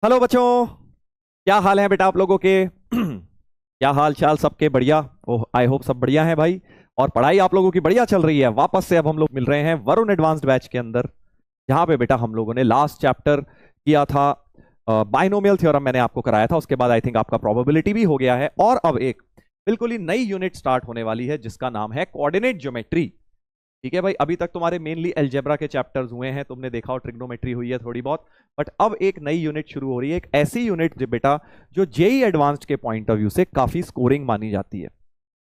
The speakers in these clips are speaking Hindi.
हेलो बच्चों। क्या हाल है बेटा आप लोगों के? क्या हाल चाल सबके? बढ़िया। ओह, आई होप सब बढ़िया है भाई। और पढ़ाई आप लोगों की बढ़िया चल रही है। वापस से अब हम लोग मिल रहे हैं वरुण एडवांस्ड बैच के अंदर, जहां पे बेटा हम लोगों ने लास्ट चैप्टर किया था। बाइनोमियल थ्योरम मैंने आपको कराया था। उसके बाद आई थिंक आपका प्रोबेबिलिटी भी हो गया है। और अब एक बिल्कुल ही नई यूनिट स्टार्ट होने वाली है जिसका नाम है कोऑर्डिनेट ज्योमेट्री। ठीक है भाई, अभी तक तुम्हारे मेनली अलजेब्रा के चैप्टर्स हुए हैं, तुमने देखा, और ट्रिग्नोमेट्री हुई है थोड़ी बहुत। बट अब एक नई यूनिट शुरू हो रही है, एक ऐसी यूनिट जो बेटा जो जेई एडवांस्ड के पॉइंट ऑफ व्यू से काफी स्कोरिंग मानी जाती है।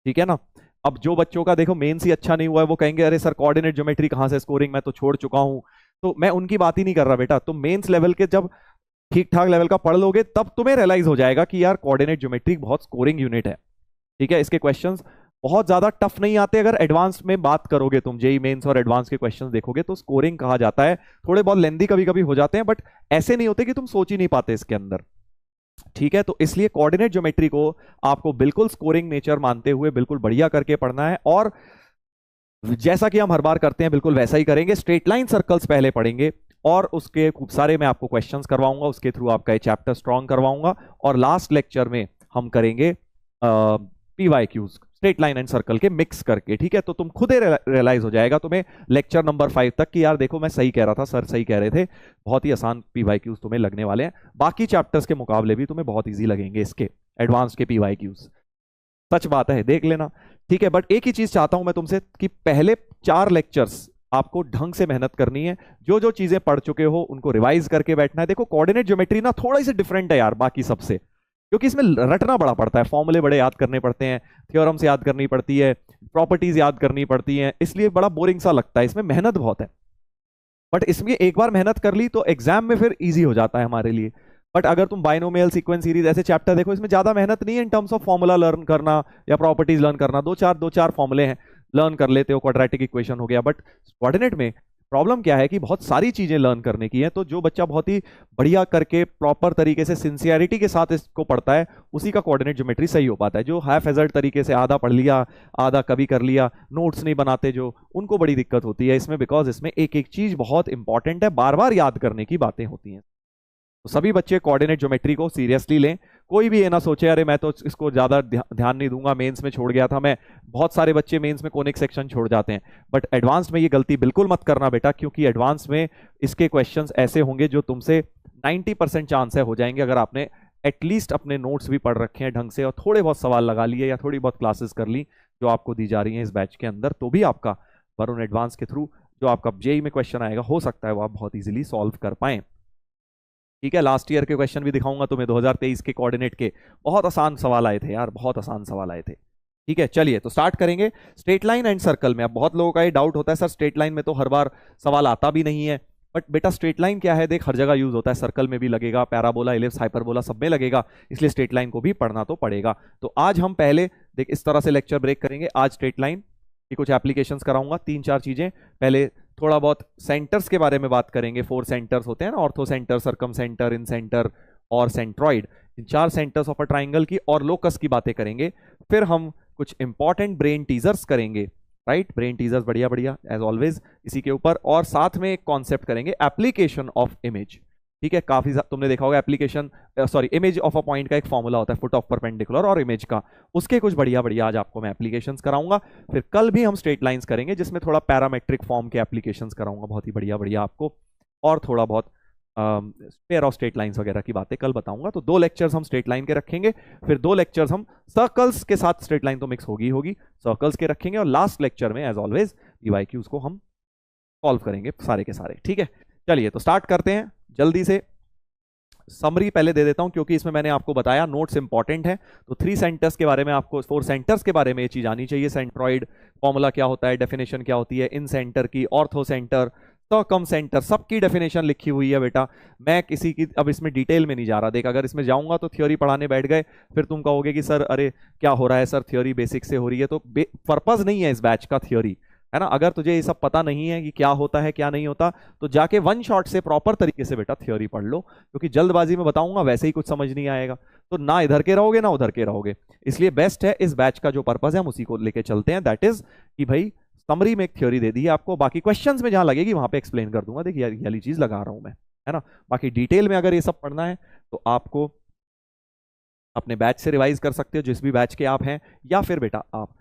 ठीक है ना? अब जो बच्चों का देखो मेंस ही अच्छा नहीं हुआ है वो कहेंगे अरे सर कोऑर्डिनेट ज्योमेट्री कहां से स्कोरिंग, मैं तो छोड़ चुका हूं। तो मैं उनकी बात ही नहीं कर रहा बेटा। तुम मेंस लेवल के जब ठीक ठाक लेवल का पढ़ लोगे तब तुम्हें रियलाइज हो जाएगा कि यार कोऑर्डिनेट ज्योमेट्री बहुत स्कोरिंग यूनिट है। ठीक है, इसके क्वेश्चंस बहुत ज्यादा टफ नहीं आते। अगर एडवांस में बात करोगे, तुम जेई मेंस और एडवांस के क्वेश्चंस देखोगे तो स्कोरिंग कहा जाता है, थोड़े बहुत लेंदी कभी कभी हो जाते हैं, बट ऐसे नहीं होते कि तुम सोच ही नहीं पाते इसके अंदर। ठीक है, तो इसलिए कोऑर्डिनेट ज्योमेट्री को आपको बिल्कुल स्कोरिंग नेचर मानते हुए बिल्कुल बढ़िया करके पढ़ना है। और जैसा कि हम हर बार करते हैं बिल्कुल वैसा ही करेंगे। स्ट्रेट लाइन सर्कल्स पहले पढ़ेंगे और उसके खूब सारे मैं आपको क्वेश्चंस करवाऊंगा, उसके थ्रू आपका ये चैप्टर स्ट्रॉन्ग करवाऊंगा। और लास्ट लेक्चर में हम करेंगे PYQs, straight line and circle के मिक्स करके। ठीक है, तो तुम खुद ही रियलाइज हो जाएगा तुम्हें लेक्चर नंबर 5 तक कि यार देखो मैं सही कह रहा था, सर सही कह रहे थे। बहुत ही आसान पीवाईक्यूज तुम्हें लगने वाले हैं, बाकी चैप्टर्स के मुकाबले भी तुम्हें बहुत ईजी लगेंगे इसके एडवांस के पीवाईक्यूज। सच बात है, देख लेना। ठीक है, बट एक ही चीज चाहता हूं मैं तुमसे कि पहले 4 लेक्चर्स आपको ढंग से मेहनत करनी है। जो जो चीजें पढ़ चुके हो उनको रिवाइज करके बैठना है। देखो कोऑर्डिनेट ज्योमेट्री ना थोड़ा सी डिफरेंट है यार बाकी सबसे, क्योंकि इसमें रटना बड़ा पड़ता है, फॉर्मूले बड़े याद करने पड़ते हैं, थ्योरम्स याद करनी पड़ती है, प्रॉपर्टीज याद करनी पड़ती हैं, इसलिए बड़ा बोरिंग सा लगता है। इसमें मेहनत बहुत है, बट इसमें एक बार मेहनत कर ली तो एग्जाम में फिर इजी हो जाता है हमारे लिए। बट अगर तुम बाइनोमियल सीक्वेंस सीरीज ऐसे चैप्टर देखो, इसमें ज्यादा मेहनत नहीं है in terms of formula learn करना या प्रॉपर्टीज लर्न करना। दो चार फॉर्मूले हैं, लर्न कर लेते हो, क्वाड्रेटिक इक्वेशन हो गया। बट कोऑर्डिनेट में प्रॉब्लम क्या है कि बहुत सारी चीजें लर्न करने की है। तो जो बच्चा बहुत ही बढ़िया करके प्रॉपर तरीके से सिंसियरिटी के साथ इसको पढ़ता है उसी का कोऑर्डिनेट ज्योमेट्री सही हो पाता है। जो हाफ हेजर्ड तरीके से आधा पढ़ लिया आधा कभी कर लिया, नोट्स नहीं बनाते जो, उनको बड़ी दिक्कत होती है इसमें, बिकॉज इसमें एक एक चीज बहुत इंपॉर्टेंट है, बार बार याद करने की बातें होती हैं। तो सभी बच्चे कोऑर्डिनेट ज्योमेट्री को सीरियसली लें। कोई भी ये ना सोचे अरे मैं तो इसको ज्यादा ध्यान नहीं दूंगा, मेंस में छोड़ गया था मैं। बहुत सारे बच्चे मेंस में कोनिक सेक्शन छोड़ जाते हैं, बट एडवांस में ये गलती बिल्कुल मत करना बेटा, क्योंकि एडवांस में इसके क्वेश्चंस ऐसे होंगे जो तुमसे 90% चांस है हो जाएंगे अगर आपने एटलीस्ट अपने नोट्स भी पढ़ रखे हैं ढंग से और थोड़े बहुत सवाल लगा लिए या थोड़ी बहुत क्लासेस कर ली जो आपको दी जा रही हैं इस बैच के अंदर। तो भी आपका वरुण एडवांस के थ्रू जो आपका जेई में क्वेश्चन आएगा हो सकता है वो आप बहुत इजीली सॉल्व कर पाएं। ठीक है, लास्ट ईयर के क्वेश्चन भी दिखाऊंगा तुम्हें, 2023 के कोऑर्डिनेट के। बहुत आसान सवाल आए थे यार, बहुत आसान सवाल आए थे। ठीक है, चलिए तो स्टार्ट करेंगे स्ट्रेट लाइन एंड सर्कल में। अब बहुत लोगों का ये डाउट होता है सर स्ट्रेट लाइन में तो हर बार सवाल आता भी नहीं है। बट बेटा स्ट्रेट लाइन क्या है, देख हर जगह यूज होता है, सर्कल में भी लगेगा, पैराबोला इलिप्स हाइपरबोला सब में लगेगा, इसलिए स्ट्रेट लाइन को भी पढ़ना तो पड़ेगा। तो आज हम पहले देख इस तरह से लेक्चर ब्रेक करेंगे। आज स्ट्रेट लाइन की कुछ एप्लीकेशंस कराऊंगा, 3-4 चीजें। पहले थोड़ा बहुत सेंटर्स के बारे में बात करेंगे। 4 सेंटर्स होते हैं ना, ऑर्थो सेंटर, सर्कम सेंटर, इन सेंटर और centroid. In 4 centres of a triangle की और लोकस की बातें करेंगे। फिर हम कुछ इंपॉर्टेंट ब्रेन टीजर्स करेंगे, राइट, ब्रेन टीजर्स बढ़िया बढ़िया एज ऑलवेज इसी के ऊपर। और साथ में एक कॉन्सेप्ट करेंगे एप्लीकेशन ऑफ इमेज। ठीक है, काफी तुमने देखा होगा application, sorry, image of a point का एक फॉर्मूला होता है, फुट ऑफ परपेंडिकुलर, और इमेज का, उसके कुछ बढ़िया बढ़िया आज आपको मैं एप्लीकेशंस कराऊंगा। फिर कल भी हम स्ट्रेट लाइंस करेंगे जिसमें थोड़ा पैरामेट्रिक फॉर्म के एप्लीकेशंस कराऊंगा बहुत ही बढ़िया बढ़िया आपको, और थोड़ा बहुत पेयर ऑफ स्ट्रेट लाइंस वगैरह की बातें कल बताऊंगा। तो 2 लेक्चर्स हम स्ट्रेट लाइन के रखेंगे, फिर 2 लेक्चर्स हम सर्कल्स के साथ, स्ट्रेट लाइन तो मिक्स होगी होगी, सर्कल्स के रखेंगे, और लास्ट लेक्चर में एज ऑलवेज पीवाईक्यूज को हम सॉल्व करेंगे सारे के सारे। ठीक है, चलिए तो स्टार्ट करते हैं जल्दी से। समरी पहले दे देता हूं क्योंकि इसमें मैंने आपको बताया नोट्स इंपॉर्टेंट है। तो 3 सेंटर्स के बारे में आपको, 4 सेंटर्स के बारे में ये चीज आनी चाहिए। सेंट्रॉइड फॉर्मूला क्या होता है, डेफिनेशन क्या होती है, इन सेंटर की, ऑर्थो सेंटर, सर्कम सेंटर, सबकी डेफिनेशन लिखी हुई है बेटा। मैं किसी की अब इसमें डिटेल में नहीं जा रहा। देख अगर इसमें जाऊंगा तो थ्योरी पढ़ाने बैठ गए, फिर तुम कहोगे कि सर अरे क्या हो रहा है सर, थ्योरी बेसिक से हो रही है। तो पर्पज नहीं है इस बैच का थ्योरी, है ना। अगर तुझे ये सब पता नहीं है कि क्या होता है क्या नहीं होता, तो जाके वन शॉट से प्रॉपर तरीके से बेटा थ्योरी पढ़ लो, क्योंकि जल्दबाजी में बताऊंगा वैसे ही कुछ समझ नहीं आएगा, तो ना इधर के रहोगे ना उधर के रहोगे। इसलिए बेस्ट है इस बैच का जो पर्पज है हम उसी को लेके चलते हैं, दैट इज कि भाई समरी में एक थ्योरी दे दी है आपको, बाकी क्वेश्चंस में जहां लगेगी वहां पे एक्सप्लेन कर दूंगा। देखिए ये वाली चीज लगा रहा हूं मैं। है ना। बाकी डिटेल में अगर ये सब पढ़ना है तो आपको अपने बैच से रिवाइज कर सकते हो, जिस भी बैच के आप हैं, या फिर बेटा आप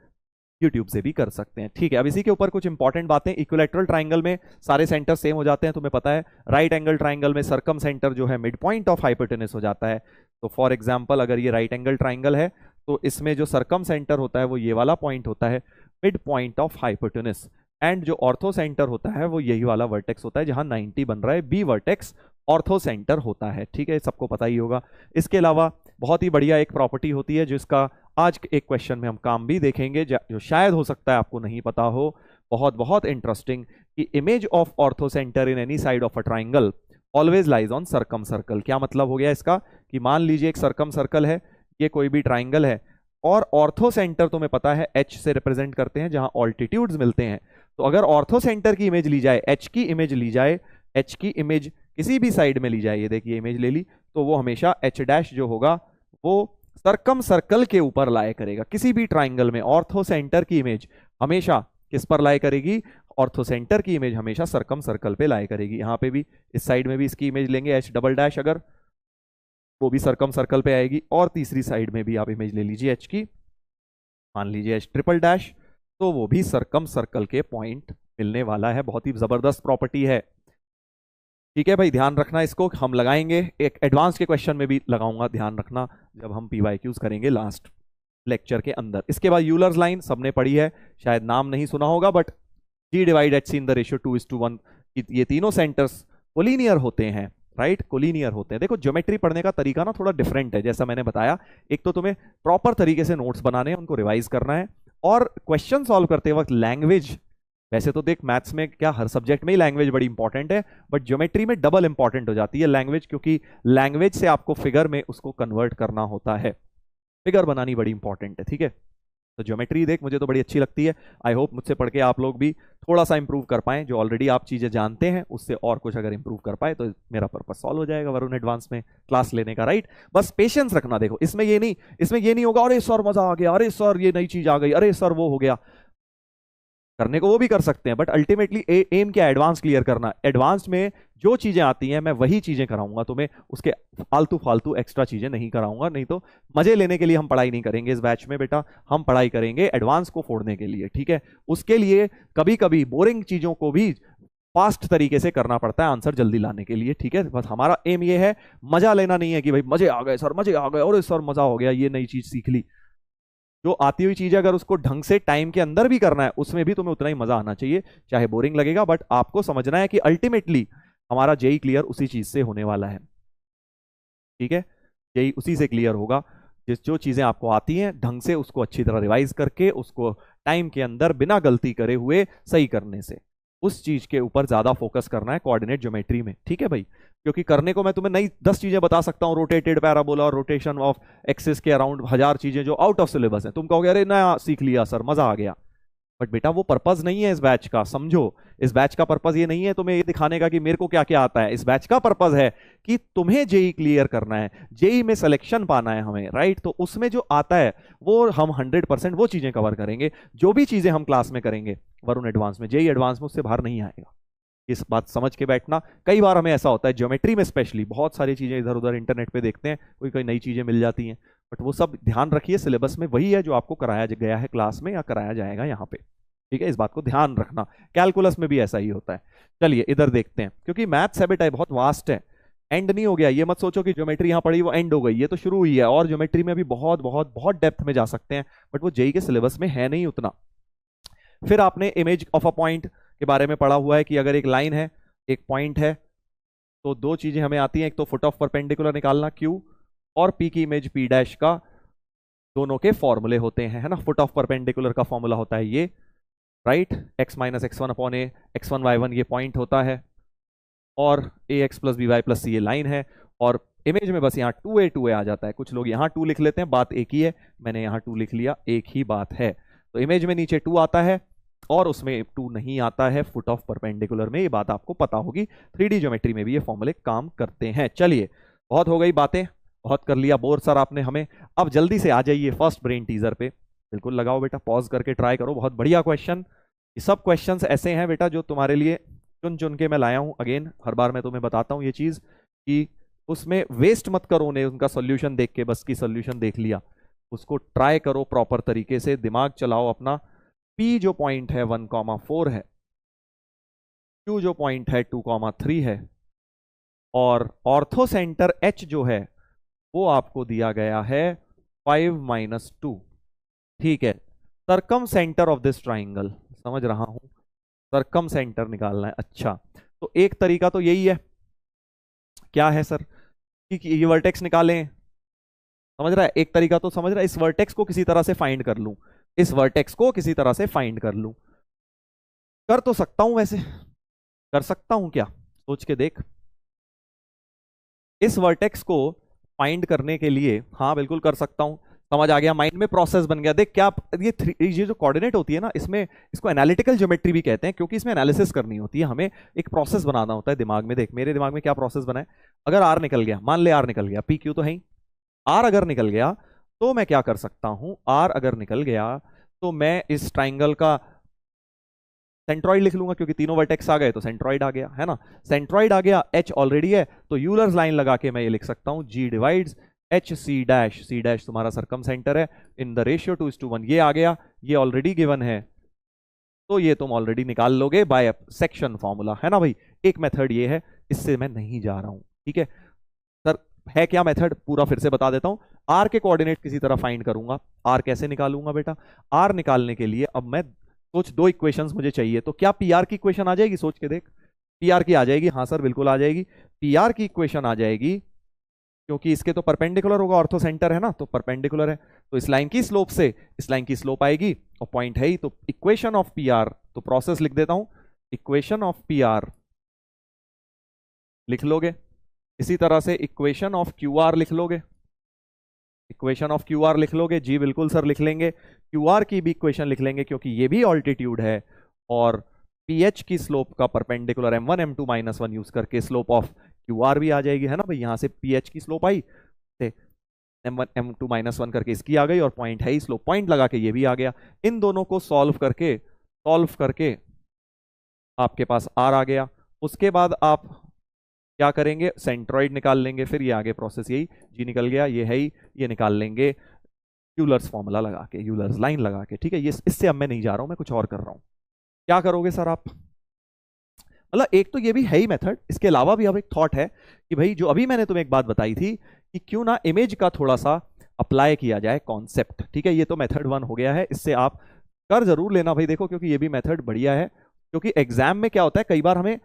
यूट्यूब से भी कर सकते हैं। ठीक है, अब इसी के ऊपर कुछ इंपॉर्टेंट बातें। इक्विलैटरल ट्राइंगल में सारे सेंटर सेम हो जाते हैं, तुम्हें पता है। राइट एंगल ट्राइंगल में सरकम सेंटर जो है मिड पॉइंट ऑफ हाइपोटेनस हो जाता है। तो फॉर एग्जांपल अगर ये राइट एंगल ट्राइंगल है तो इसमें जो सरकम सेंटर होता है वो ये वाला पॉइंट होता है, mid point of hypotenuse. And जो ऑर्थो सेंटर होता है वो यही वाला वर्टेक्स होता है जहां 90 बन रहा है, बी वर्टेक्स ऑर्थो सेंटर होता है। ठीक है, सबको पता ही होगा। इसके अलावा बहुत ही बढ़िया एक प्रॉपर्टी होती है जिसका आज एक क्वेश्चन में हम काम भी देखेंगे, जो शायद हो सकता है आपको नहीं पता हो, बहुत बहुत इंटरेस्टिंग, कि image of orthocentre in any side of a triangle always lies on circumcircle. क्या मतलब हो गया इसका, कि मान लीजिए एक सरकम सर्कल है, ये कोई भी ट्राइंगल है, और ऑर्थो सेंटर तुम्हें पता है एच से रिप्रेजेंट करते हैं जहां ऑल्टीट्यूड्स मिलते हैं। तो अगर ऑर्थो सेंटर की इमेज ली जाए, एच की इमेज ली जाए, एच की इमेज किसी भी साइड में ली जाए, ये देखिए इमेज ले ली, तो वो हमेशा एच डैश जो होगा वो सरकम सर्कल के ऊपर लाए करेगा। किसी भी ट्राइंगल में ऑर्थो सेंटर की इमेज हमेशा किस पर लाए करेगी, ऑर्थो सेंटर की इमेज हमेशा सरकम सर्कल पे लाए करेगी। यहां पे भी इस साइड में भी इसकी इमेज लेंगे एच डबल डैश, अगर वो भी सरकम सर्कल पे आएगी, और तीसरी साइड में भी आप इमेज ले लीजिए एच की, मान लीजिए एच ट्रिपल डैश, तो वो भी सरकम सर्कल के पॉइंट मिलने वाला है। बहुत ही जबरदस्त प्रॉपर्टी है। ठीक है भाई, ध्यान रखना, इसको हम लगाएंगे एक एडवांस के क्वेश्चन में भी लगाऊंगा, ध्यान रखना, जब हम पीवाईक्यूज करेंगे लास्ट लेक्चर के अंदर। इसके बाद यूलर्स लाइन सबने पढ़ी है, शायद नाम नहीं सुना होगा, but G divide H C in the ratio 2:1, ये तीनों सेंटर्स कोलिनियर होते हैं, राइट, कोलिनियर होते हैं। देखो ज्योमेट्री पढ़ने का तरीका ना थोड़ा डिफरेंट है, जैसा मैंने बताया। एक तो तुम्हें प्रॉपर तरीके से नोट्स बनाने हैं, उनको रिवाइज करना है, और क्वेश्चन सॉल्व करते वक्त लैंग्वेज, वैसे तो देख मैथ्स में क्या हर सब्जेक्ट में ही लैंग्वेज बड़ी इंपॉर्टेंट है, बट ज्योमेट्री में डबल इंपॉर्टेंट हो जाती है लैंग्वेज, क्योंकि लैंग्वेज से आपको फिगर में उसको कन्वर्ट करना होता है, फिगर बनानी बड़ी इंपॉर्टेंट है। ठीक है, तो ज्योमेट्री देख मुझे तो बड़ी अच्छी लगती है। आई होप मुझसे पढ़ के आप लोग भी थोड़ा सा इंप्रूव कर पाएं, जो ऑलरेडी आप चीजें जानते हैं उससे और कुछ अगर इंप्रूव कर पाए तो मेरा पर्पस सॉल्व हो जाएगा वरुण एडवांस में क्लास लेने का, राइट। बस पेशेंस रखना। देखो इसमें ये नहीं होगा अरे सर मजा आ गया, अरे सर ये नई चीज आ गई, अरे सर वो हो गया। करने को वो भी कर सकते हैं, बट अल्टीमेटली एम क्या, एडवांस क्लियर करना। एडवांस में जो चीजें आती हैं मैं वही चीजें कराऊंगा तुम्हें, उसके फालतू फालतू एक्स्ट्रा चीजें नहीं कराऊंगा। नहीं तो मजे लेने के लिए हम पढ़ाई नहीं करेंगे इस बैच में बेटा, हम पढ़ाई करेंगे एडवांस को फोड़ने के लिए। ठीक है, उसके लिए कभी कभी बोरिंग चीजों को भी फास्ट तरीके से करना पड़ता है आंसर जल्दी लाने के लिए। ठीक है, बस हमारा एम ये है, मजा लेना नहीं है कि भाई मजे आ गए सर, मजे आ गए, और सर मजा हो गया, ये नई चीज सीख ली। जो आती हुई चीज है अगर उसको ढंग से टाइम के अंदर भी करना है, उसमें भी तुम्हें उतना ही मजा आना चाहिए, चाहे बोरिंग लगेगा, बट आपको समझना है कि अल्टीमेटली हमारा जेई क्लियर उसी चीज से होने वाला है। ठीक है, जेई उसी से क्लियर होगा, जो चीजें आपको आती हैं ढंग से उसको अच्छी तरह रिवाइज करके उसको टाइम के अंदर बिना गलती करे हुए सही करने से, उस चीज के ऊपर ज्यादा फोकस करना है कोऑर्डिनेट ज्योमेट्री में। ठीक है भाई, क्योंकि करने को मैं तुम्हें नई 10 चीजें बता सकता हूं, रोटेटेड पैराबोला और रोटेशन ऑफ एक्सिस के अराउंड 1000 चीजें जो आउट ऑफ सिलेबस है। तुम कहोगे अरे नया सीख लिया सर, मजा आ गया, बट बेटा वो पर्पज नहीं है इस बैच का, समझो। इस बैच का पर्पज ये नहीं है तुम्हें ये दिखाने का कि मेरे को क्या क्या आता है। इस बैच का पर्पज है कि तुम्हें जेई क्लियर करना है, जेई में सिलेक्शन पाना है हमें, राइट। तो उसमें जो आता है वो हम 100% वो चीजें कवर करेंगे, जो भी चीजें हम क्लास में करेंगे वरुण एडवांस में, जेई एडवांस में उससे बाहर नहीं आएगा। इस बात समझ के बैठना। कई बार हमें ऐसा होता है ज्योमेट्री में स्पेशली, बहुत सारी चीजें इधर उधर इंटरनेट पे देखते हैं, कोई कोई नई चीजें मिल जाती हैं, बट वो सब ध्यान रखिए सिलेबस में वही है जो आपको कराया गया है क्लास में या कराया जाएगा यहाँ पे। ठीक है, इस बात को ध्यान रखना। कैलकुलस में भी ऐसा ही होता है। चलिए इधर देखते हैं, क्योंकि मैथ्स है बेटा बहुत वास्ट है, एंड नहीं हो गया। ये मत सोचो कि ज्योमेट्री यहाँ पढ़ी वो एंड हो गई, ये तो शुरू हुई है, और ज्योमेट्री में भी बहुत बहुत बहुत डेप्थ में जा सकते हैं, बट वो जेई के सिलेबस में है नहीं उतना। फिर आपने इमेज ऑफ अ पॉइंट के बारे में पढ़ा हुआ है कि अगर एक लाइन है एक पॉइंट है तो दो चीजें हमें आती हैं, एक तो फुट ऑफ परपेंडिकुलर निकालना क्यू, और पी की इमेज पी डैश का, दोनों के फॉर्मूले होते हैं, है ना। फुट ऑफ परपेंडिकुलर का फॉर्मूला होता है ये, right, x minus x one upon A, x1 y1 ये पॉइंट होता है, और A x plus B y plus C ये लाइन है, और इमेज में बस यहाँ 2a आ जाता है। कुछ लोग यहाँ 2 लिख लेते हैं, बात एक ही है, मैंने यहाँ 2 लिख लिया, एक ही बात है। तो इमेज में नीचे 2 आता है और उसमें 2 नहीं आता है फुट ऑफ परपेंडिकुलर में, ये बात आपको पता होगी। 3D ज्योमेट्री में भी ये फॉर्मूले काम करते हैं। चलिए बहुत हो गई बातें, बहुत कर लिया बोर सर आपने हमें। अब जल्दी से आ जाइए फर्स्ट ब्रेन टीजर पे, बिल्कुल लगाओ बेटा, पॉज करके ट्राई करो, बहुत बढ़िया क्वेश्चन। ये सब क्वेश्चंस ऐसे हैं बेटा जो तुम्हारे लिए चुन चुन के मैं लाया हूं। अगेन हर बार मैं तुम्हें बताता हूं ये चीज कि उसमें वेस्ट मत करो उन्हें, उनका सोल्यूशन देख के बस की सोल्यूशन देख लिया, उसको ट्राई करो प्रॉपर तरीके से, दिमाग चलाओ अपना। पी जो पॉइंट है 1,4 है, क्यू जो पॉइंट है 2,3 है, और ऑर्थो सेंटर एच जो है वो आपको दिया गया है 5-2। ठीक है, सरकम सेंटर ऑफ दिस ट्राइंगल, समझ रहा हूं, सरकम सेंटर निकालना है। अच्छा, तो एक तरीका तो यही है, क्या है सर, कि ये वर्टेक्स निकालें, समझ रहा है, एक तरीका तो समझ रहा है, इस वर्टेक्स को किसी तरह से फाइंड कर लूं, इस वर्टेक्स को किसी तरह से फाइंड कर लूं, कर तो सकता हूं वैसे, कर सकता हूं क्या, सोच के देख। इस वर्टेक्स को फाइंड करने के लिए हाँ बिल्कुल कर सकता हूं, समझ आ गया, माइंड में प्रोसेस बन गया। देख क्या ये जो कोऑर्डिनेट होती है ना, इसमें इसको एनालिटिकल ज्योमेट्री भी कहते हैं, क्योंकि इसमें एनालिसिस करनी होती है, हमें एक प्रोसेस बनाना होता है दिमाग में। देख मेरे दिमाग में क्या प्रोसेस बना है, अगर आर निकल गया, मान ले आर निकल गया, पी क्यू तो है ही, आर अगर निकल गया तो मैं क्या कर सकता हूं, आर अगर निकल गया तो मैं इस ट्राइंगल का सेंट्रॉइड लिख लूंगा, क्योंकि तीनों वर्टेक्स आ गए तो सेंट्रॉइड आ गया, है ना, सेंट्रॉइड आ गया, एच ऑलरेडी है, तो यूलर्स लाइन लगा के मैं ये लिख सकता हूं, G divides H C dash, C dash तुम्हारा सरकम सेंटर है, इन द रेशियो 2:1, ये आ गया, ये ऑलरेडी गिवन है, तो ये तुम ऑलरेडी निकाल लोगे बाय सेक्शन फॉर्मूला, है ना भाई। एक मेथड ये है, इससे मैं नहीं जा रहा हूं, ठीक है सर। है क्या मेथड, पूरा फिर से बता देता हूं। आर के कोऑर्डिनेट किसी तरह फाइंड करूंगा, आर कैसे निकालूंगा बेटा, आर निकालने के लिए अब मैं सोच, दो इक्वेशंस मुझे चाहिए, तो क्या पीआर की इक्वेशन आ जाएगी, सोच के देख, पीआर की आ जाएगी, हाँ सर बिल्कुल आ जाएगी, पीआर की इक्वेशन आ जाएगी, क्योंकि इसके तो परपेंडिकुलर होगा, ऑर्थो सेंटर है ना, तो परपेंडिकुलर है, तो इस लाइन की स्लोप से इस लाइन की स्लोप आएगी, और पॉइंट है ही, तो इक्वेशन ऑफ पीआर, तो प्रोसेस लिख देता हूं, इक्वेशन ऑफ पीआर लिख लोगे, इसी तरह से इक्वेशन ऑफ क्यूआर लिख लोगे, इक्वेशन ऑफ क्यू आर लिख लोगे, जी बिल्कुल सर लिख लेंगे, क्यू आर की भी इक्वेशन लिख लेंगे, क्योंकि ये भी ऑल्टीट्यूड है, और पीएच की स्लोप का परपेंडिकुलर m1 m2 -1 यूज करके स्लोप ऑफ क्यू आर भी आ जाएगी, है ना भाई, यहां से पीएच की स्लोप आई, m1 m2 -1 करके इसकी आ गई, और पॉइंट है ही, स्लोप पॉइंट लगा के ये भी आ गया, इन दोनों को सॉल्व करके आपके पास आर आ गया। उसके बाद आप क्या करेंगे, सेंट्रॉइड निकाल लेंगे, फिर ये आगे प्रोसेस यही, जी निकल गया, ये है ही, ये निकाल लेंगे यूलर्स फॉर्मूला लगा के, यूलर्स लाइन लगा के, ठीक है। ये इससे अब मैं नहीं जा रहा हूं, मैं कुछ और कर रहा हूं। क्या करोगे सर आप, मतलब एक तो ये भी है ही मेथड, इसके अलावा भी अब एक थॉट है कि भाई जो अभी मैंने तुम्हें एक बात बताई थी कि क्यों ना इमेज का थोड़ा सा अप्लाई किया जाए कॉन्सेप्ट, ठीक है, ये तो मेथड 1 हो गया है, इससे आप कर जरूर लेना भाई, देखो क्योंकि ये भी मेथड बढ़िया है, क्योंकि एग्जाम में क्या होता है, कई बार हमें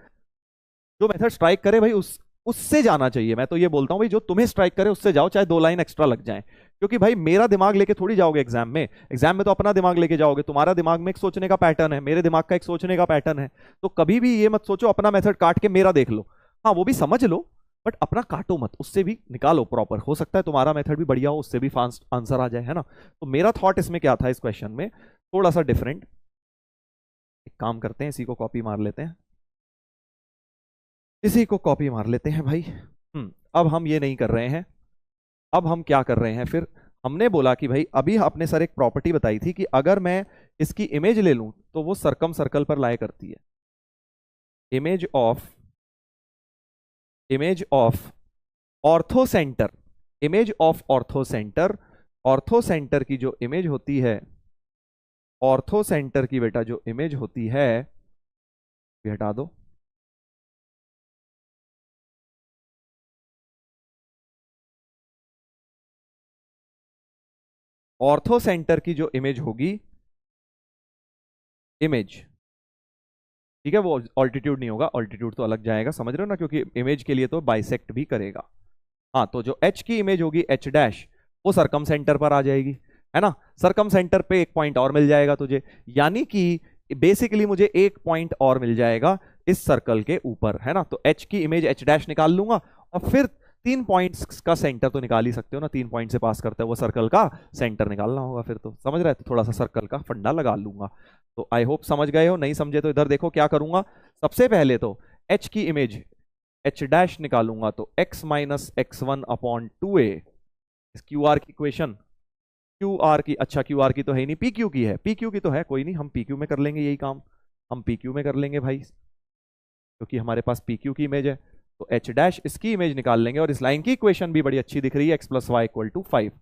जो मेथड स्ट्राइक करे भाई उससे जाना चाहिए। मैं तो ये बोलता हूँ भाई जो तुम्हें स्ट्राइक करे उससे जाओ, चाहे 2 लाइन एक्स्ट्रा लग जाए, क्योंकि भाई मेरा दिमाग लेके थोड़ी जाओगे एग्जाम में, एग्जाम में तो अपना दिमाग लेके जाओगे, तुम्हारा दिमाग में एक सोचने का पैटर्न है, मेरे दिमाग का एक सोचने का पैटर्न है, तो कभी भी ये मत सोचो अपना मेथड काट के मेरा देख लो, हाँ वो भी समझ लो, बट अपना काटो मत, उससे भी निकालो प्रॉपर, हो सकता है तुम्हारा मेथड भी बढ़िया हो, उससे भी फास्ट आंसर आ जाए, है ना। तो मेरा थॉट इसमें क्या था, इस क्वेश्चन में थोड़ा सा डिफरेंट, एक काम करते हैं, इसी को कॉपी मार लेते हैं, इसी को कॉपी मार लेते हैं भाई। अब हम ये नहीं कर रहे हैं, अब हम क्या कर रहे हैं, फिर हमने बोला कि भाई अभी अपने सर एक प्रॉपर्टी बताई थी कि अगर मैं इसकी इमेज ले लूं तो वो सरकम सर्कल पर लाया करती है, image of ortho centre, image of ortho centre, ortho centre की जो इमेज होती है, ऑर्थो सेंटर की बेटा जो इमेज होती है, ये हटा दो, ऑर्थो सेंटर की जो इमेज होगी, इमेज, ठीक है, वो ऑल्टीट्यूड नहीं होगा, ऑल्टीट्यूड तो अलग जाएगा, समझ रहे हो ना, क्योंकि इमेज के लिए तो बाइसेक्ट भी करेगा। हाँ, तो जो एच की इमेज होगी, एच डैश, वो सरकम सेंटर पर आ जाएगी, है ना, सरकम सेंटर पे एक पॉइंट और मिल जाएगा तुझे, यानी कि बेसिकली मुझे एक पॉइंट और मिल जाएगा इस सर्कल के ऊपर, है ना। तो एच की इमेज एच डैश निकाल लूंगा, और फिर 3 पॉइंट्स का सेंटर तो निकाल ही सकते हो ना, 3 पॉइंट से पास करते हैं वो सर्कल का सेंटर निकालना होगा, फिर तो समझ रहे, तो थोड़ा सा सर्कल का फंडा लगा लूंगा। तो आई होप समझ गए हो, नहीं समझे तो इधर देखो क्या करूंगा, सबसे पहले तो एच की इमेज एच डैश निकालूंगा, तो x minus x1 upon 2a, Q R की इक्वेशन, क्यू आर की, अच्छा क्यू आर की तो है ही नहीं, पी क्यू की है, पी क्यू की तो है, कोई नहीं हम पी क्यू में कर लेंगे, यही काम हम पी क्यू में कर लेंगे भाई, क्योंकि हमारे पास पी क्यू की इमेज है, तो एच डैश इसकी इमेज निकाल लेंगे। और इस लाइन की इक्वेशन भी बड़ी अच्छी दिख रही है, x plus y equal to 5,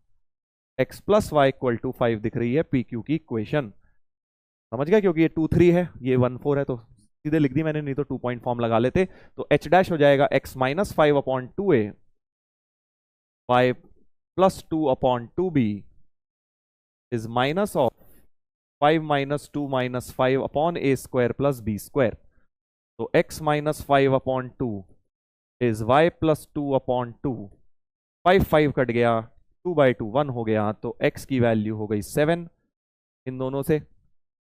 x plus y equal to 5 दिख रही है पी क्यू की इक्वेशन। समझ गया, क्योंकि ये 2 3 है, ये 1 4 है, तो सीधे लिख दी मैंने, नहीं तो 2 पॉइंट फॉर्म लगा लेते। तो एच डैश हो जाएगा x minus 5 upon 2a, 5 plus 2 upon 2b is minus of 5 minus 2 minus 5 upon a square plus b square. तो x minus 5 upon 2 is y plus 2 upon 2, 5 5 cut गया, 2/2 1 हो गया, तो x की वैल्यू हो गई 7 इन दोनों से,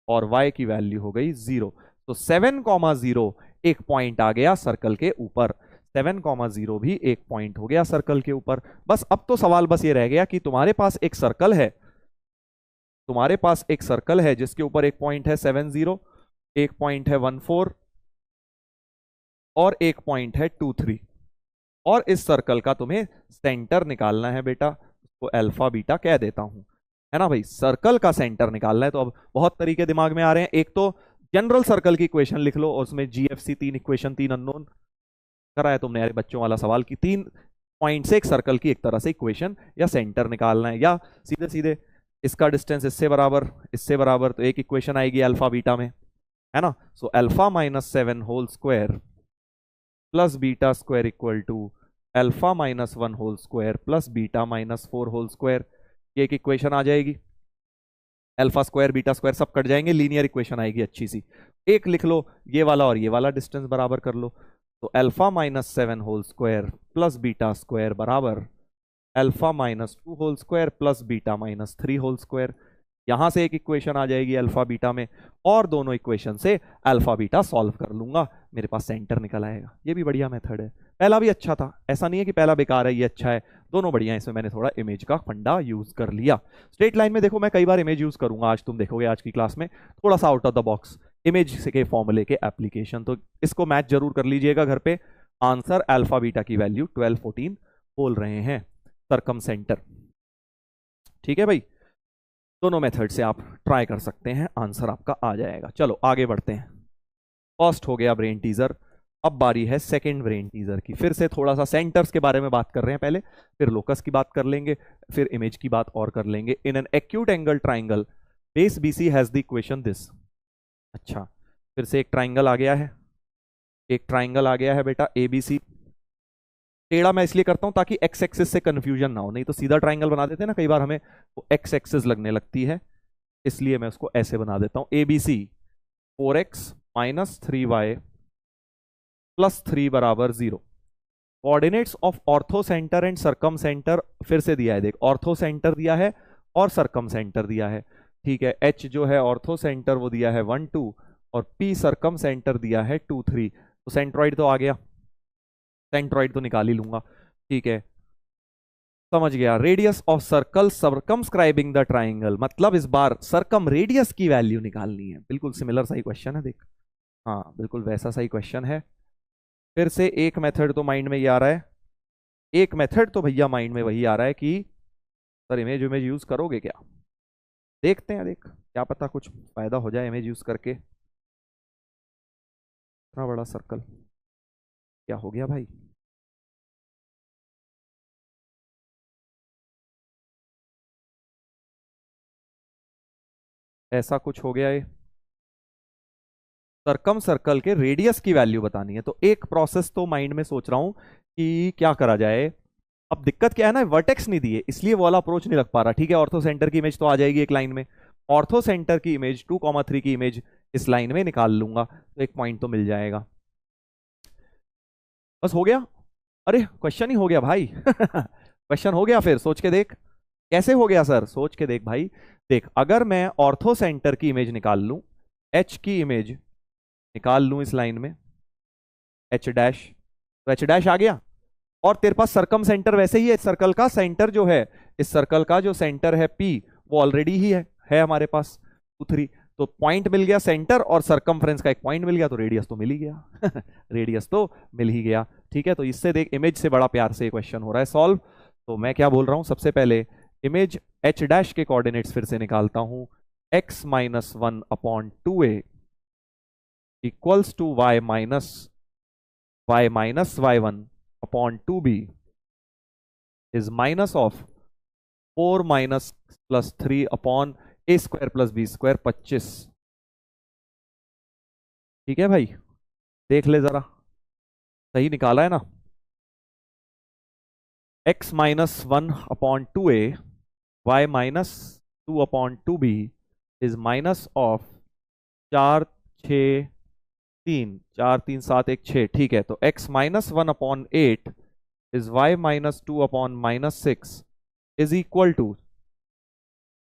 और y की वैल्यू हो गई 0। तो 7,0 एक पॉइंट आ गया सर्कल के ऊपर, 7,0 भी एक पॉइंट हो गया सर्कल के ऊपर। बस अब तो सवाल बस ये रह गया कि तुम्हारे पास एक सर्कल है, तुम्हारे पास एक सर्कल है जिसके ऊपर एक पॉइंट है 7 0, एक पॉइंट है 1 4 और एक पॉइंट है 2 3, और इस सर्कल का तुम्हें सेंटर निकालना है बेटा, उसको अल्फा बीटा कह देता हूं, है ना भाई। सर्कल का सेंटर निकालना है। तो अब बहुत तरीके दिमाग में आ रहे हैं, एक तो जनरल सर्कल की इक्वेशन लिख लो, और उसमें जीएफसी 3 इक्वेशन 3 अननोन करा है तुमने यार बच्चों वाला सवाल, की 3 पॉइंट से एक सर्कल की एक तरह से इक्वेशन या सेंटर निकालना है, या सीधे सीधे इसका डिस्टेंस इससे बराबर, तो एक इक्वेशन आएगी अल्फा बीटा में, है ना। So alpha minus 7 whole square plus beta square equal to alpha minus 1 whole square plus beta minus 4 whole square, ये एक इक्वेशन आ जाएगी। अल्फा स्क्वायर बीटा स्क्वायर सब कट जाएंगे, लीनियर इक्वेशन आएगी अच्छी सी। एक लिख लो ये वाला और ये वाला डिस्टेंस बराबर कर लो, तो alpha minus 7 whole square plus beta square बराबर alpha minus 2 whole square plus beta minus 3 whole square. यहां से एक इक्वेशन आ जाएगी अल्फा बीटा में, और दोनों इक्वेशन से अल्फा बीटा सॉल्व कर लूंगा, मेरे पास सेंटर निकल आएगा। ये भी बढ़िया मेथड है, पहला भी अच्छा था, ऐसा नहीं है कि पहला बेकार है ये अच्छा है, दोनों बढ़िया है। इसमें मैंने थोड़ा इमेज का फंडा यूज कर लिया। स्ट्रेट लाइन में देखो मैं कई बार इमेज यूज करूंगा, आज तुम देखोगे आज की क्लास में थोड़ा सा out of the box image के फॉर्मूले के एप्लीकेशन, तो इसको मैच जरूर कर लीजिएगा घर पे। आंसर अल्फा बीटा की वैल्यू 12 14 बोल रहे हैं, सरकम सेंटर। ठीक है भाई, दोनों मेथड से आप ट्राई कर सकते हैं, आंसर आपका आ जाएगा। चलो आगे बढ़ते हैं। फर्स्ट हो गया ब्रेन टीजर, अब बारी है सेकंड ब्रेन टीजर की। फिर से थोड़ा सा सेंटर्स के बारे में बात कर रहे हैं पहले, फिर लोकस की बात कर लेंगे, फिर इमेज की बात और कर लेंगे। In an acute angle triangle base BC has the equation this. अच्छा, फिर से एक ट्राइंगल आ गया है, एक ट्राइंगल आ गया है बेटा एबीसी। टेढ़ा मैं इसलिए करता हूं ताकि एक्स एक्सिस से कंफ्यूजन ना हो, नहीं तो सीधा ट्राइंगल बना देते हैं ना कई बार, हमें वो एक्स एक्सिस लगने लगती है, इसलिए मैं उसको ऐसे बना देता हूं। ABC 4x minus 3y plus 3 बराबर 0। Coordinates of orthocentre and circumcentre फिर से दिया है, देख ऑर्थो सेंटर दिया है और सरकम सेंटर दिया है, ठीक है। एच जो है ऑर्थो सेंटर वो दिया है 1 2, और पी सरकम सेंटर दिया है 2 3। तो सेंट्रॉइड तो आ गया, सेंट्रॉइड तो निकाल ही लूंगा, ठीक है, समझ गया। Radius of circle circumscribing the triangle, मतलब इस बार सर्कम रेडियस की वैल्यू निकालनी है। बिल्कुल सिमिलर सा ही क्वेश्चन है देख, हाँ बिल्कुल वैसा सा ही क्वेश्चन है। फिर से एक मेथड तो माइंड में ये आ रहा है, एक मेथड तो भैया माइंड में वही आ रहा है कि सर इमेज इमेज यूज करोगे क्या, देखते हैं, देख क्या पता कुछ फायदा हो जाए इमेज यूज करके। इतना बड़ा सर्कल क्या हो गया भाई, ऐसा कुछ हो गया है। सरकम सर्कल के रेडियस की वैल्यू बतानी है, तो एक प्रोसेस तो माइंड में सोच रहा हूं कि क्या करा जाए। अब दिक्कत क्या है ना, वर्टेक्स नहीं दिए इसलिए वो वाला अप्रोच नहीं लग पा रहा, ठीक है। ऑर्थो सेंटर की इमेज तो आ जाएगी एक लाइन में, ऑर्थो सेंटर की इमेज 2,3 की इमेज इस लाइन में निकाल लूंगा, तो एक पॉइंट तो मिल जाएगा। बस हो गया, अरे क्वेश्चन ही हो गया भाई क्वेश्चन हो गया, फिर सोच के देख कैसे हो गया सर, सोच के देख भाई। देख अगर मैं ऑर्थो सेंटर की इमेज निकाल लूं, एच की इमेज निकाल लूं इस लाइन में, एच डैश, तो एच डैश आ गया, और तेरे पास सरकम सेंटर वैसे ही है, सर्कल का सेंटर जो है, इस सर्कल का जो सेंटर है पी वो ऑलरेडी ही है हमारे पास 2 3, तो पॉइंट मिल गया सेंटर और सरकमफ्रेंस का एक पॉइंट मिल गया, तो रेडियस तो मिल ही गया रेडियस तो मिल ही गया, ठीक है। तो इससे देख इमेज से बड़ा प्यार से क्वेश्चन हो रहा है सॉल्व। तो मैं क्या बोल रहा हूं, सबसे पहले इमेज एच डैश के कोऑर्डिनेट्स फिर से निकालता हूं, x minus 1 upon 2a equals to y minus y minus y1 upon 2b is minus of 4 minus plus 3 upon a square plus b square 25। ठीक है भाई, देख ले जरा, सही निकाला है ना। x minus 1 upon 2a y minus 2 upon 2b is minus of 4 6 3 4 3 7 1 6। ठीक है, तो x minus 1 upon 8 is y minus 2 upon minus 6 is equal to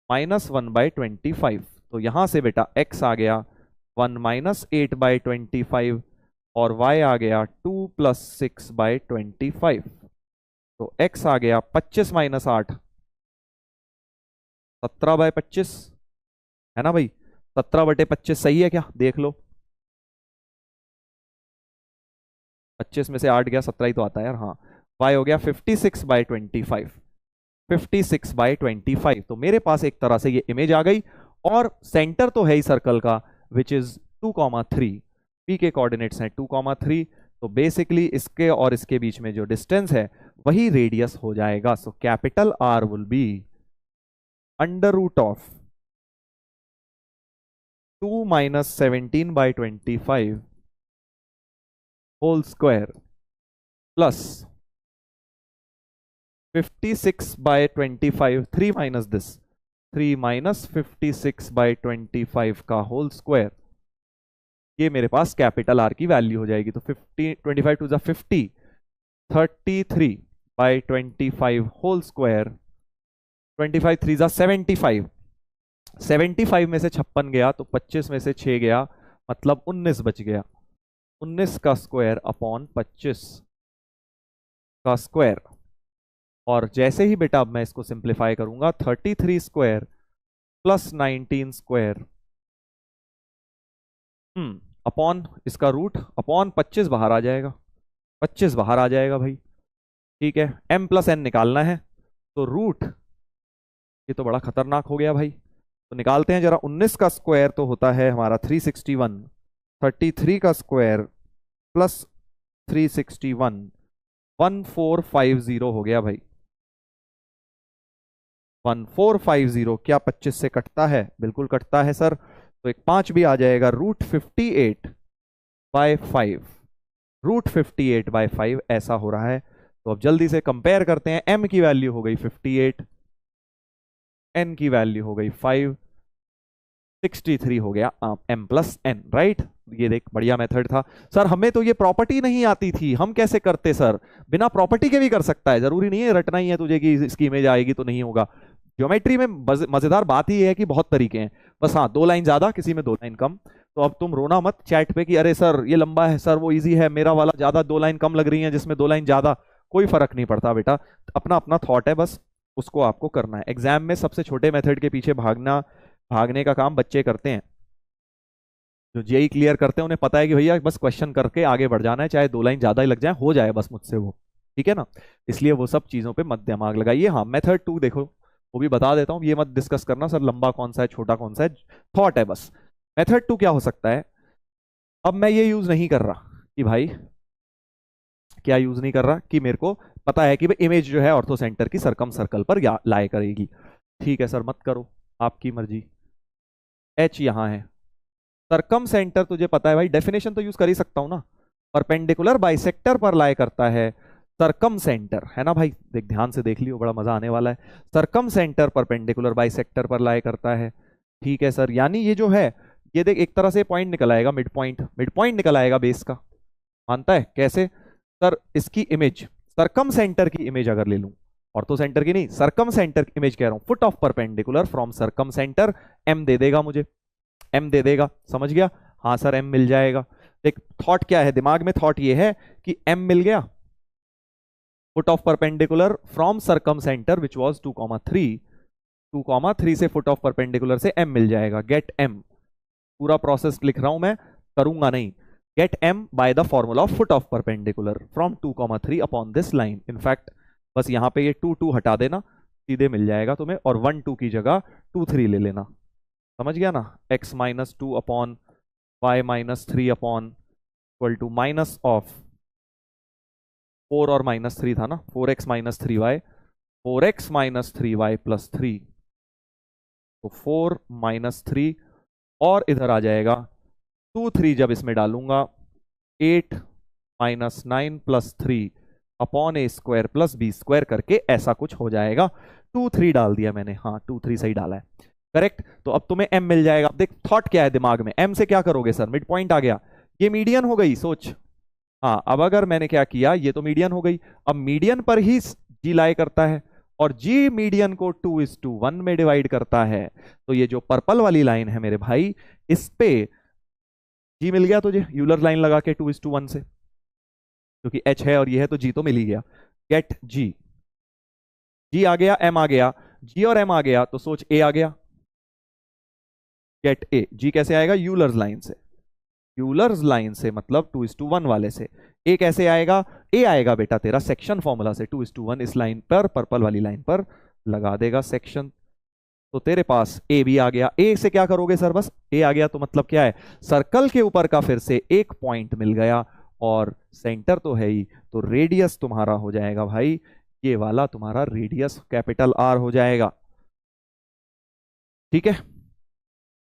minus 1/25। तो यहां से बेटा x आ गया 1 माइनस 8/25 और y आ गया 2 प्लस 6/25। तो x आ गया 25 माइनस 8 17/25 है ना भाई। 17/25 सही है क्या, देख लो। 25 में से 8 गया 17 ही तो आता है यार। हाँ, y हो गया 56/25। 56/25। तो मेरे पास एक तरह से ये इमेज आ गई और सेंटर तो है ही सर्कल का विच इज 2,3। p के कोऑर्डिनेट्स हैं 2,3। तो बेसिकली इसके और इसके बीच में जो डिस्टेंस है वही रेडियस हो जाएगा। So capital R will be under root of 2 minus 17/25 whole square plus 56/25 3 minus this 3 minus 56/25 का होल स्क्वायर। ये मेरे पास कैपिटल R की वैल्यू हो जाएगी। तो 50 25 टू 50 33/25 होल स्क्वायर 25 3 75। 75 में से 56 गया तो 25 में से 6 गया, मतलब 19 बच गया। 19 का स्क्वायर अपॉन 25 का स्क्वायर। और जैसे ही बेटा अब मैं इसको सिंप्लीफाई करूंगा 33 स्क्वायर प्लस 19 स्क्वायर अपॉन इसका रूट अपॉन 25 बाहर आ जाएगा। 25 बाहर आ जाएगा भाई। ठीक है, m प्लस n निकालना है तो रूट, ये तो बड़ा खतरनाक हो गया भाई। तो निकालते हैं जरा। 19 का स्क्वायर तो होता है हमारा 361। 33 का स्क्वायर प्लस 361 1450 हो गया भाई। 1450 क्या 25 से कटता है? बिल्कुल कटता है सर। तो एक 5 भी आ जाएगा। रूट 58/5 रूट 58/5 ऐसा हो रहा है। तो अब जल्दी से कंपेयर करते हैं। m की वैल्यू हो गई 58, n की वैल्यू हो गई 5, 63 हो गया m प्लस n। राइट, ये देख बढ़िया मेथड था सर। हमें तो ये प्रॉपर्टी नहीं आती थी, हम कैसे करते सर? बिना प्रॉपर्टी के भी कर सकता है, जरूरी नहीं है रटना ही है तुझे कि इसकी इमेज आएगी तो नहीं होगा। ज्योमेट्री में मजेदार बात ही है कि बहुत तरीके हैं, बस हाँ 2 लाइन ज्यादा किसी में 2 लाइन कम। तो अब तुम रोना मत चैट पे कि अरे सर ये लंबा है, सर वो इजी है, मेरा वाला ज्यादा 2 लाइन कम लग रही है जिसमें 2 लाइन ज्यादा। कोई फर्क नहीं पड़ता बेटा, अपना अपना थॉट है, बस उसको आपको करना है। एग्जाम में सबसे छोटे मेथड के पीछे भागने का काम बच्चे करते हैं। जो जेई क्लियर करते हैं उन्हें पता है कि भैया बस क्वेश्चन करके आगे बढ़ जाना है, चाहे 2 लाइन ज्यादा ही लग जाए, हो जाए बस मुझसे वो। ठीक है ना, इसलिए वो सब चीजों पे मत दिमाग लगाइए। हाँ, मेथड 2 देखो, वो भी बता देता हूँ। ये मत डिस्कस करना सर लंबा कौन सा है छोटा कौन सा है, थॉट है बस। मेथड 2 क्या हो सकता है? अब मैं ये यूज नहीं कर रहा कि भाई, क्या यूज नहीं कर रहा कि मेरे को पता है कि भाई इमेज जो है ऑर्थो सेंटर की सरकम सर्कल पर लाए करेगी। ठीक है सर, मत करो, आपकी मर्जी। एच यहां है, सरकम सेंटर तुझे पता है भाई, डेफिनेशन तो यूज कर ही सकता हूं ना। परपेंडिकुलर बाइसेक्टर पर लाए करता है सरकम सेंटर, है ना भाई। देख ध्यान से देख लियो, बड़ा मजा आने वाला है। सरकम सेंटर परपेंडिकुलर बाइसेक्टर पर लाए करता है। ठीक है सर, यानी ये जो है, ये देख एक तरह से पॉइंट निकल आएगा, मिड पॉइंट निकल आएगा बेस का। मानता है? कैसे सर? इसकी इमेज सरकम सेंटर की इमेज अगर ले लूं, ऑर्थो सेंटर की नहीं, सरकम सेंटर की इमेज कह रहा हूं, foot of perpendicular from circumcentre, M दे देगा मुझे, एम दे देगा, समझ गया? हाँ सर एम मिल जाएगा। देख थॉट क्या है दिमाग में, थॉट ये है कि एम मिल गया, foot of perpendicular from circumcentre which was 2,3, 2,3 से फुट ऑफ परपेंडिकुलर से एम मिल जाएगा। गेट एम, पूरा प्रोसेस लिख रहा हूं मैं, करूंगा नहीं। Get M by the formula of foot of perpendicular from 2,3 upon this line. In fact बस यहां पे ये 2 2 हटा देना, सीधे मिल जाएगा तुम्हें, और 1 2 की जगह 2 3 ले लेना। समझ गया ना? x minus 2 upon y minus 3 upon equal to minus of 4 और -3 था ना, 4x - 3y, 4x - 3y + 3, तो 4 - 3 और इधर आ जाएगा 2 3 जब इसमें डालूंगा 8 - 9 + 3 अपॉन a² + b² करके ऐसा कुछ हो जाएगा। 2 3 डाल दिया मैंने, हाँ 2 3 सही डाला है, करेक्ट। तो अब तुम्हें m मिल जाएगा। अब देख थॉट क्या है दिमाग में, m से क्या करोगे सर, मिड पॉइंट आ गया, ये मीडियन हो गई, सोच। हाँ अब अगर मैंने क्या किया, ये तो मीडियन हो गई, अब मीडियन पर ही जी लाई करता है और जी मीडियन को 2:1 में डिवाइड करता है। तो ये जो पर्पल वाली लाइन है मेरे भाई, इस पे जी मिल गया तुझे यूलर लाइन लगा के 2:1 से, क्योंकि एच है और ये है तो जी तो मिल ही गया। गेट जी, जी आ गया, एम आ गया, जी और एम आ गया तो सोच ए आ गया। गेट ए, जी कैसे आएगा, यूलर्स लाइन से, यूलर्स लाइन से मतलब 2:1 वाले से। ए कैसे आएगा, ए आएगा बेटा तेरा सेक्शन फॉर्मूला से, 2:1 इस लाइन पर, पर्पल वाली लाइन पर लगा देगा सेक्शन, तो तेरे पास ए भी आ गया। ए से क्या करोगे सर, बस ए आ गया तो मतलब क्या है, सर्कल के ऊपर का फिर से एक पॉइंट मिल गया और सेंटर तो है ही, तो रेडियस तुम्हारा हो जाएगा भाई, ये वाला तुम्हारा रेडियस कैपिटल आर हो जाएगा, ठीक है।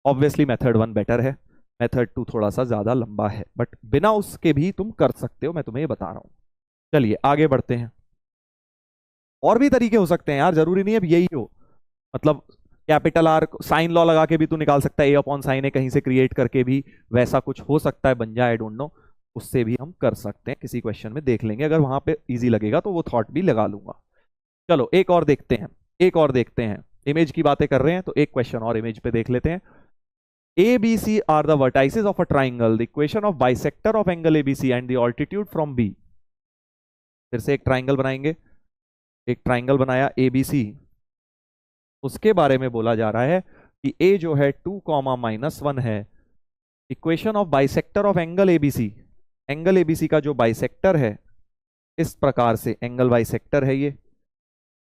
ऑब्वियसली मेथड 1 बेटर है, मेथड 2 थोड़ा सा ज्यादा लंबा है, बट बिना उसके भी तुम कर सकते हो, मैं तुम्हें ये बता रहा हूं। चलिए आगे बढ़ते हैं, और भी तरीके हो सकते हैं यार, जरूरी नहीं है यही हो, मतलब कैपिटल आर साइन लॉ लगा के भी तू निकाल सकता है, ए अपॉन साइन ए कहीं से क्रिएट करके भी वैसा कुछ हो सकता है, बन जाए, आई डोंट नो, उससे भी हम कर सकते हैं, किसी क्वेश्चन में देख लेंगे, अगर वहां पे इजी लगेगा तो वो थॉट भी लगा लूंगा। चलो एक और देखते हैं, एक और देखते हैं, इमेज की बातें कर रहे हैं तो एक क्वेश्चन और इमेज पे देख लेते हैं। A, B, C are the vertices of a triangle. The equation of bisector of angle ABC and the altitude from B. फिर से एक ट्राइंगल बनाएंगे, एक ट्राइंगल बनाया ABC, उसके बारे में बोला जा रहा है कि A जो है 2, -1 है, equation of bisector of angle ABC, angle ABC का जो बाइसेक्टर है, इस प्रकार से एंगल बाइसेक्टर है ये,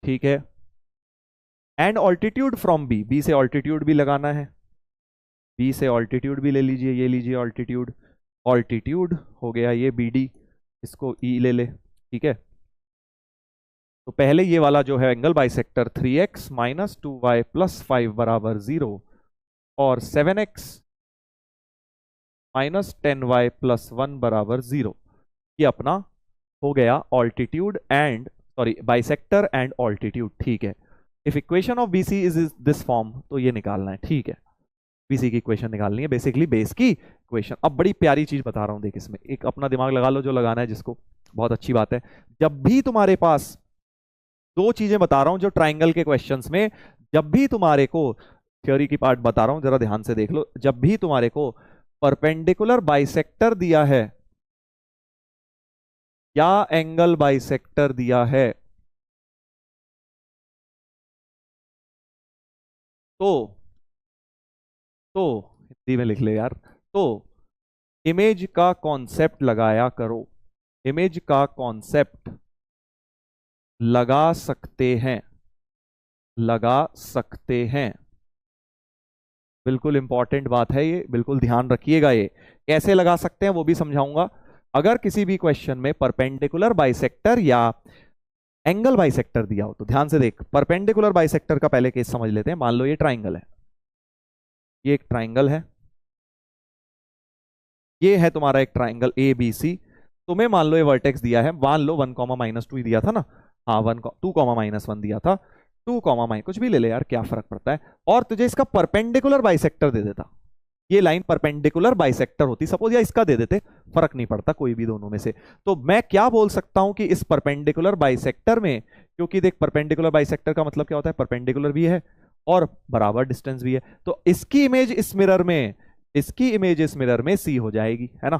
ठीक है, and altitude from B, B से ऑल्टीट्यूड भी लगाना है, बी से ऑल्टीट्यूड भी ले लीजिए, ये लीजिए ऑल्टीट्यूड, ऑल्टीट्यूड हो गया ये BD, इसको ई ले ले, ठीक है। तो पहले ये वाला जो है एंगल बाइसेक्टर 3x - 2y + 5 = 0 और 7x - 10y + 1 = 0, ये अपना हो गया altitude and sorry bisector and altitude, ठीक है। If equation of BC is this form, तो ये निकालना है, ठीक है, BC की इक्वेशन निकालनी है, बेसिकली बेस की इक्वेशन। अब बड़ी प्यारी चीज बता रहा हूं, देख इसमें एक अपना दिमाग लगा लो जो लगाना है जिसको, बहुत अच्छी बात है। जब भी तुम्हारे पास, दो चीजें बता रहा हूं जो ट्राइंगल के क्वेश्चंस में, जब भी तुम्हारे को, थ्योरी की पार्ट बता रहा हूं जरा ध्यान से देख लो, जब भी तुम्हारे को परपेंडिकुलर बाइसेक्टर दिया है या एंगल बाइसेक्टर दिया है, तो हिंदी में लिख ले यार, तो इमेज का कॉन्सेप्ट लगाया करो, इमेज का कॉन्सेप्ट लगा सकते हैं, लगा सकते हैं, बिल्कुल इंपॉर्टेंट बात है ये, बिल्कुल ध्यान रखिएगा, ये कैसे लगा सकते हैं वो भी समझाऊंगा। अगर किसी भी क्वेश्चन में परपेंडिकुलर बाइसेक्टर या एंगल बाइसेक्टर दिया हो, तो ध्यान से देख, परपेंडिकुलर बाइसेक्टर का पहले केस समझ लेते हैं। मान लो ये ट्राइंगल है, ये एक ट्राइंगल है, ये है तुम्हारा एक ट्राइंगल ABC, तुम्हें मान लो ये वर्टेक्स दिया है, मान लो 1, -2 ही दिया था ना, हाँ 1, 2, -1 दिया था, 2, कुछ भी ले ले यार, क्या फर्क पड़ता है, और तुझे इसका परपेंडिकुलर बाइसेक्टर दे देता, ये लाइन परपेंडिकुलर बाइसेक्टर होती सपोज, या इसका दे देते, फर्क नहीं पड़ता कोई भी दोनों में से। तो मैं क्या बोल सकता हूं कि इस परपेंडिकुलर बाइसेक्टर में, क्योंकि देख परपेंडिकुलर बाइसेक्टर का मतलब क्या होता है, परपेंडिकुलर भी है और बराबर डिस्टेंस भी है, तो इसकी इमेज इस मिरर में, इसकी इमेज इस मिरर में C हो जाएगी, है ना,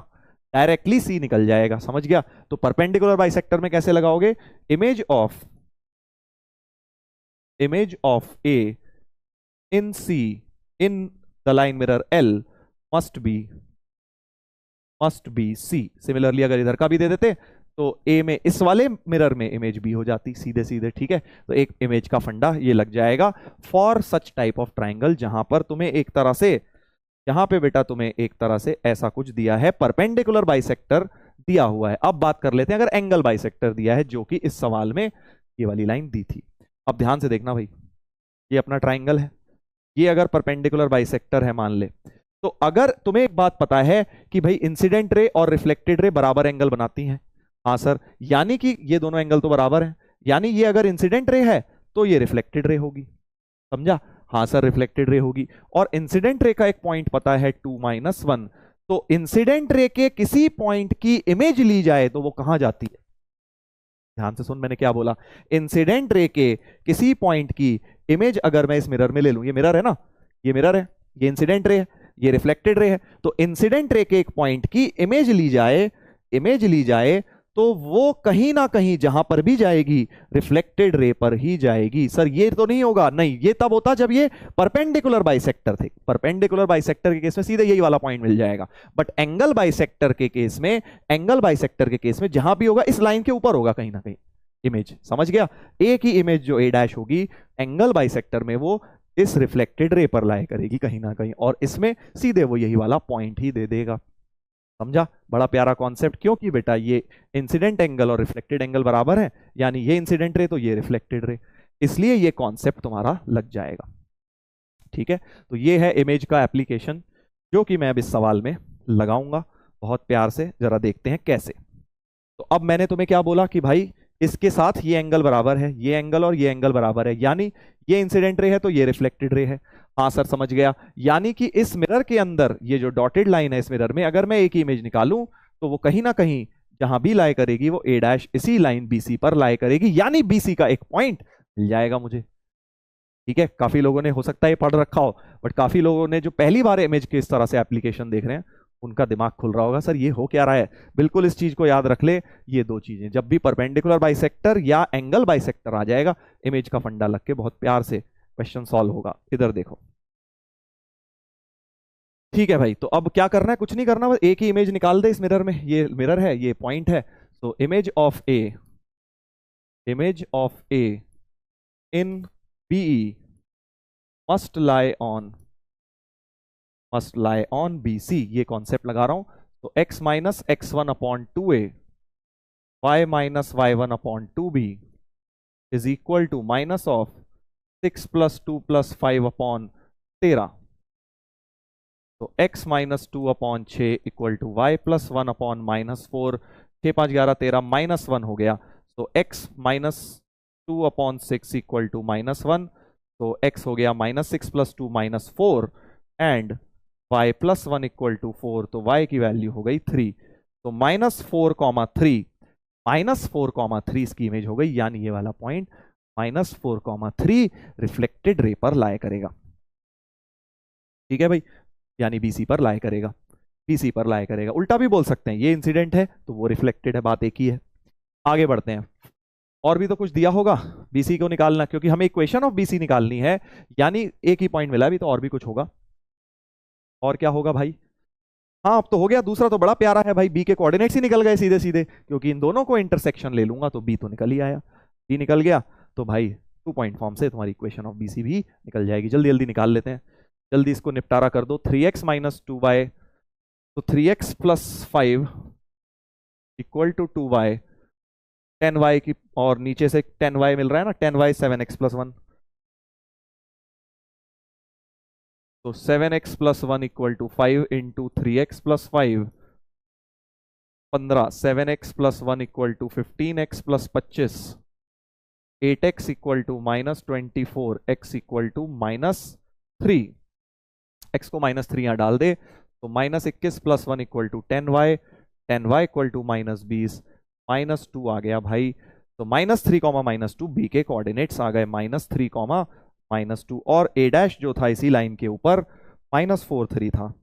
डायरेक्टली C निकल जाएगा, समझ गया। तो परपेंडिकुलर बाइसेक्टर में कैसे लगाओगे, image of A in C in the line mirror L must be C। Similarly अगर इधर का भी दे देते तो A में, इस वाले मिरर में इमेज B हो जाती सीधे सीधे, ठीक है। तो एक इमेज का फंडा ये लग जाएगा for such type of triangle, जहां पर तुम्हें एक तरह से, यहां पे बेटा तुम्हें एक तरह से ऐसा कुछ दिया है, परपेंडिकुलर बाइसेक्टर दिया हुआ है। अब बात कर लेते हैं अगर एंगल बाइसेक्टर दिया है, जो कि इस सवाल में ये वाली लाइन दी थी। अब ध्यान से देखना भाई, ये अपना ट्राइंगल है, ये अगर परपेंडिकुलर बाइसेक्टर है मान ले, तो अगर तुम्हें एक बात पता है कि भाई इंसिडेंट रे और रिफ्लेक्टेड रे बराबर एंगल बनाती हैं, हाँ सर, यानी कि ये दोनों एंगल तो बराबर हैं, यानी ये अगर इंसिडेंट रे है तो ये रिफ्लेक्टेड रे होगी, समझा? हाँ सर, रिफ्लेक्टेड रे होगी। और इंसिडेंट रे का एक पॉइंट पता है 2-1, तो इंसिडेंट रे के किसी पॉइंट की इमेज ली जाए तो वो कहां जाती है? ध्यान से सुन, मैंने क्या बोला, इंसिडेंट रे के किसी पॉइंट की इमेज अगर मैं इस मिरर में ले लूं, ये मिरर है ना, ये मिरर है, ये इंसिडेंट रे है, ये रिफ्लेक्टेड रे है, तो इंसिडेंट रे के एक पॉइंट की इमेज ली जाए तो वो कहीं ना कहीं जहां पर भी जाएगी रिफ्लेक्टेड रे पर ही जाएगी। सर ये तो नहीं होगा, नहीं, ये तब होता जब ये परपेंडिकुलर बाइसेक्टर थे। परपेंडिकुलर बाइसेक्टर के केस में सीधे यही वाला पॉइंट मिल जाएगा, बट एंगल बाइसेक्टर के केस में जहां भी होगा इस लाइन के ऊपर होगा कहीं ना कहीं इमेज, समझ गया? एक ही इमेज जो ए डैश होगी एंगल बाइसेक्टर में, वो इस रिफ्लेक्टेड रे पर लाए करेगी कहीं ना कहीं, और इसमें सीधे वो यही वाला पॉइंट ही दे देगा। समझा? बड़ा प्यारा कॉन्सेप्ट, क्योंकि बेटा ये इंसिडेंट एंगल और रिफ्लेक्टेड एंगल बराबर है, यानी ये इंसिडेंट रे तो ये रिफ्लेक्टेड रे, इसलिए ये कॉन्सेप्ट तुम्हारा लग जाएगा। ठीक है, तो ये है इमेज का एप्लीकेशन जो कि मैं अब इस सवाल में लगाऊंगा। बहुत प्यार से जरा देखते हैं कैसे। तो अब मैंने तुम्हें क्या बोला कि भाई इसके साथ ये एंगल बराबर है, ये एंगल और ये एंगल बराबर है, यानी ये इंसिडेंट रे है तो ये रिफ्लेक्टेड रे है। हाँ सर समझ गया, यानी कि इस मिरर के अंदर ये जो डॉटेड लाइन है इस मिरर में, अगर मैं एक ही इमेज निकालूं तो वो कहीं ना कहीं जहां भी लाए करेगी वो ए डैश इसी लाइन बीसी पर लाए करेगी, यानी बीसी का एक पॉइंट मिल जाएगा मुझे। ठीक है, काफी लोगों ने हो सकता है ये पढ़ रखा हो, बट काफी लोगों ने जो पहली बार इमेज के इस तरह से एप्लीकेशन देख रहे हैं उनका दिमाग खुल रहा होगा, सर ये हो क्या रहा है। बिल्कुल इस चीज को याद रख ले, ये दो चीजें जब भी परपेंडिकुलर बाइसेक्टर या एंगल बाइसेक्टर आ जाएगा, इमेज का फंडा लग के बहुत प्यार से क्वेश्चन सॉल्व होगा। इधर देखो, ठीक है भाई, तो अब क्या करना है, कुछ नहीं करना, बस एक ही इमेज निकाल दे इस मिरर में, ये मिरर है, ये पॉइंट है, तो image of A in BE must lie on BC, ये कॉन्सेप्ट लगा रहा हूं। तो x minus x1 upon 2a, y minus y1 upon 2b is equal to minus of 6 plus 2 plus 5 upon 13। तो x minus 2 upon 6 equal to y plus 1 upon minus 4, 6 5 11 13 minus 1 हो गया, तो x minus 2 upon 6 equal to minus 1, तो x हो गया minus 6 plus 2 minus 4 and y plus 1 equal to 4, तो y की वैल्यू हो गई 3। तो -4,3 इसकी इमेज हो गई, यानी ये वाला पॉइंट -4,3 रिफ्लेक्टेड रे पर लाया करेगा। ठीक है भाई, यानी BC पर लाया करेगा। उल्टा भी बोल सकते हैं, ये इंसिडेंट है तो वो रिफ्लेक्टेड है, बात एक ही है। आगे बढ़ते हैं, और भी तो कुछ दिया होगा BC को निकालना, क्योंकि हमें इक्वेशन ऑफ BC निकालनी है, यानी एक ही पॉइंट मिला, अभी तो और भी कुछ होगा। और क्या होगा भाई? हाँ अब तो हो गया, दूसरा तो बड़ा प्यारा है भाई, बी के कोऑर्डिनेट्स ही निकल गए सीधे सीधे, क्योंकि इन दोनों को इंटरसेक्शन ले लूंगा तो बी तो निकल ही आया, बी निकल गया, तो भाई 2 पॉइंट फॉर्म से तुम्हारी इक्वेशन ऑफ BC भी निकल जाएगी। जल्दी जल्दी निकाल लेते हैं, जल्दी इसको निपटारा कर दो। 3x माइनस 2y, तो 3x plus 5 equal to 2y, 10y की, और नीचे से 10y मिल रहा है ना, 10y 7x प्लस 1, तो 7x plus 1 equal to 5 into 3x plus 5, 15, 7x plus 1 equal to 15x plus 25, 8x equal to minus 24, x equal to -3, x को -3 यहां डाल दे, तो -21 plus 1 equal to 10y, 10y equal to -20, -2 आ गया भाई, तो -3, -2 बी के कोऑर्डिनेट्स आ गए -3, -2, और a डैश जो था इसी लाइन के ऊपर -4,3 था।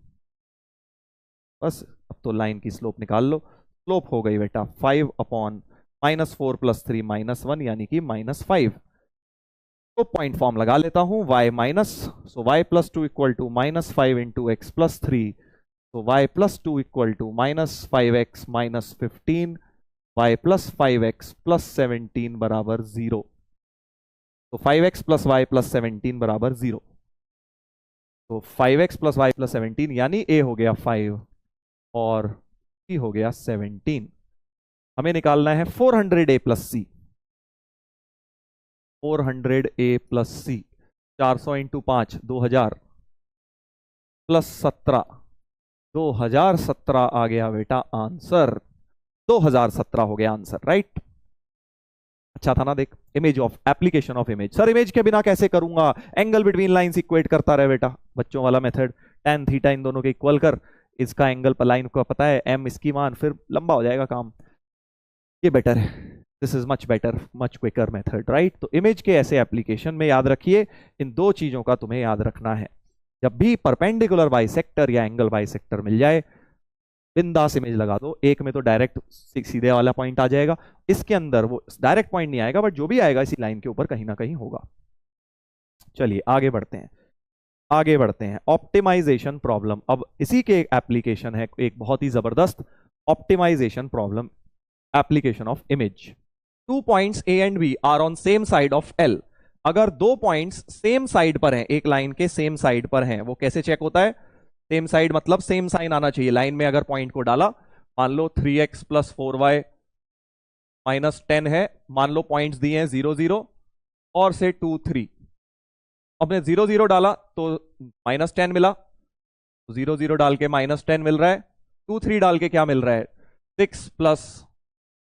बस अब तो लाइन की स्लोप निकाल लो, स्लोप हो गई बेटा 5 अपॉन -4 प्लस 3 -1, यानी कि -5। तो पॉइंट फॉर्म लगा लेता हूं, y minus, so y plus 2 equal to -5 into x plus 3, तो y plus 2 equal to -5x minus 15, y plus 5x plus 17 बराबर 0, तो 5x प्लस y प्लस 17 बराबर 0, तो 5x प्लस y प्लस 17 यानी a हो गया 5 और सी हो गया 17। हमें निकालना है 400A प्लस सी। 400A प्लस सी 400 इंटू 5 2000 प्लस 17 2017 आ गया बेटा आंसर। 2017 हो गया आंसर, राइट। अच्छा था ना। देख, image of application of image. Sir image के बिना कैसे करूंगा? एंगल बिटवीन लाइंस इक्वेट करता रहे बेटा, बच्चों वाला मेथड। tan थीटा इन दोनों के इक्वल कर, इसका एंगल पर लाइन को पता है m इसकी मान, फिर लंबा हो जाएगा काम। ये बेटर है, this is much better, much quicker method, right. तो इमेज के ऐसे एप्लीकेशन में याद रखिए, इन दो चीजों का तुम्हें याद रखना है। जब भी परपेंडिकुलर बाइसेक्टर या एंगल बाइसेक्टर मिल जाए, बिंदास इमेज लगा दो। एक में तो डायरेक्ट सीधे वाला पॉइंट आ जाएगा, इसके अंदर वो डायरेक्ट पॉइंट नहीं आएगा, बट जो भी आएगा इसी लाइन के ऊपर कहीं ना कहीं होगा। चलिए आगे बढ़ते हैं, आगे बढ़ते हैं। ऑप्टिमाइजेशन प्रॉब्लम, अब इसी के एप्लीकेशन है एक बहुत ही जबरदस्त optimization problem, application of image. 2 points A and B are on same side of L। अगर दो पॉइंट्स सेम साइड पर हैं, एक लाइन के सेम साइड पर हैं, वो कैसे चेक होता है? सेम साइड मतलब सेम साइन आना चाहिए। लाइन में अगर पॉइंट को डाला, मान लो 3x प्लस 4y माइनस 10 है, मान लो पॉइंट्स दिए हैं 0 0 और से 2 3। अपने 0 0 डाला तो माइनस 10 मिला, 0 0 डाल के माइनस 10 मिल रहा है। 2 3 डाल के क्या मिल रहा है? 6 प्लस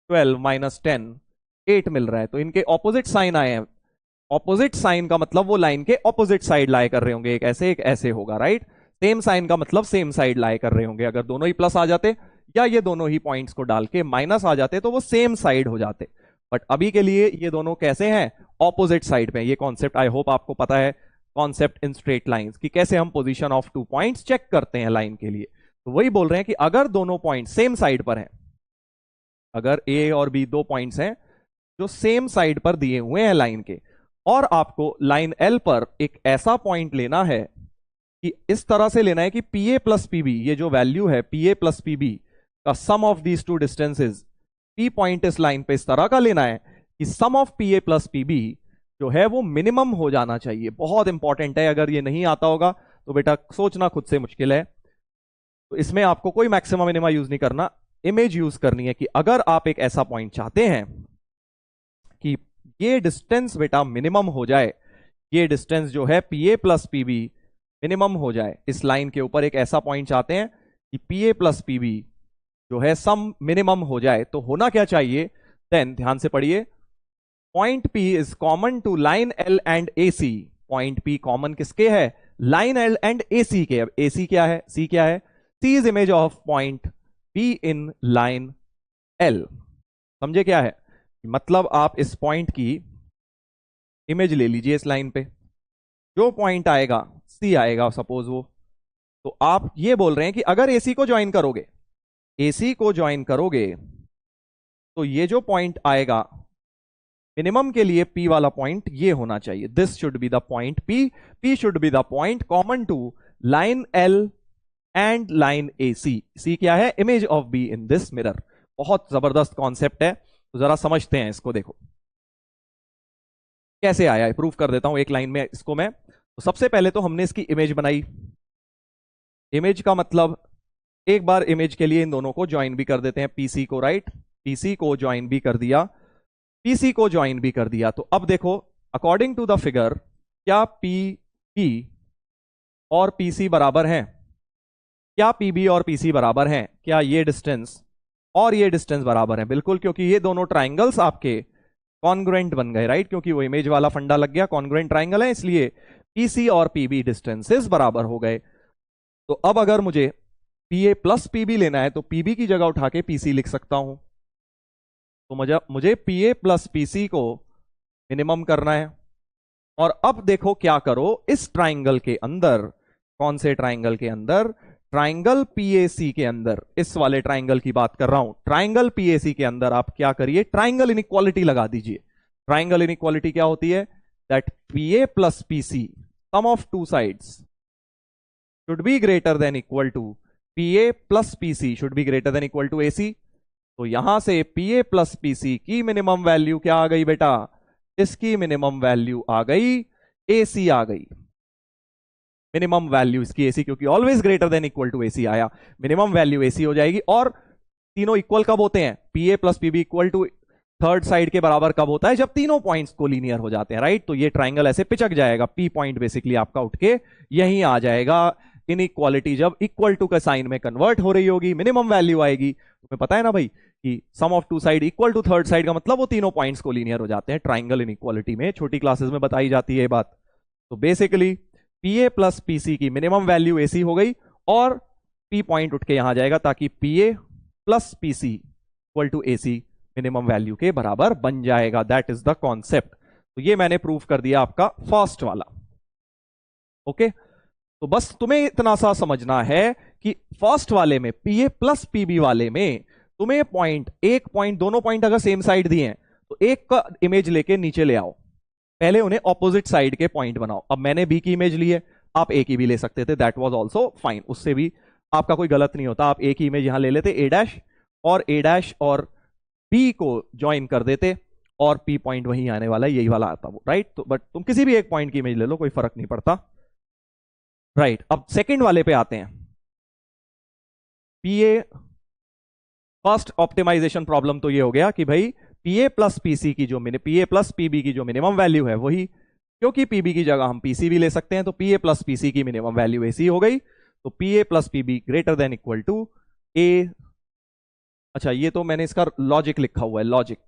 12 माइनस 10 8 मिल रहा है। तो इनके ऑपोजिट साइन आए हैं। ऑपोजिट साइन का मतलब वो लाइन के ऑपोजिट साइड लाए कर रहे होंगे, एक ऐसे होगा, राइट। सेम साइन का मतलब सेम साइड लाए कर रहे होंगे। अगर दोनों ही प्लस आ जाते या ये दोनों ही पॉइंट्स को डाल के माइनस आ जाते तो वो सेम साइड हो जाते, बट अभी के लिए ये दोनों कैसे हैं? ऑपोजिट साइड पे। ये कॉन्सेप्ट आई होप आपको पता है, कॉन्सेप्ट इन स्ट्रेट लाइंस, कि कैसे हम पोजीशन ऑफ 2 पॉइंट्स चेक करते हैं लाइन के लिए। तो वही बोल रहे हैं कि अगर दोनों पॉइंट सेम साइड पर हैं, अगर A और B दो पॉइंट्स हैं जो सेम साइड पर दिए हुए हैं लाइन के, और आपको लाइन L पर एक ऐसा पॉइंट लेना है कि इस तरह से लेना है कि PA प्लस PB, ये जो वैल्यू है PA प्लस PB का sum of these two distances, P point इस लाइन पे इस तरह का लेना है कि sum of PA plus PB जो है वो मिनिमम हो जाना चाहिए। बहुत इंपॉर्टेंट है, अगर ये नहीं आता होगा तो बेटा सोचना खुद से मुश्किल है। तो इसमें आपको कोई मैक्सिमम मिनिमा यूज नहीं करना, इमेज यूज करनी है कि अगर आप एक ऐसा पॉइंट चाहते हैं कि ये डिस्टेंस बेटा मिनिमम हो जाए, ये डिस्टेंस जो है PA प्लस PB मिनिमम हो जाए, इस लाइन के ऊपर एक ऐसा पॉइंट चाहते हैं कि PA प्लस PB जो है सम मिनिमम हो जाए, तो होना क्या चाहिए? देन ध्यान से पढ़िए, point P is common to line L and AC। Point P common किसके है? लाइन L एंड AC के। अब AC क्या है, C क्या है? C is image of point P in line L। समझे क्या है? मतलब आप इस पॉइंट की इमेज ले लीजिए, इस लाइन पे जो पॉइंट आएगा C आएगा सपोज वो, तो आप ये बोल रहे हैं कि अगर AC को ज्वाइन करोगे, AC को ज्वाइन करोगे तो ये जो पॉइंट आएगा मिनिमम के लिए P वाला पॉइंट ये होना चाहिए। This should be the point P should be the point common to line L and line AC। C क्या है? Image of B in this mirror. बहुत जबरदस्त कॉन्सेप्ट है, तो जरा समझते हैं इसको। देखो कैसे आया, प्रूव कर देता हूं एक लाइन में इसको मैं। तो सबसे पहले तो हमने इसकी इमेज बनाई। इमेज का मतलब एक बार इमेज के लिए इन दोनों को ज्वाइन भी कर देते हैं, PC को, राइट। PC को ज्वाइन भी कर दिया, PC को ज्वाइन भी कर दिया। तो अब देखो अकॉर्डिंग टू द फिगर, क्या PP और PC बराबर हैं? क्या PB और PC बराबर हैं? क्या ये डिस्टेंस और ये डिस्टेंस बराबर है? बिल्कुल, क्योंकि ये दोनों ट्राइंगल्स आपके कॉन्ग्रुएंट बन गए, राइट। क्योंकि वो इमेज वाला फंडा लग गया, कॉन्ग्रुएंट ट्राइंगल है, इसलिए PC और PB डिस्टेंसेस बराबर हो गए। तो अब अगर मुझे PA प्लस PB लेना है तो PB की जगह उठा के PC लिख सकता हूं। तो मुझे PA प्लस PC को मिनिमम करना है। और अब देखो क्या करो, इस ट्राइंगल के अंदर, कौन से ट्राइंगल के अंदर? ट्राइंगल PAC के अंदर, इस वाले ट्राइंगल की बात कर रहा हूं। ट्राइंगल PAC के अंदर आप क्या करिए? ट्राइंगल इनइक्वालिटी लगा दीजिए। ट्राइंगल इनइक्वालिटी क्या होती है? That PA plus PC sum of two sides should be greater than equal to PA plus PC should be greater than equal to AC। तो यहां से PA प्लस PC की मिनिमम वैल्यू क्या आ गई बेटा? इसकी मिनिमम वैल्यू आ गई AC आ गई। मिनिमम वैल्यू इसकी AC, क्योंकि always greater than equal to AC आया, मिनिमम वैल्यू AC हो जाएगी। और तीनों इक्वल कब होते हैं? P A plus PB equal to third side के बराबर कब होता है? जब तीनों पॉइंट्स को लीनियर हो जाते हैं, राइट? तो ये ट्राइंगल ऐसे पिचक जाएगा, पी पॉइंट बेसिकली आपका उठ के यहीं आ जाएगा। इनइक्वालिटी जब इक्वल टू का साइन में कन्वर्ट हो रही होगी, मिनिमम वैल्यू आएगी। तुम्हें पता है ना भाई कि sum of two side equal to third side का मतलब वो तीनों पॉइंट्स को लीनियर हो जाते हैं ट्राइंगल इनइक्वालिटी में। छोटी क्लासेस में बताई जाती है ये बात। तो basically P A plus PC की मिनिमम वैल्यू एसी हो गई और पी पॉइंट उठ के यहां जाएगा ताकि P A plus PC equal to AC minimum value के बराबर बन जाएगा। That is the concept. तो ये मैंने प्रूफ कर दिया आपका फर्स्ट वाला। ओके, तो बस तुम्हें इतना सा समझना है कि फर्स्ट वाले में पी ए प्लस पीबी वाले में तुम्हें पॉइंट, एक पॉइंट, दोनों पॉइंट अगर सेम साइड दिए हैं तो एक का इमेज लेके नीचे ले आओ, पहले उन्हें ऑपोजिट साइड के पॉइंट बनाओ। अब मैंने बी की इमेज ली है, आप ए की भी ले सकते थे, दैट वाज आल्सो फाइन, उससे भी आपका कोई गलत नहीं होता। आप ए की इमेज यहां ले लेते ए डैश और बी को ज्वाइन कर देते और पी पॉइंट वहीं आने वाला है, यही वाला आता वो, राइट? तो बट तुम किसी भी एक पॉइंट की इमेज ले लो, कोई फर्क नहीं पड़ता, राइट? अब सेकंड वाले पे आते हैं। पीए फर्स्ट ऑप्टिमाइजेशन प्रॉब्लम तो ये हो गया कि भाई पीए प्लस पीसी की जो पीए प्लस पीबी की जो मिनिमम वैल्यू है वही, क्योंकि पीबी की जगह हम पीसी भी ले सकते हैं, तो पीए प्लस पीसी की मिनिमम वैल्यू एसी हो गई। तो PA plus PB greater than equal to A. अच्छा, ये तो मैंने इसका लॉजिक लिखा हुआ है, लॉजिक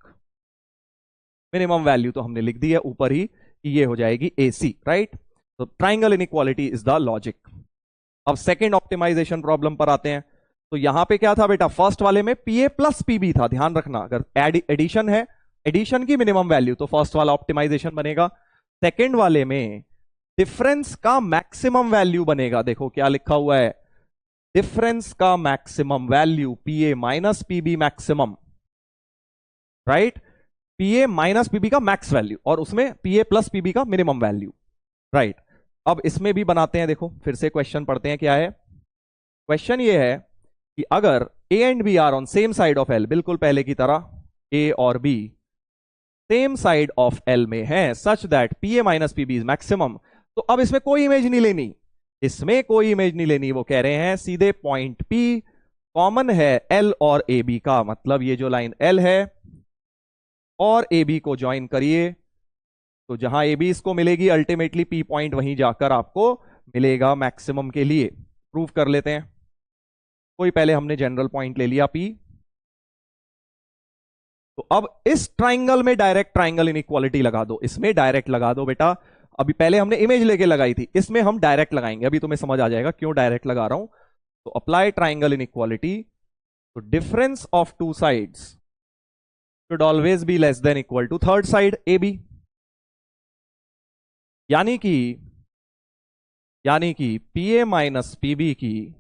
मिनिमम वैल्यू तो हमने लिख दी है ऊपर ही कि ये हो जाएगी एसी, राइट? तो triangle inequality is the logic. अब सेकंड ऑप्टिमाइजेशन प्रॉब्लम पर आते हैं। तो यहां पे क्या था बेटा? फर्स्ट वाले में पीए प्लस पीबी था, ध्यान रखना, अगर एडिशन है, एडिशन की मिनिमम वैल्यू, तो फर्स्ट वाला ऑप्टिमाइजेशन बनेगा। सेकंड वाले में डिफरेंस का मैक्सिमम वैल्यू बनेगा। देखो क्या लिखा हुआ है, डिफरेंस का मैक्सिमम वैल्यू पीए माइनस पीबी मैक्सिमम, राइट? पीए माइनस पीबी का मैक्स वैल्यू और उसमें पीए प्लस पीबी का मिनिमम वैल्यू, राइट? अब इसमें भी बनाते हैं, देखो फिर से क्वेश्चन पढ़ते हैं क्या है। क्वेश्चन ये है कि अगर A and B are on same side of L, बिल्कुल पहले की तरह ए और B same side of L में है, such that PA minus PB is maximum. तो अब इसमें कोई इमेज नहीं लेनी, इसमें कोई इमेज नहीं लेनी। वो कह रहे हैं सीधे पॉइंट पी कॉमन है एल और ए बी का, मतलब ये जो लाइन एल है और ए बी को ज्वाइन करिए, तो जहां ए बी इसको मिलेगी अल्टीमेटली पी पॉइंट वहीं जाकर आपको मिलेगा मैक्सिमम के लिए। प्रूव कर लेते हैं। कोई पहले हमने जनरल पॉइंट ले लिया पी, तो अब इस ट्राइंगल में डायरेक्ट ट्राइंगल इनइक्वालिटी लगा दो, इसमें डायरेक्ट लगा दो बेटा। अभी पहले हमने इमेज लेके लगाई थी, इसमें हम डायरेक्ट लगाएंगे, अभी तुम्हें समझ आ जाएगा क्यों डायरेक्ट लगा रहा हूं। तो अप्लाई ट्राइंगल इनइक्वालिटी, तो difference of two sides should always be less than equal to third side A B. यानी कि पीए माइनस पीबी की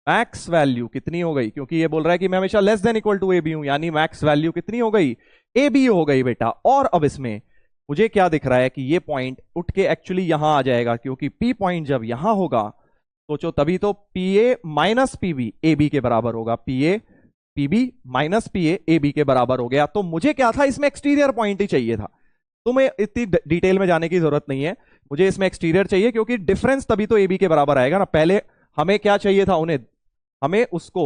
मैक्स वैल्यू कितनी हो गई, क्योंकि ये बोल रहा है कि मैं हमेशा less than equal to A B हूं, यानी मैक्स वैल्यू कितनी हो गई? ए बी हो गई बेटा। और अब इसमें मुझे क्या दिख रहा है कि ये पॉइंट उठ के एक्चुअली यहां आ जाएगा, क्योंकि पी पॉइंट जब यहां होगा, सोचो तभी तो P A minus PB A B के बराबर होगा, P A PB minus P A B के बराबर हो गया। तो मुझे क्या था, इसमें एक्सटीरियर पॉइंट ही चाहिए था। तुम्हें इतनी डिटेल में जाने की जरूरत नहीं है, मुझे इसमें एक्सटीरियर चाहिए, क्योंकि डिफरेंस तभी तो ए बी के बराबर आएगा ना। पहले हमें क्या चाहिए था, हमें उसको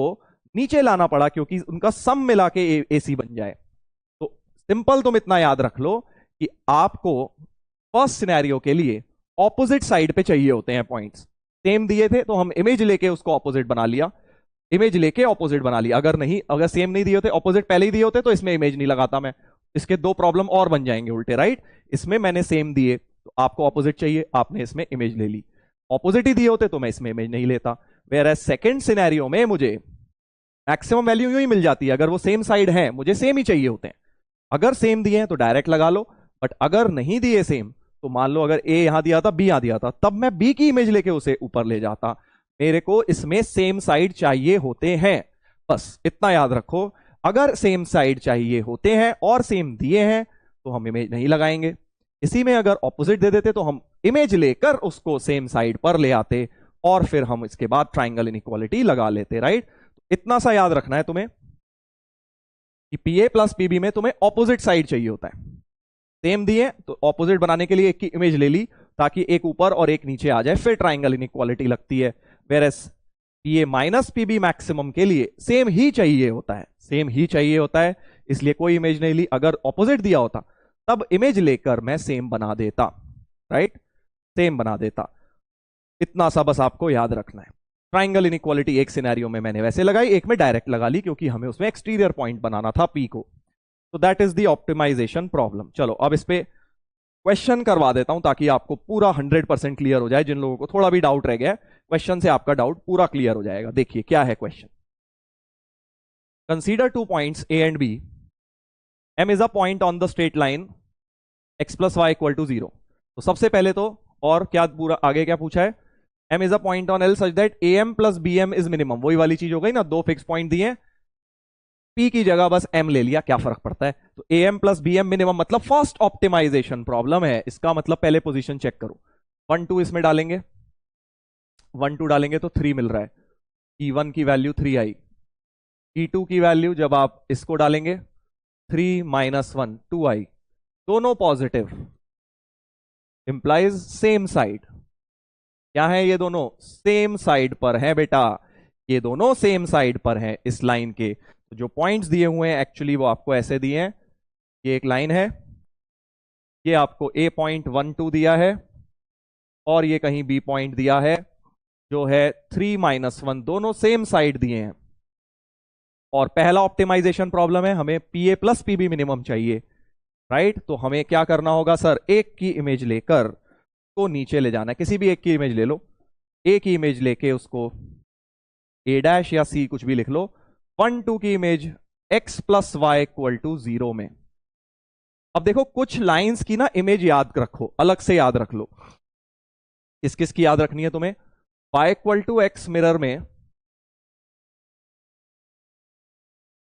नीचे लाना पड़ा, क्योंकि उनका सम मिला के एसी बन जाए। तो सिंपल तुम इतना याद रख लो कि आपको फर्स्ट सिनेरियो के लिए ऑपोजिट साइड पे चाहिए होते हैं पॉइंट्स। सेम दिए थे तो हम इमेज लेके उसको ऑपोजिट बना लिया, इमेज लेके ऑपोजिट बना लिया। अगर सेम नहीं दिए होते, ऑपोजिट पहले ही दिए होते, तो इसमें इमेज नहीं लगाता मैं। इसके दो प्रॉब्लम और बन जाएंगे उल्टे, राइट? इसमें मैंने सेम दिए तो आपको ऑपोजिट चाहिए, आपने इसमें इमेज ले ली। ऑपोजिट ही दिए होते तो मैं इसमें इमेज नहीं लेता। वेयर एज सेकेंड सिनेरियो में मुझे मैक्सिमम वैल्यू यूं ही मिल जाती है, अगर वो सेम साइड है, मुझे सेम ही चाहिए होते हैं। अगर सेम दिए हैं तो डायरेक्ट लगा लो, बट अगर नहीं दिए सेम, तो मान लो अगर ए यहां दिया था, बी यहां दिया था, तब मैं बी की इमेज लेके उसे ऊपर ले जाता। मेरे को इसमें सेम साइड चाहिए होते हैं, बस इतना याद रखो। अगर सेम साइड चाहिए होते हैं और सेम दिए हैं तो हम इमेज नहीं लगाएंगे। इसी में अगर ऑपोजिट दे देते तो हम इमेज लेकर उसको सेम साइड पर ले आते और फिर हम इसके बाद ट्राइंगल इनइक्वालिटी लगा लेते, राइट? इतना सा याद रखना है तुम्हें कि पीए प्लस पीबी में तुम्हें ऑपोजिट साइड चाहिए होता है। सेम दिए तो ऑपोजिट बनाने के लिए एक की इमेज ले ली, ताकि एक ऊपर और एक नीचे आ जाए, फिर ट्राइंगल इनइक्वालिटी लगती है। Where as P A minus PB maximum के लिए सेम ही चाहिए होता है, सेम ही चाहिए होता है, इसलिए कोई इमेज नहीं ली। अगर ऑपोजिट दिया होता तब इमेज लेकर मैं सेम बना देता, राइट, सेम बना देता। इतना सा बस आपको याद रखना है। ट्राइंगल इनइक्वालिटी एक सिनेरियो में मैंने वैसे लगाई, एक में डायरेक्ट लगा ली क्योंकि हमें उसमें एक्सटीरियर पॉइंट बनाना था पी को। तो that is the optimization problem. चलो अब इस पे क्वेश्चन करवा देता हूं ताकि आपको पूरा 100% क्लियर हो जाए। जिन लोगों को थोड़ा भी डाउट रह गया क्वेश्चन से आपका डाउट पूरा क्लियर हो जाएगा। देखिए क्या है question. Consider 2 points A and B, M is a point on the straight line x plus y equal to 0। तो सबसे पहले तो और क्या पूरा आगे क्या पूछा है, M is a point on L such that A M plus B M is minimum. वही वाली चीज हो गई ना, दो फिक्स पॉइंट दिए, पी की जगह बस एम ले लिया, क्या फर्क पड़ता है। तो A M plus B M minimum मतलब फर्स्ट ऑप्टिमाइजेशन प्रॉब्लम है। इसका मतलब पहले पोजीशन चेक करो, 1 2 इसमें डालेंगे, 1 2 डालेंगे तो 3 मिल रहा है, E1 की वैल्यू 3 आई, E2 की वैल्यू जब आप इसको डालेंगे 3 माइनस 1 2 आई, दोनों पॉजिटिव, इंप्लाइज सेम साइड। क्या है ये दोनों सेम साइड पर है बेटा, ये दोनों सेम साइड पर है इस लाइन के। तो जो पॉइंट्स दिए हुए हैं एक्चुअली वो आपको ऐसे दिए हैं, ये एक लाइन है, ये आपको ए पॉइंट 1 2 दिया है और ये कहीं बी पॉइंट दिया है जो है 3 माइनस 1, दोनों सेम साइड दिए हैं। और पहला ऑप्टिमाइजेशन प्रॉब्लम है, हमें P A plus P B minimum चाहिए, राइट। तो हमें क्या करना होगा सर, एक की इमेज लेकर को नीचे ले जाना है, किसी भी एक की इमेज ले लो, ए की इमेज लेके उसको ए डैश या सी कुछ भी लिख लो, 1 2 की image x plus y equal to 0 में। अब देखो कुछ लाइंस की ना इमेज याद रखो, अलग से याद रख लो। किस किस की याद रखनी है तुम्हें, y equal to x mirror में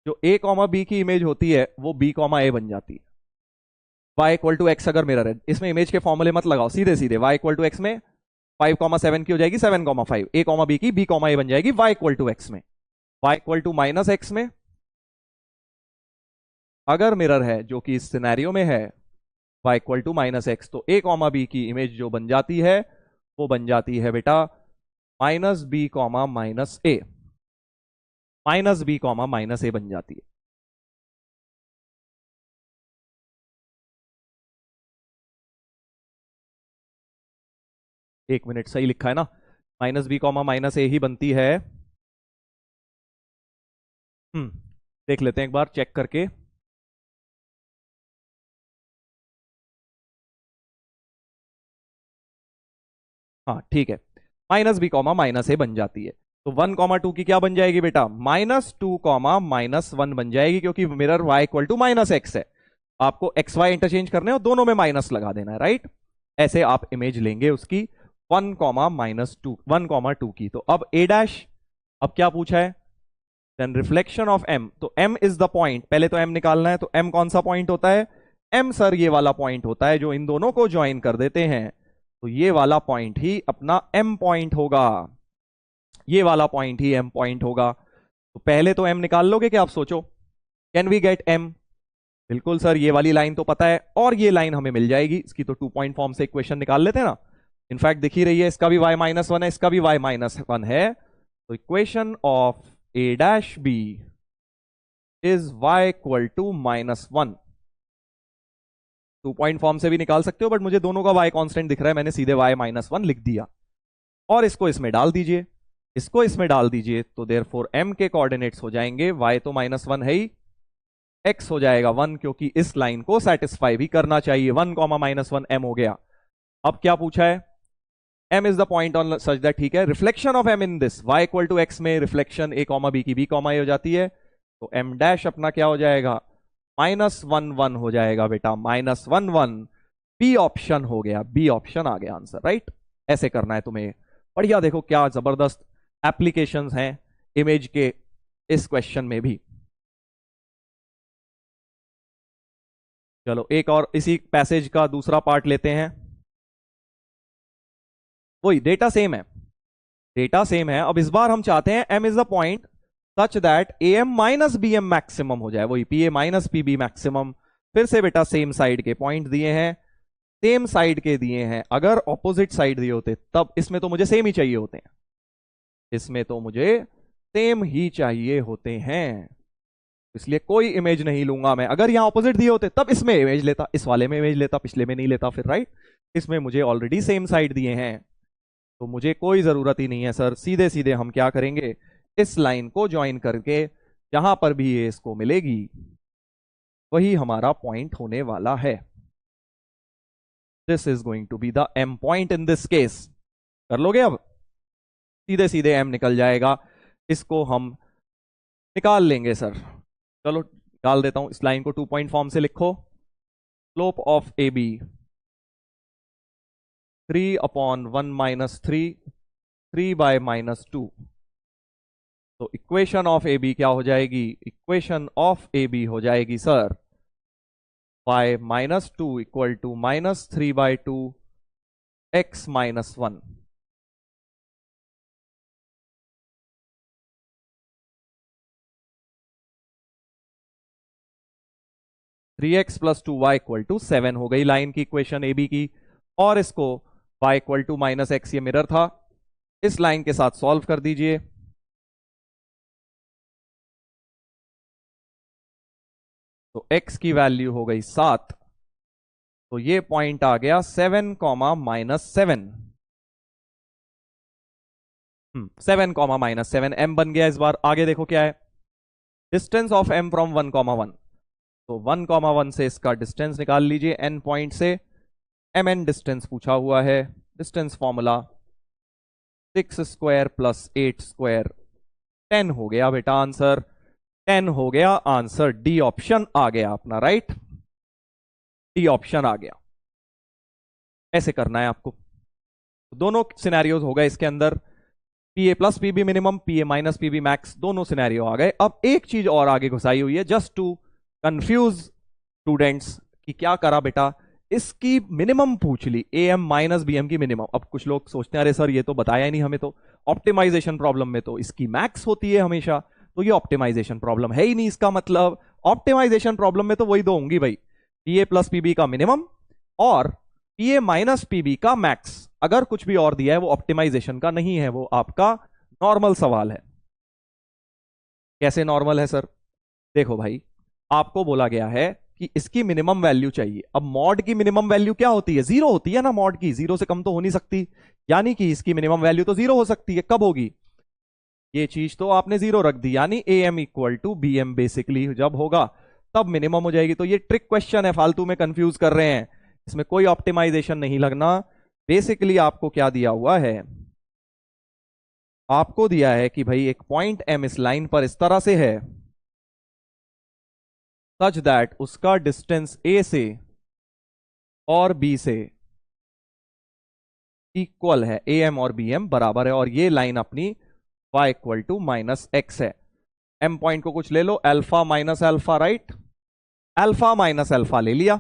जो a कॉमा बी की इमेज होती है वो b कॉमा ए बन जाती है। y इक्वल टू एक्स अगर मिरर है, इसमें इमेज के फॉर्मूले मत लगाओ, सीधे सीधे y इक्वल टू एक्स में 5 कॉमा 7 की हो जाएगी 7 कॉमा 5, a कॉमा बी की b कॉमा ए बन जाएगी y इक्वल टू एक्स में। y equal to minus x में अगर मिरर है जो कि इस सिनेरियो में है y equal to minus x, तो a कॉमा बी की इमेज जो बन जाती है वो बन जाती है बेटा minus B comma minus A, minus B comma minus A बन जाती है। एक मिनट, सही लिखा है ना, minus B comma minus A ही बनती है। देख लेते हैं एक बार चेक करके। हाँ ठीक है, minus B comma minus A बन जाती है। तो 1 कॉमा 2 की क्या बन जाएगी बेटा, माइनस 2 कॉमा माइनस 1 बन जाएगी, क्योंकि mirror y equal to minus x है। आपको एक्स वाई इंटरचेंज करने और दोनों में माइनस लगा देना है, राइट। ऐसे आप इमेज लेंगे उसकी 1 कॉमा माइनस 2 1 कॉमा 2 की। तो अब a डैश, अब क्या पूछा है, देन रिफ्लेक्शन ऑफ m। तो m इज द पॉइंट, पहले तो m निकालना है। तो m कौन सा पॉइंट होता है, m सर ये वाला पॉइंट होता है जो इन दोनों को ज्वाइन कर देते हैं। तो ये वाला पॉइंट ही अपना m पॉइंट होगा, ये वाला पॉइंट ही m पॉइंट होगा। तो पहले तो m निकाल लोगे क्या, आप सोचो, कैन वी गेट m। बिल्कुल सर, ये वाली लाइन तो पता है और ये लाइन हमें मिल जाएगी, इसकी तो 2 पॉइंट फॉर्म से इक्वेशन निकाल लेते हैं ना। इनफैक्ट दिख ही रही है, इसका भी y माइनस 1 है, इसका भी y माइनस 1 है। तो equation of a dash b is y equal to minus 1। 2 point form से भी निकाल सकते हो, बट मुझे दोनों का y कांस्टेंट दिख रहा है, मैंने सीधे y माइनस 1 लिख दिया। और इसको इसमें डाल दीजिए, इसको इसमें डाल दीजिए, तो देयरफॉर m के कोऑर्डिनेट्स हो जाएंगे, y तो माइनस 1 है ही, x हो जाएगा 1, क्योंकि इस लाइन को सेटिस्फाई भी करना चाहिए। 1 कॉमा माइनस 1 m हो गया। अब क्या पूछा है, m is the point on such that, ठीक है, reflection of m in this y equal to x में रिफ्लेक्शन a कॉमा b की b कॉमा a हो जाती है। तो m डैश अपना क्या हो जाएगा, माइनस 1 1 हो जाएगा बेटा, माइनस 1 1। बी ऑप्शन हो गया, बी ऑप्शन आ गया आंसर, राइट। ऐसे करना है तुम्हें, बढ़िया। देखो क्या जबरदस्त एप्लीकेशंस हैं इमेज के इस क्वेश्चन में भी। चलो एक और इसी पैसेज का दूसरा पार्ट लेते हैं। वही डेटा सेम है, डेटा सेम है। अब इस बार हम चाहते हैं m is the point such that am minus B M maximum हो जाए, वही P A minus P B maximum. फिर से बेटा सेम साइड के पॉइंट दिए हैं, सेम साइड के दिए हैं। अगर ऑपोजिट साइड दिए होते तब इसमें तो मुझे सेम ही चाहिए होते हैं, इसमें तो मुझे सेम ही चाहिए होते हैं, इसलिए कोई इमेज नहीं लूंगा मैं। अगर यहाँ ऑपोजिट दिए होते तब इसमें इमेज लेता, इस वाले में इमेज लेता, पिछले में नहीं लेता फिर, राइट। इसमें मुझे ऑलरेडी सेम साइड दिए हैं, तो मुझे कोई जरूरत ही नहीं है सर। सीधे सीधे हम क्या करेंगे, इस लाइन को ज्वाइन करके जहां पर भी ये इसको मिलेगी वही हमारा पॉइंट होने वाला है। This is going to be the M point in this case. कर लोगे अब, सीधे सीधे एम निकल जाएगा, इसको हम निकाल लेंगे सर। चलो निकाल देता हूं, इस लाइन को 2 पॉइंट फॉर्म से लिखो। Slope of A B 3/1 - 3 3/-2। तो इक्वेशन ऑफ ए बी क्या हो जाएगी, इक्वेशन ऑफ ए बी हो जाएगी sir y-2 = -3/2 x - 1। 3x + 2y = 7 हो गई लाइन की इक्वेशन ए बी की। और इसको y = -x, ये मिरर था, इस लाइन के साथ सॉल्व कर दीजिए। तो x की वैल्यू हो गई 7, तो ये पॉइंट आ गया 7, -7। 7, -7 m बन गया। इस बार आगे देखो क्या है, डिस्टेंस ऑफ m फ्रॉम 1, 1। तो 1, 1 से इसका डिस्टेंस निकाल लीजिए n पॉइंट से। mn डिस्टेंस पूछा हुआ है, डिस्टेंस फॉर्मूला 6² + 8²। 10 हो गया बेटा आंसर, 10 हो गया आंसर। डी ऑप्शन आ गया अपना, राइट, डी ऑप्शन आ गया। ऐसे करना है आपको। दोनों सिनेरियोज हो गए इसके अंदर, पीए प्लस पीबी मिनिमम, पीए माइनस पीबी मैक्स, दोनों सिनेरियो आ गए। अब एक चीज और आगे घुसाई हुई है, जस्ट टू कंफ्यूज स्टूडेंट्स कि क्या करा बेटा, इसकी मिनिमम पूछ ली, A M minus B M की मिनिमम। अब कुछ लोग सोचते हैं अरे सर ये तो बताया ही नहीं हमें, तो ऑप्टिमाइजेशन प्रॉब्लम में तो इसकी मैक्स होती है हमेशा, तो ये ऑप्टिमाइजेशन प्रॉब्लम है ही नहीं इसका मतलब। ऑप्टिमाइजेशन प्रॉब्लम में तो वही दो होंगी भाई, पीए प्लस पीबी का मिनिमम और पीए माइनस पीबी का मैक्स। अगर कुछ भी और दिया है वो ऑप्टिमाइजेशन का नहीं है, वो आपका नॉर्मल सवाल है। कैसे नॉर्मल है सर, देखो भाई, आपको बोला गया है कि इसकी मिनिमम वैल्यू चाहिए। अब मॉड की मिनिमम वैल्यू क्या होती है, 0 होती है ना, मॉड की 0 से कम तो हो नहीं सकती, यानी कि इसकी मिनिमम वैल्यू तो 0 हो सकती है। कब होगी, ये चीज तो आपने 0 रख दी, यानी A M equal to B M basically जब होगा तब मिनिमम हो जाएगी। तो ये ट्रिक क्वेश्चन है, फालतू में कंफ्यूज कर रहे हैं, इसमें कोई ऑप्टिमाइजेशन नहीं लगना। बेसिकली आपको क्या दिया हुआ है, आपको दिया है कि भाई एक पॉइंट एम इस लाइन पर इस तरह से है सच दैट उसका डिस्टेंस ए से और बी से इक्वल है, ए एम और बी एम बराबर है, और ये लाइन अपनी y = -x है। m पॉइंट को कुछ ले लो, alpha minus alpha, right, alpha minus alpha ले लिया,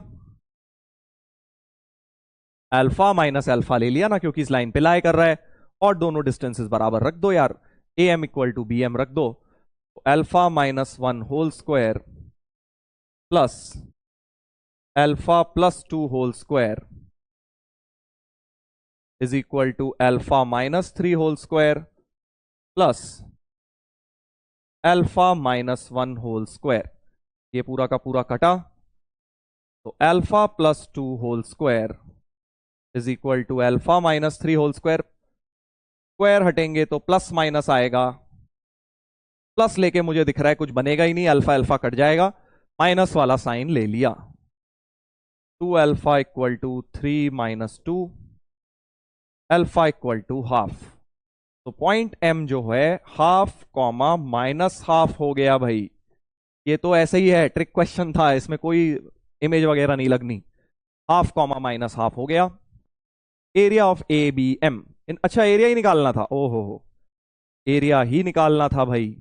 अल्फा माइनस अल्फा ले लिया ना, क्योंकि इस लाइन पे लाई कर रहा है, और दोनों डिस्टेंसेस बराबर रख दो यार, A M equal to B M रख दो। Alpha -1² plus alpha +2 whole square is equal to alpha -3 whole square plus alpha -1 whole square. ये पूरा का पूरा कटा, तो alpha +2 whole square is equal to alpha -3 whole square. Square हटेंगे तो प्लस माइनस आएगा, प्लस लेके मुझे दिख रहा है कुछ बनेगा ही नहीं, अल्फा अल्फा कट जाएगा, माइनस वाला साइन ले लिया। 2 alpha equal to 3 - 2 alpha equal to half. तो पॉइंट एम जो है हाफ कॉमा -1/2 हो गया भाई। ये तो ऐसे ही है, ट्रिक क्वेश्चन था, इसमें कोई इमेज वगैरह नहीं लगनी। हाफ कॉमा -1/2 हो गया। Area of A B M, अच्छा एरिया ही निकालना था, ओहो हो, एरिया ही निकालना था भाई,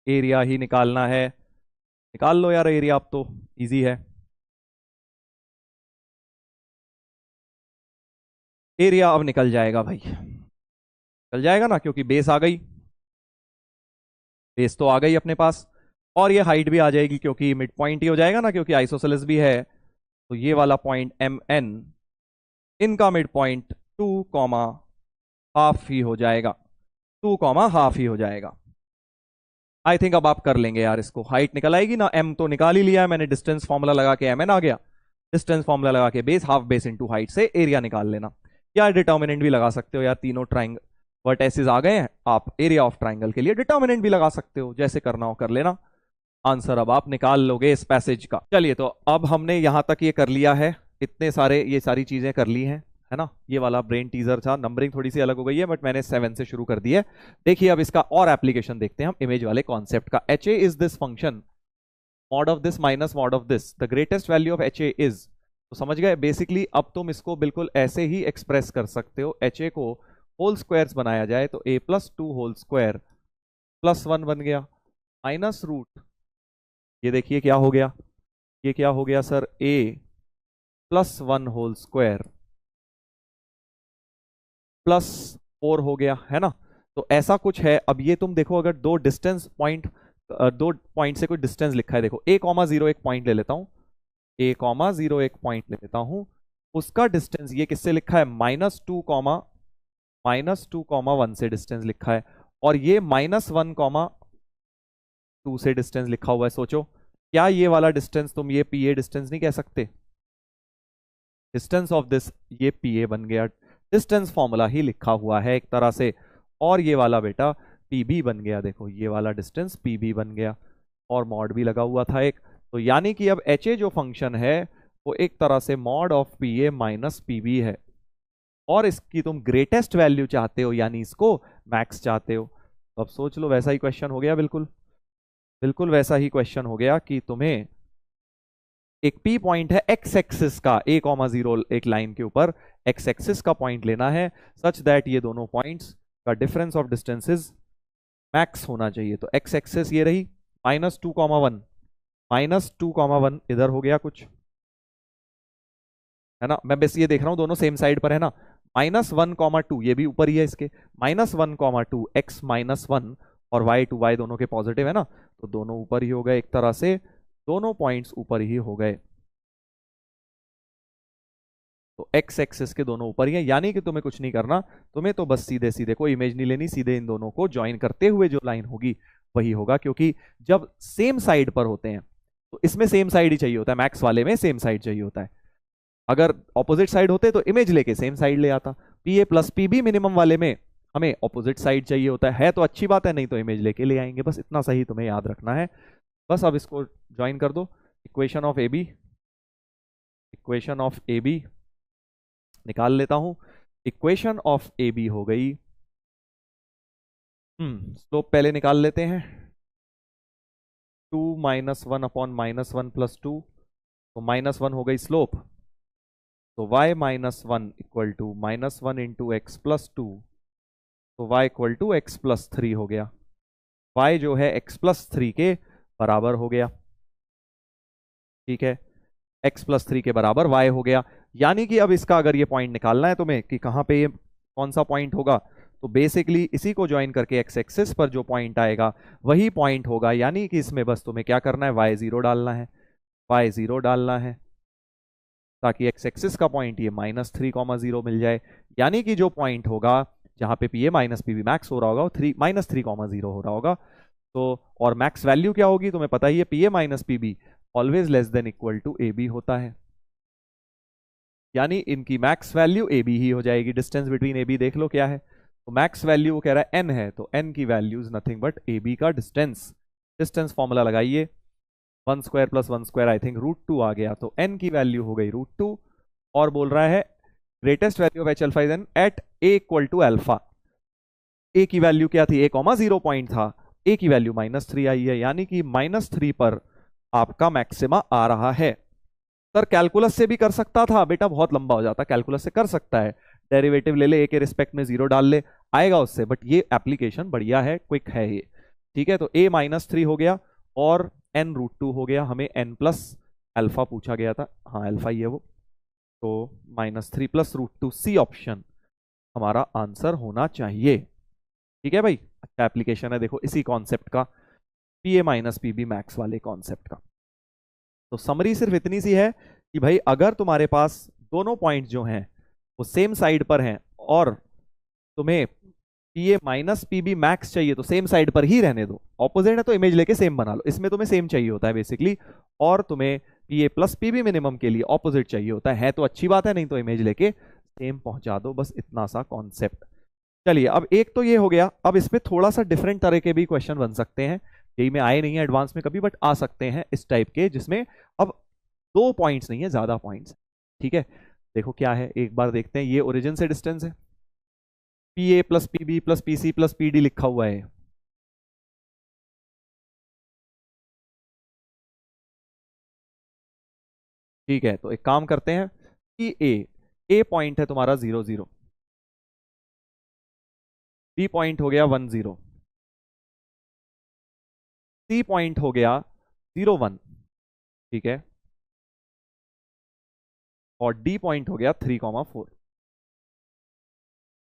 एरिया ही निकालना है। निकाल लो यार एरिया, अब तो इजी है। एरिया अब निकल जाएगा भाई, निकल जाएगा ना, क्योंकि बेस आ गई, बेस तो आ गई अपने पास, और ये हाइट भी आ जाएगी क्योंकि मिड पॉइंट ही हो जाएगा ना, क्योंकि आइसोसेलेस भी है। तो ये वाला पॉइंट एम एन, इनका मिड पॉइंट 2, हाफ ही हो जाएगा, 2 कॉमा हाफ ही हो जाएगा। आई थिंक अब आप कर लेंगे यार इसको। हाइट निकल आएगी ना, एम तो निकाल ही लिया है मैंने, डिस्टेंस फॉर्मूला लगा के एम एन आ गया, डिस्टेंस फॉर्मूला लगा के base, half base into height से एरिया निकाल लेना। या डिटर्मिनेंट भी लगा सकते हो यार, तीनों ट्राइंगल वर्टेसिस आ गए हैं, आप एरिया ऑफ ट्राइंगल के लिए डिटर्मिनेंट भी लगा सकते हो, जैसे करना हो कर लेना। आंसर अब आप निकाल लोगे इस पैसेज का। चलिए तो अब हमने यहां तक ये कर लिया है, इतने सारे ये सारी चीजें कर ली हैं, है ना। ये वाला ब्रेन टीजर था, नंबरिंग थोड़ी सी अलग हो गई है बट मैंने 7 से शुरू कर दी है। देखिए अब इसका और एप्लीकेशन देखते हैं हम इमेज वाले कॉन्सेप्ट का। H A is this function mod of this minus mod of this, the greatest value of H A is, तो समझ गए बेसिकली। अब तुम इसको बिल्कुल ऐसे ही एक्सप्रेस कर सकते हो, एच ए को होल स्क्वायर्स बनाया जाए तो a plus 2 whole square plus 1 बन गया, माइनस रूट, ये देखिए क्या हो गया, ये क्या हो गया sir, a plus 1 whole square plus 4 हो गया, है ना। तो ऐसा कुछ है। अब ये तुम देखो, अगर दो डिस्टेंस पॉइंट, दो पॉइंट से कोई डिस्टेंस लिखा है, देखो a,0 एक पॉइंट ले लेता हूं, a,0 एक पॉइंट ले लेता हूं, उसका डिस्टेंस ये किससे लिखा है, -2,-1 से डिस्टेंस लिखा है, और ये -1,2 से डिस्टेंस लिखा हुआ है। सोचो क्या ये वाला डिस्टेंस तुम ये पी ए डिस्टेंस नहीं कह सकते, डिस्टेंस ऑफ दिस ये पी ए बन गया, डिस्टेंस फॉर्मूला ही लिखा हुआ है एक तरह से, और ये वाला बेटा पी बी बन गया, देखो ये वाला डिस्टेंस पी बी बन गया, और मॉड भी लगा हुआ था एक। तो यानी कि अब एच ए जो फंक्शन है वो एक तरह से mod of P A minus P B है, और इसकी तुम ग्रेटेस्ट वैल्यू चाहते हो, यानी इसको मैक्स चाहते हो। तो अब सोच लो, वैसा ही क्वेश्चन हो गया, बिल्कुल बिल्कुल वैसा ही क्वेश्चन हो गया कि तुम्हें एक पी पॉइंट है एक्स एक्सिस का, a,0 एक लाइन के ऊपर एक्स एक्सिस का पॉइंट लेना है, सच दैट ये दोनों पॉइंट्स का डिफरेंस ऑफ डिस्टेंसेस मैक्स होना चाहिए। तो एक्स एक्सिस ये रही -2,1, -2,1 इधर हो गया कुछ, है ना। मैं बस ये देख रहा हूं दोनों सेम साइड पर है ना, -1,2 ये भी ऊपर ही है इसके, -1,2 x-1 और y दोनों के पॉजिटिव है ना, तो दोनों ऊपर ही हो गए, एक तरह से दोनों पॉइंट्स ऊपर ही हो गए। तो एक्स एक्सिस के दोनों ऊपर ही है, यानी कि तुम्हें कुछ नहीं करना, तुम्हें तो बस सीधे सीधे कोई इमेज नहीं लेनी, सीधे इन दोनों को ज्वाइन करते हुए जो लाइन होगी वही होगा, क्योंकि जब सेम साइड पर होते हैं तो इसमें सेम साइड ही चाहिए होता है, मैक्स वाले में सेम साइड चाहिए होता है। अगर ऑपोजिट साइड होते तो इमेज लेके सेम साइड ले आता, P A plus P B minimum वाले में हमें ऑपोजिट साइड चाहिए होता है तो अच्छी बात है, नहीं तो इमेज लेके ले आएंगे, बस इतना सही तुम्हें याद रखना है। बस अब इसको ज्वाइन कर दो, equation of A B, equation of A B निकाल लेता हूं, इक्वेशन ऑफ ए बी हो गई, स्लोप पहले निकाल लेते हैं, 2 -1 अपॉन -1 प्लस 2, तो -1 हो गई स्लोप, तो y -1 equal to -1 into x plus 2, तो y equal to X plus 3 हो गया, y जो है x प्लस 3 के बराबर हो गया, ठीक है, x प्लस 3 के बराबर y हो गया। यानी कि अब इसका अगर ये पॉइंट निकालना है तुम्हें कि कहाँ पे ये कौन सा पॉइंट होगा, तो बेसिकली इसी को ज्वाइन करके एक्स एक्सिस पर जो पॉइंट आएगा वही पॉइंट होगा, यानी कि इसमें बस तुम्हें क्या करना है, y0 डालना है, y0 डालना है, ताकि एक्स एक्सिस का पॉइंट ये -3,0 मिल जाए, यानी कि जो पॉइंट होगा जहां पे P A minus P B max हो रहा होगा वो -3,0 हो रहा होगा। तो और मैक्स वैल्यू क्या होगी तुम्हें पता ही है, P A minus P B always less than equal to A B होता है, यानी इनकी मैक्स वैल्यू ए बी ही हो जाएगी। डिस्टेंस बिटवीन ए बी देख लो क्या है, तो मैक्स वैल्यू वो कह रहा है एन है, तो एन की values nothing but A B का डिस्टेंस, डिस्टेंस फॉर्मूला लगाइए, 1 square plus 1 square I think √2 आ गया, तो n की वैल्यू हो गई √2, और बोल रहा है greatest value of H alpha is N at A equal to alpha, A की वैल्यू क्या थी, a,0 पॉइंट था, ए की वैल्यू -3 आई है, यानी कि -3 पर आपका मैक्सिमा आ रहा है। सर कैलकुलस से भी कर सकता था बेटा, बहुत लंबा हो जाता, कैलकुलस से कर सकता है, डेरिवेटिव ले ले, ए के रिस्पेक्ट में 0 डाल ले, आएगा उससे, बट ये एप्लीकेशन बढ़िया है, क्विक है ये, ठीक है। तो a -3 हो गया और n √2 हो गया, हमें n प्लस अल्फा पूछा गया था, हाँ अल्फा ही है वो, तो -3 प्लस √2 सी ऑप्शन हमारा आंसर होना चाहिए, ठीक है भाई। अच्छा एप्लीकेशन है देखो इसी कॉन्सेप्ट का, P A minus P B max वाले कॉन्सेप्ट का। तो समरी सिर्फ इतनी सी है कि भाई अगर तुम्हारे पास दोनों पॉइंट जो हैं वो सेम साइड पर हैं और तुम्हें P A minus P B max चाहिए तो सेम साइड पर ही रहने दो, ऑपोजिट है तो इमेज लेके सेम बना लो, इसमें तुम्हें सेम चाहिए होता है बेसिकली। और तुम्हें P A plus P B minimum के लिए ऑपोजिट चाहिए होता है तो अच्छी बात है, नहीं तो इमेज लेके सेम पहुंचा दो, बस इतना सा कॉन्सेप्ट। चलिए अब एक तो ये हो गया, अब इसमें थोड़ा सा डिफरेंट तरह के भी क्वेश्चन बन सकते हैं, यही में आए नहीं है एडवांस में कभी, बट आ सकते हैं इस टाइप के, जिसमें अब 2 पॉइंट्स नहीं है, ज्यादा पॉइंट्स। ठीक है, देखो क्या है, एक बार देखते हैं। ये ओरिजिन से डिस्टेंस है, P A plus P B plus P C plus P D लिखा हुआ है। ठीक है, तो एक काम करते हैं कि ए पॉइंट है तुम्हारा 0 0, बी पॉइंट हो गया 1 0, सी पॉइंट हो गया 0 1। ठीक है, और डी पॉइंट हो गया 3 4।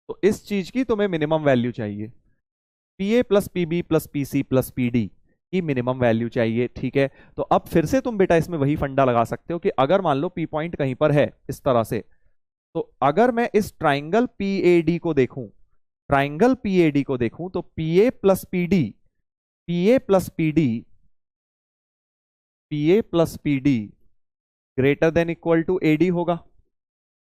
तो इस चीज की तुम्हें मिनिमम वैल्यू चाहिए, P A plus P B plus P C plus P D की मिनिमम वैल्यू चाहिए। ठीक है, तो अब फिर से तुम बेटा इसमें वही फंडा लगा सकते हो कि अगर मान लो पी पॉइंट कहीं पर है इस तरह से, तो अगर मैं इस ट्राइंगल पी ए डी को देखूं, ट्राइंगल पी ए डी को देखूं, तो P A plus P D, P A plus P D, P A plus P D greater than equal to A D होगा,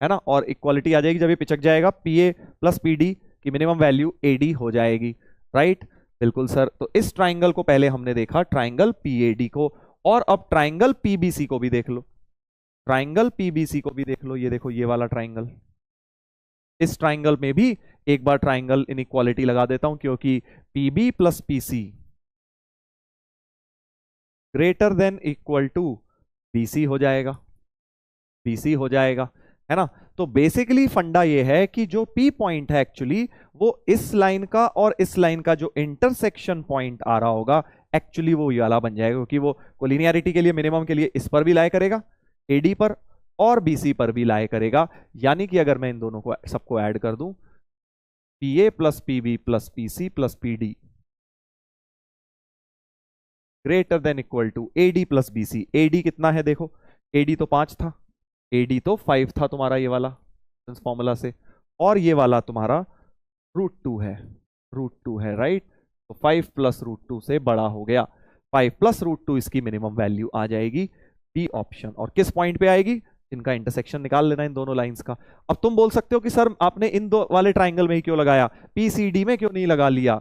है ना। और इक्वालिटी आ जाएगी जब ये पिचक जाएगा, P A plus P D की मिनिमम वैल्यू ए डी हो जाएगी, राइट। बिल्कुल सर, तो इस ट्राइंगल को पहले हमने देखा, ट्राइंगल पी ए डी को, और अब ट्राइंगल पीबीसी को भी देख लो, ट्राइंगल पीबीसी को भी देख लो। ये देखो ये वाला ट्राइंगल, इस ट्राइंगल में भी एक बार ट्राइंगल इनइक्वालिटी लगा देता हूं, क्योंकि PB plus PC greater than equal to BC हो जाएगा, बीसी हो जाएगा, है ना। तो बेसिकली फंडा ये है कि जो पी पॉइंट है एक्चुअली वो इस लाइन का और इस लाइन का जो इंटरसेक्शन पॉइंट आ रहा होगा, एक्चुअली वो ये वाला बन जाएगा, क्योंकि वो कोलिनियरिटी के लिए मिनिमम के लिए इस पर भी लाए करेगा, एडी पर और बीसी पर भी लाए करेगा। यानी कि अगर मैं इन दोनों को सबको ऐड कर दूं, P A plus P B plus P C plus P D greater than equal to A D plus B C. A D कितना है देखो, ए डी तो 5 था, ए डी तो 5 था तुम्हारा ये वाला फॉर्मूला से, और ये वाला तुम्हारा √2 है, √2 है, राइट। तो 5 प्लस √2 से बड़ा हो गया, 5 प्लस √2 इसकी मिनिमम वैल्यू आ जाएगी बी ऑप्शन। और किस पॉइंट पे आएगी, इनका इंटरसेक्शन निकाल लेना इन दोनों लाइंस का। अब तुम बोल सकते हो कि सर आपने इन दो वाले ट्राइंगल में ही क्यों लगाया, पीसीडी में क्यों नहीं लगा लिया,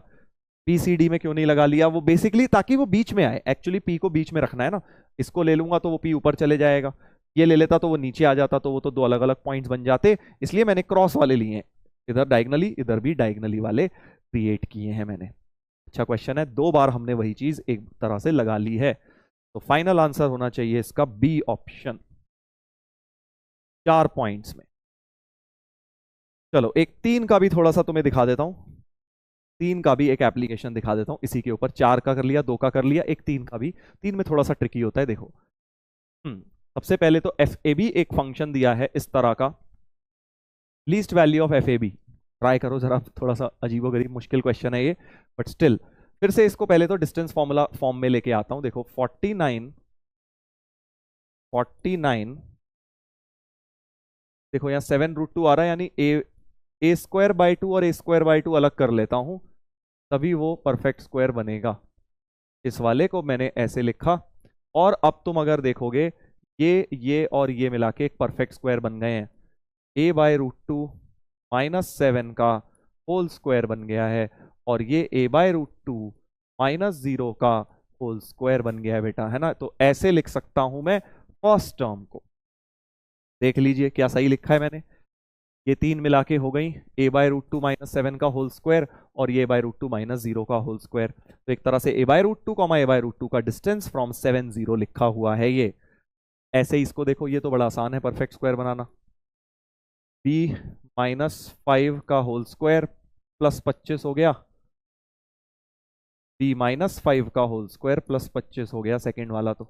पीसीडी में क्यों नहीं लगा लिया। वो बेसिकली ताकि वो बीच में आए, एक्चुअली पी को बीच में रखना है ना, इसको ले लूंगा तो वो पी ऊपर चले जाएगा, ये ले लेता तो वो नीचे आ जाता, तो वो तो दो अलग अलग पॉइंट्स बन जाते, इसलिए मैंने क्रॉस वाले लिए हैं, इधर डायगनली इधर भी डायगनली वाले क्रिएट किए हैं मैंने। अच्छा क्वेश्चन है, 2 बार हमने वही चीज एक तरह से लगा ली है, तो फाइनल आंसर होना चाहिए इसका बी ऑप्शन, 4 पॉइंट्स में। चलो एक 3 का भी थोड़ा सा तुम्हें दिखा देता हूं, 3 का भी एक एप्लीकेशन दिखा देता हूं इसी के ऊपर। 4 का कर लिया, 2 का कर लिया, एक 3 का भी, 3 में थोड़ा सा ट्रिकी होता है देखो। सबसे पहले तो एफ ए बी एक फंक्शन दिया है इस तरह का, least value of F A B, try करो जरा, थोड़ा सा अजीबोगरीब मुश्किल क्वेश्चन है ये, बट स्टिल फिर से इसको पहले तो डिस्टेंस फॉर्मूला फॉर्म में लेके आता हूं। देखो 49 49, देखो यहाँ 7√2 आ रहा है, यानी ए स्क्वायर बाई 2 और ए स्क्वायर बाई 2 अलग कर लेता हूं, तभी वो परफेक्ट स्क्वायर बनेगा। इस वाले को मैंने ऐसे लिखा, और अब तुम अगर देखोगे ये और ये मिला के एक परफेक्ट स्क्वायर बन गए हैं, a/√2 -7 का होल स्क्वायर बन गया है, और ये a/√2 -0 का होल स्क्वायर बन गया है बेटा, है ना। तो ऐसे लिख सकता हूं मैं फर्स्ट टर्म को, देख लीजिए क्या सही लिखा है मैंने, ये 3 मिला के हो गई a/√2 -7 का होल स्क्वायर, और ये a/√2 -0 का होल स्क्वायर। तो एक तरह से a/√2 a/√2 का डिस्टेंस फ्रॉम 7 0 लिखा हुआ है ये। ऐसे ही इसको देखो, ये तो बड़ा आसान है परफेक्ट स्क्वायर बनाना, b -5 का होल स्क्वायर प्लस 25 हो गया, b -5 का होल स्क्वायर प्लस 25 हो गया सेकेंड वाला तो।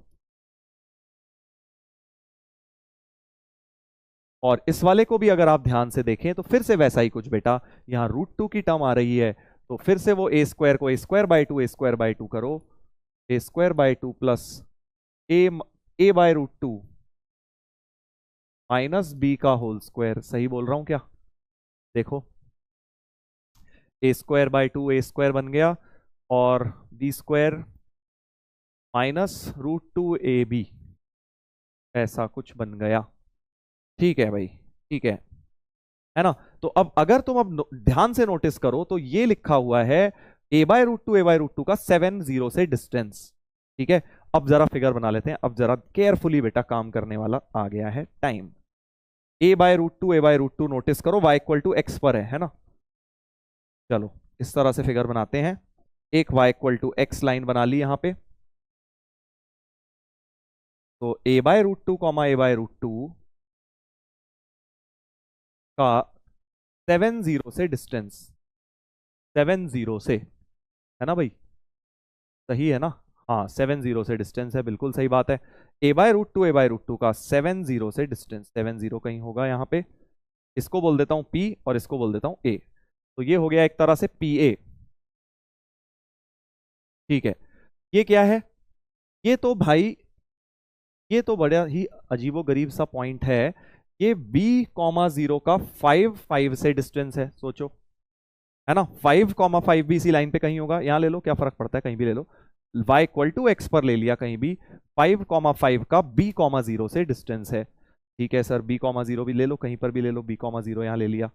और इस वाले को भी अगर आप ध्यान से देखें तो फिर से वैसा ही कुछ बेटा, यहाँ √2 की टर्म आ रही है, तो फिर से वो ए स्क्वायर को a² करो, a² प्लस a/√2 -b का होल स्क्वायर, सही बोल रहा हूं क्या, देखो ए स्क्वायर बाय 2 ए स्क्वायर बन गया, और बी स्क्वायर माइनस √2ab ऐसा कुछ बन गया। ठीक है भाई, ठीक है ना। तो अब अगर तुम अब ध्यान से नोटिस करो तो ये लिखा हुआ है a/√2 का 7 0 से डिस्टेंस। ठीक है, अब जरा फिगर बना लेते हैं, अब जरा केयरफुली बेटा काम करने वाला आ गया है टाइम। a/√2 नोटिस करो y = x पर है ना। चलो इस तरह से फिगर बनाते हैं, एक y = x लाइन बना ली यहां पे। तो a/√2, a/√2 का 7 0 से डिस्टेंस, 7 0 से, है ना भाई, सही है ना। हाँ 7 0 से डिस्टेंस है, बिल्कुल सही बात है। a/√2 का 7 0 से डिस्टेंस, 7 0 कहीं होगा यहाँ पे, इसको बोल देता हूं P और इसको बोल देता हूं A। तो ये हो गया एक तरह से PA। ठीक है, ये क्या है, ये तो भाई ये तो बड़ा ही अजीबो गरीब सा पॉइंट है। ये B,0 का 5 से डिस्टेंस है, सोचो, है ना। 5,5 भी इसी लाइन पे कहीं होगा, यहां ले लो, क्या फर्क पड़ता है, कहीं भी ले लो। y = x पर ले लिया कहीं भी, 5,5 का B,0 से डिस्टेंस है। ठीक है सर, B,0 भी ले लो, कहीं पर भी ले लो, B,0 यहां ले लिया,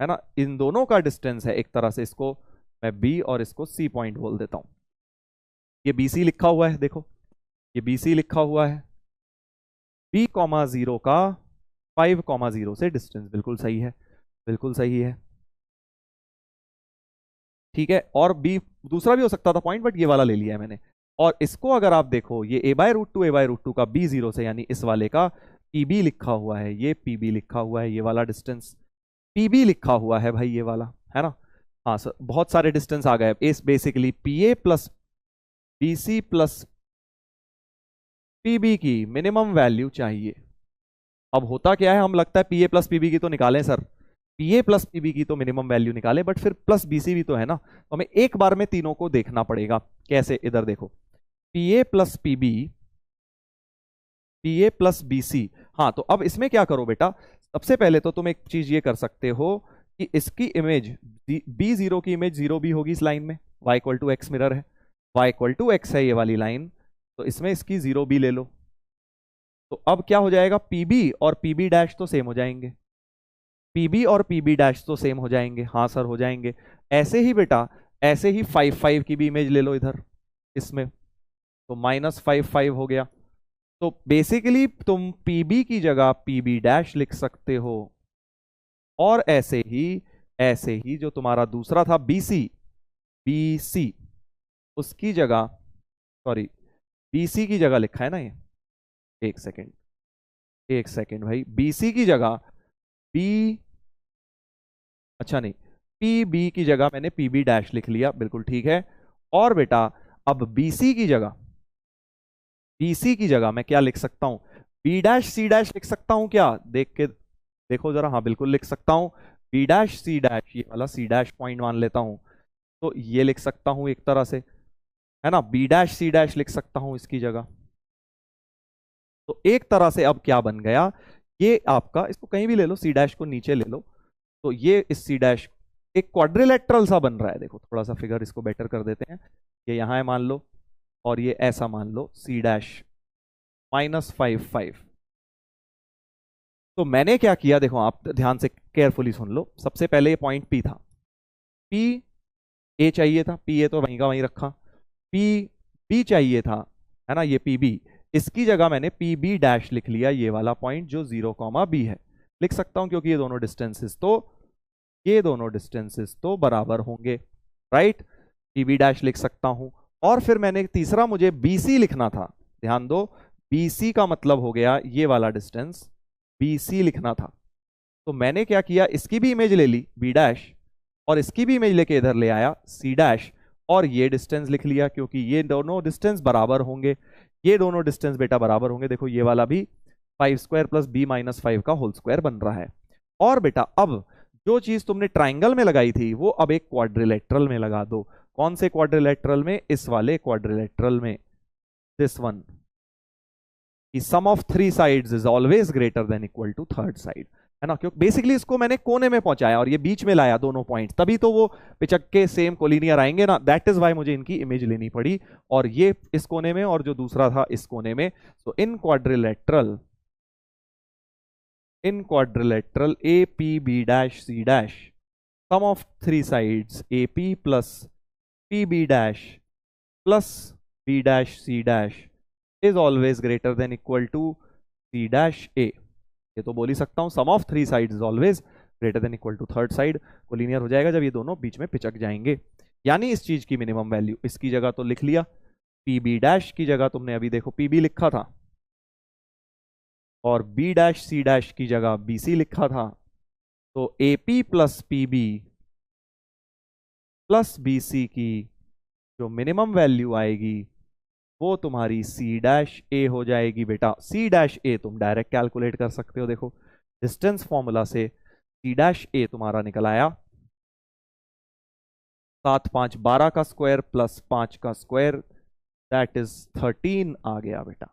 है ना। इन दोनों का डिस्टेंस है एक तरह से, इसको मैं B और इसको C पॉइंट बोल देता हूं। ये BC लिखा हुआ है, देखो ये BC लिखा हुआ है, B,0 का 5,0 से डिस्टेंस, बिल्कुल सही है, बिल्कुल सही है। ठीक है, और बी दूसरा भी हो सकता था पॉइंट, बट ये वाला ले लिया है मैंने। और इसको अगर आप देखो, ये a/√2 का B0 से, यानी इस वाले का PB लिखा हुआ है, ये PB लिखा हुआ है, ये वाला डिस्टेंस PB लिखा हुआ है भाई, ये वाला, है ना। हाँ सर, बहुत सारे डिस्टेंस आ गए, इस basically PA plus BC plus PB की मिनिमम वैल्यू चाहिए। अब होता क्या है, हम लगता है PA प्लस PB की तो निकालें सर, PA प्लस PB की तो मिनिमम वैल्यू निकाले, बट फिर प्लस BC भी तो है ना, तो हमें एक बार में तीनों को देखना पड़ेगा। कैसे, इधर देखो, PA plus PB, PA plus BC। हाँ, तो अब इसमें क्या करो बेटा, सबसे पहले तो तुम एक चीज ये कर सकते हो कि इसकी इमेज B0 की इमेज 0 भी होगी इस लाइन में, y = x मिरर है, y = x है ये वाली लाइन, तो इसमें इसकी 0 भी ले लो। तो अब क्या हो जाएगा, PB और PB डैश तो सेम हो जाएंगे, PB और PB डैश तो सेम हो जाएंगे। हाँ सर हो जाएंगे। ऐसे ही बेटा, ऐसे ही 5 की भी इमेज ले लो इधर इसमें, तो -5 हो गया। तो बेसिकली तुम PB की जगह PB डैश लिख सकते हो, और ऐसे ही जो तुम्हारा दूसरा था BC उसकी जगह, सॉरी BC की जगह लिखा है ना ये, एक सेकेंड भाई, BC की जगह B, अच्छा नहीं, PB की जगह मैंने PB डैश लिख लिया, बिल्कुल ठीक है। और बेटा अब BC की जगह मैं क्या लिख सकता हूं, B डैश C डैश लिख सकता हूं क्या, देख के देखो जरा, हाँ बिल्कुल लिख सकता हूं, B डैश C डैश, ये वाला C डैश पॉइंट मान लेता हूं, तो ये लिख सकता हूं एक तरह से, है ना, B डैश C डैश लिख सकता हूं इसकी जगह। तो एक तरह से अब क्या बन गया, ये आपका, इसको कहीं भी ले लो, C डैश को नीचे ले लो, तो ये इस C डैश एक क्वाड्रिलेटरल सा बन रहा है। देखो थोड़ा सा फिगर इसको बेटर कर देते हैं, ये यहां है मान लो, और ये ऐसा मान लो C डैश -5 तो मैंने क्या किया, देखो आप ध्यान से केयरफुली सुन लो। सबसे पहले ये पॉइंट P था, P A चाहिए था, P A तो वहीं का वहीं रखा, P B चाहिए था, है ना, ये PB, इसकी जगह मैंने PB डैश लिख लिया, ये वाला पॉइंट जो 0, B है, लिख सकता हूं क्योंकि ये दोनों डिस्टेंसेस तो बराबर होंगे, राइट। PB डैश लिख सकता हूं, और फिर मैंने तीसरा, मुझे BC लिखना था, ध्यान दो, BC का मतलब हो गया ये वाला डिस्टेंस, BC लिखना था। तो मैंने क्या किया, इसकी भी इमेज ले ली B डैश, और इसकी भी इमेज लेके इधर ले आया C डैश, और ये डिस्टेंस लिख लिया, क्योंकि ये दोनों डिस्टेंस बराबर होंगे, ये दोनों डिस्टेंस बेटा बराबर होंगे। देखो ये वाला भी 5² + B - 5 का होल स्क्वायर बन रहा है। और बेटा अब जो चीज तुमने ट्राइंगल में लगाई थी, वो अब एक क्वाड्रिलेटरल में लगा दो। कौन से क्वाड्रिलेटरल में, इस वाले क्वाड्रिलेटरल में, this one, sum of 3 sides is always greater than equal to third side, है ना, क्योंकि बेसिकली इसको मैंने कोने में पहुंचाया और ये बीच में लाया दोनों पॉइंट, तभी तो वो पिचक के सेम कोलिनियर आएंगे ना, दैट इज वाई मुझे इनकी इमेज लेनी पड़ी, और ये इस कोने में और जो दूसरा था इस कोने में। तो in quadrilateral A P B dash C dash, sum of three sides A P plus P B dash plus B dash C dash is always greater than equal to C dash A. ये तो बोल ही सकता हूं, sum of three sides is always greater than equal to third side. Collinear हो जाएगा जब ये दोनों बीच में पिचक जाएंगे, यानी इस चीज की मिनिमम वैल्यू, इसकी जगह तो लिख लिया, पी बी डैश की जगह तुमने अभी देखो पी बी लिखा था, और बी डैश सी डैश की जगह बी सी लिखा था। तो A P plus P B plus B C की जो मिनिमम वैल्यू आएगी वो तुम्हारी सी डैश ए हो जाएगी बेटा। सी डैश ए तुम डायरेक्ट कैलकुलेट कर सकते हो, देखो डिस्टेंस फॉर्मूला से सी डैश ए तुम्हारा निकल आया 7 5 12 का स्क्वायर प्लस 5 का स्क्वायर, दैट इज 13 आ गया बेटा।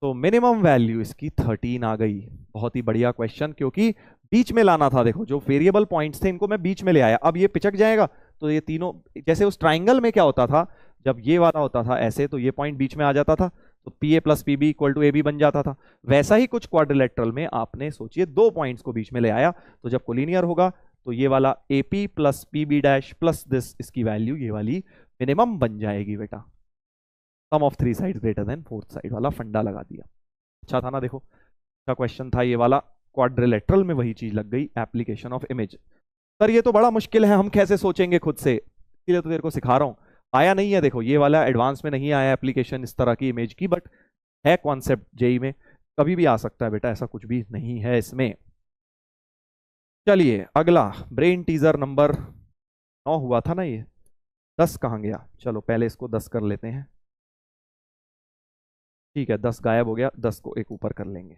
तो मिनिमम वैल्यू इसकी 13 आ गई। बहुत ही बढ़िया क्वेश्चन, क्योंकि बीच में लाना था, देखो जो वेरिएबल पॉइंट्स थे इनको मैं बीच में ले आया, अब ये पिचक जाएगा तो ये तीनों, जैसे उस ट्राइंगल में क्या होता था, जब ये वाला होता था ऐसे तो ये पॉइंट बीच में आ जाता था, तो P A plus P B equal to A B बन जाता था। वैसा ही कुछ क्वाड्रिलेटरल में आपने सोचिए दो पॉइंट्स को बीच में ले आया, तो जब कोलिनियर होगा तो ये वाला A P plus P B dash plus this, इसकी वैल्यू ये वाली मिनिमम बन जाएगी बेटा। Sum of three side greater than fourth side वाला फंडा लगा दिया। अच्छा था ना, देखो अच्छा क्वेश्चन था ये वाला। क्वाड्रिलेटरल में वही चीज लग गई, एप्लीकेशन ऑफ इमेज। सर ये तो बड़ा मुश्किल है, हम कैसे सोचेंगे खुद से, इसलिए तो तेरे को सिखा रहा हूं। आया नहीं है, देखो ये वाला एडवांस में नहीं आया एप्लीकेशन इस तरह की इमेज की, बट है कॉन्सेप्ट जेई में, कभी भी आ सकता है बेटा, ऐसा कुछ भी नहीं है इसमें। चलिए अगला ब्रेन टीजर नंबर 9 हुआ था ना, ये 10 कहाँ गया, चलो पहले इसको 10 कर लेते हैं। ठीक है 10 गायब हो गया, 10 को एक ऊपर कर लेंगे।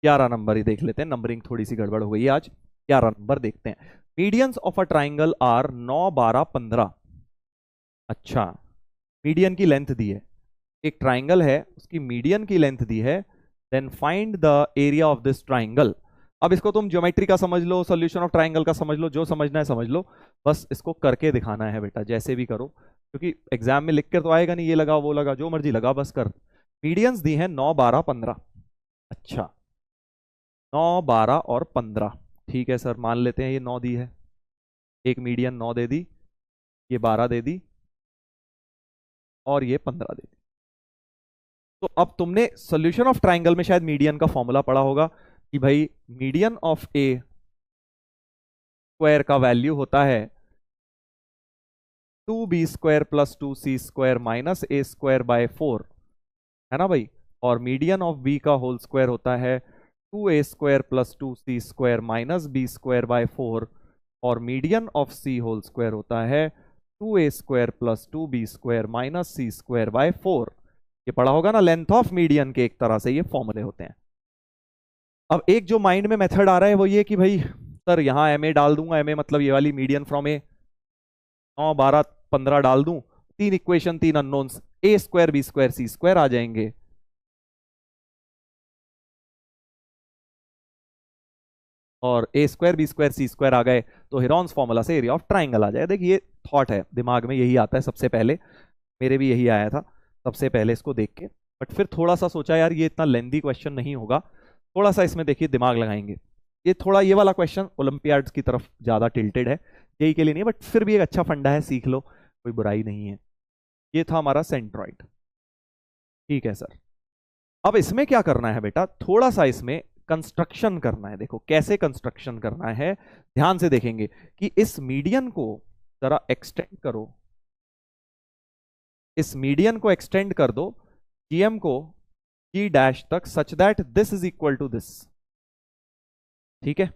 ग्यारह नंबर ही देख लेते हैं, नंबरिंग थोड़ी सी गड़बड़ हो गई आज। 11 नंबर देखते हैं। Medians of a triangle are 9 12 15। अच्छा, मीडियन की लेंथ दी है, एक ट्राइंगल है उसकी मीडियन की लेंथ दी है, then find the area of this triangle. अब इसको तुम ज्योमेट्री का समझ लो, सॉल्यूशन ऑफ ट्राइंगल का समझ लो, जो समझना है समझ लो, बस इसको करके दिखाना है बेटा, जैसे भी करो, क्योंकि एग्जाम में लिख कर तो आएगा नहीं, ये लगा वो लगा जो मर्जी लगा बस कर। मीडियंस दी है 9 12 15। अच्छा 9 12 और 15, ठीक है सर मान लेते हैं ये 9 दी है, एक मीडियन 9 दे दी, ये 12 दे दी और ये 15 दे दी। तो अब तुमने सॉल्यूशन ऑफ ट्राइंगल में शायद मीडियन का फॉर्मूला पढ़ा होगा कि भाई मीडियन ऑफ ए स्क्वायर का वैल्यू होता है 2b square plus 2c square minus A square by 4, है ना भाई, और मीडियन ऑफ बी का होल स्क्वायर होता है 2a square plus 2c square minus B square by 4, और median of C whole square होता है 2a square plus 2b square minus C square by 4। ये पढ़ा होगा ना, लेंथ ऑफ मीडियन के एक तरह से ये फॉर्मूले होते हैं। अब एक जो माइंड में मेथड आ रहा है वो ये कि भाई सर यहाँ एम ए डाल दूंगा, एम ए मतलब ये वाली मीडियन फ्रॉम ए 9 12 15 डाल दूं, तीन इक्वेशन तीन अननोन्स, ए स्क्वायर बी स्क्वायर सी स्क्वायर आ जाएंगे। और ए स्क्वायर बी स्क्वायर सी स्क्वायर आ गए तो हेरॉन्स फॉर्मूला से एरिया ऑफ ट्राइंगल आ जाए। देखिए ये थॉट है दिमाग में, यही आता है सबसे पहले, मेरे भी यही आया था सबसे पहले इसको देख के, बट फिर थोड़ा सा सोचा यार ये इतना लेंदी क्वेश्चन नहीं होगा, थोड़ा सा इसमें देखिए दिमाग लगाएंगे। ये थोड़ा ये वाला क्वेश्चन ओलंपियाड्स की तरफ ज्यादा टिल्टेड है, यही के लिए नहीं, बट फिर भी एक अच्छा फंडा है, सीख लो, कोई बुराई नहीं है। ये था हमारा सेंट्रॉइड, ठीक है सर। अब इसमें क्या करना है बेटा, थोड़ा सा इसमें कंस्ट्रक्शन करना है। देखो कैसे कंस्ट्रक्शन करना है, ध्यान से देखेंगे कि इस मीडियन को जरा एक्सटेंड करो, इस मीडियन को एक्सटेंड कर दो जीएम को जी डैश तक, such that this is equal to this, ठीक है।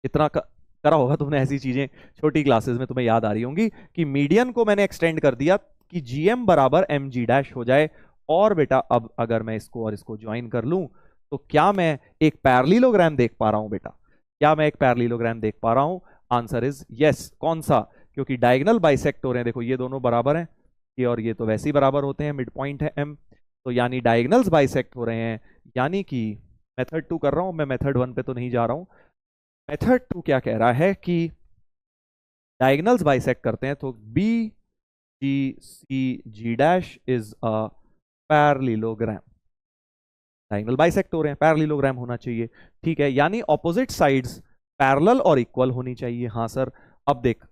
इतना करा होगा तुमने ऐसी चीजें छोटी क्लासेस में, तुम्हें याद आ रही होंगी कि मीडियन को मैंने एक्सटेंड कर दिया कि जीएम बराबर एम जी डैश हो जाए। और बेटा अब अगर मैं इसको और इसको ज्वाइन कर लूं तो क्या मैं एक पैरेललोग्राम देख पा रहा हूं बेटा, क्या मैं एक पैरेललोग्राम देख पा रहा हूं। Answer is yes. कौन सा? क्योंकि डायगोनल बाइसेक्ट हो रहे हैं, देखो ये दोनों बराबर हैं, ये और ये तो वैसे ही बराबर होते हैं, मिड पॉइंट है एम, तो यानी डायगोनल्स बाइसेक्ट हो रहे हैं। यानी कि मेथड 2 कर रहा हूं मैं, मेथड 1 पे तो नहीं जा रहा हूं। मेथड 2 क्या कह रहा है कि डायगोनल्स बाइसेक्ट करते हैं, तो B G C G dash is a parallelogram. Diagonal bisect हो रहे हैं, पैरेललोग्राम होना चाहिए। ठीक है, यानी ऑपोजिट साइड्स पैरेलल और इक्वल होनी चाहिए। हाँ सर। अब देख,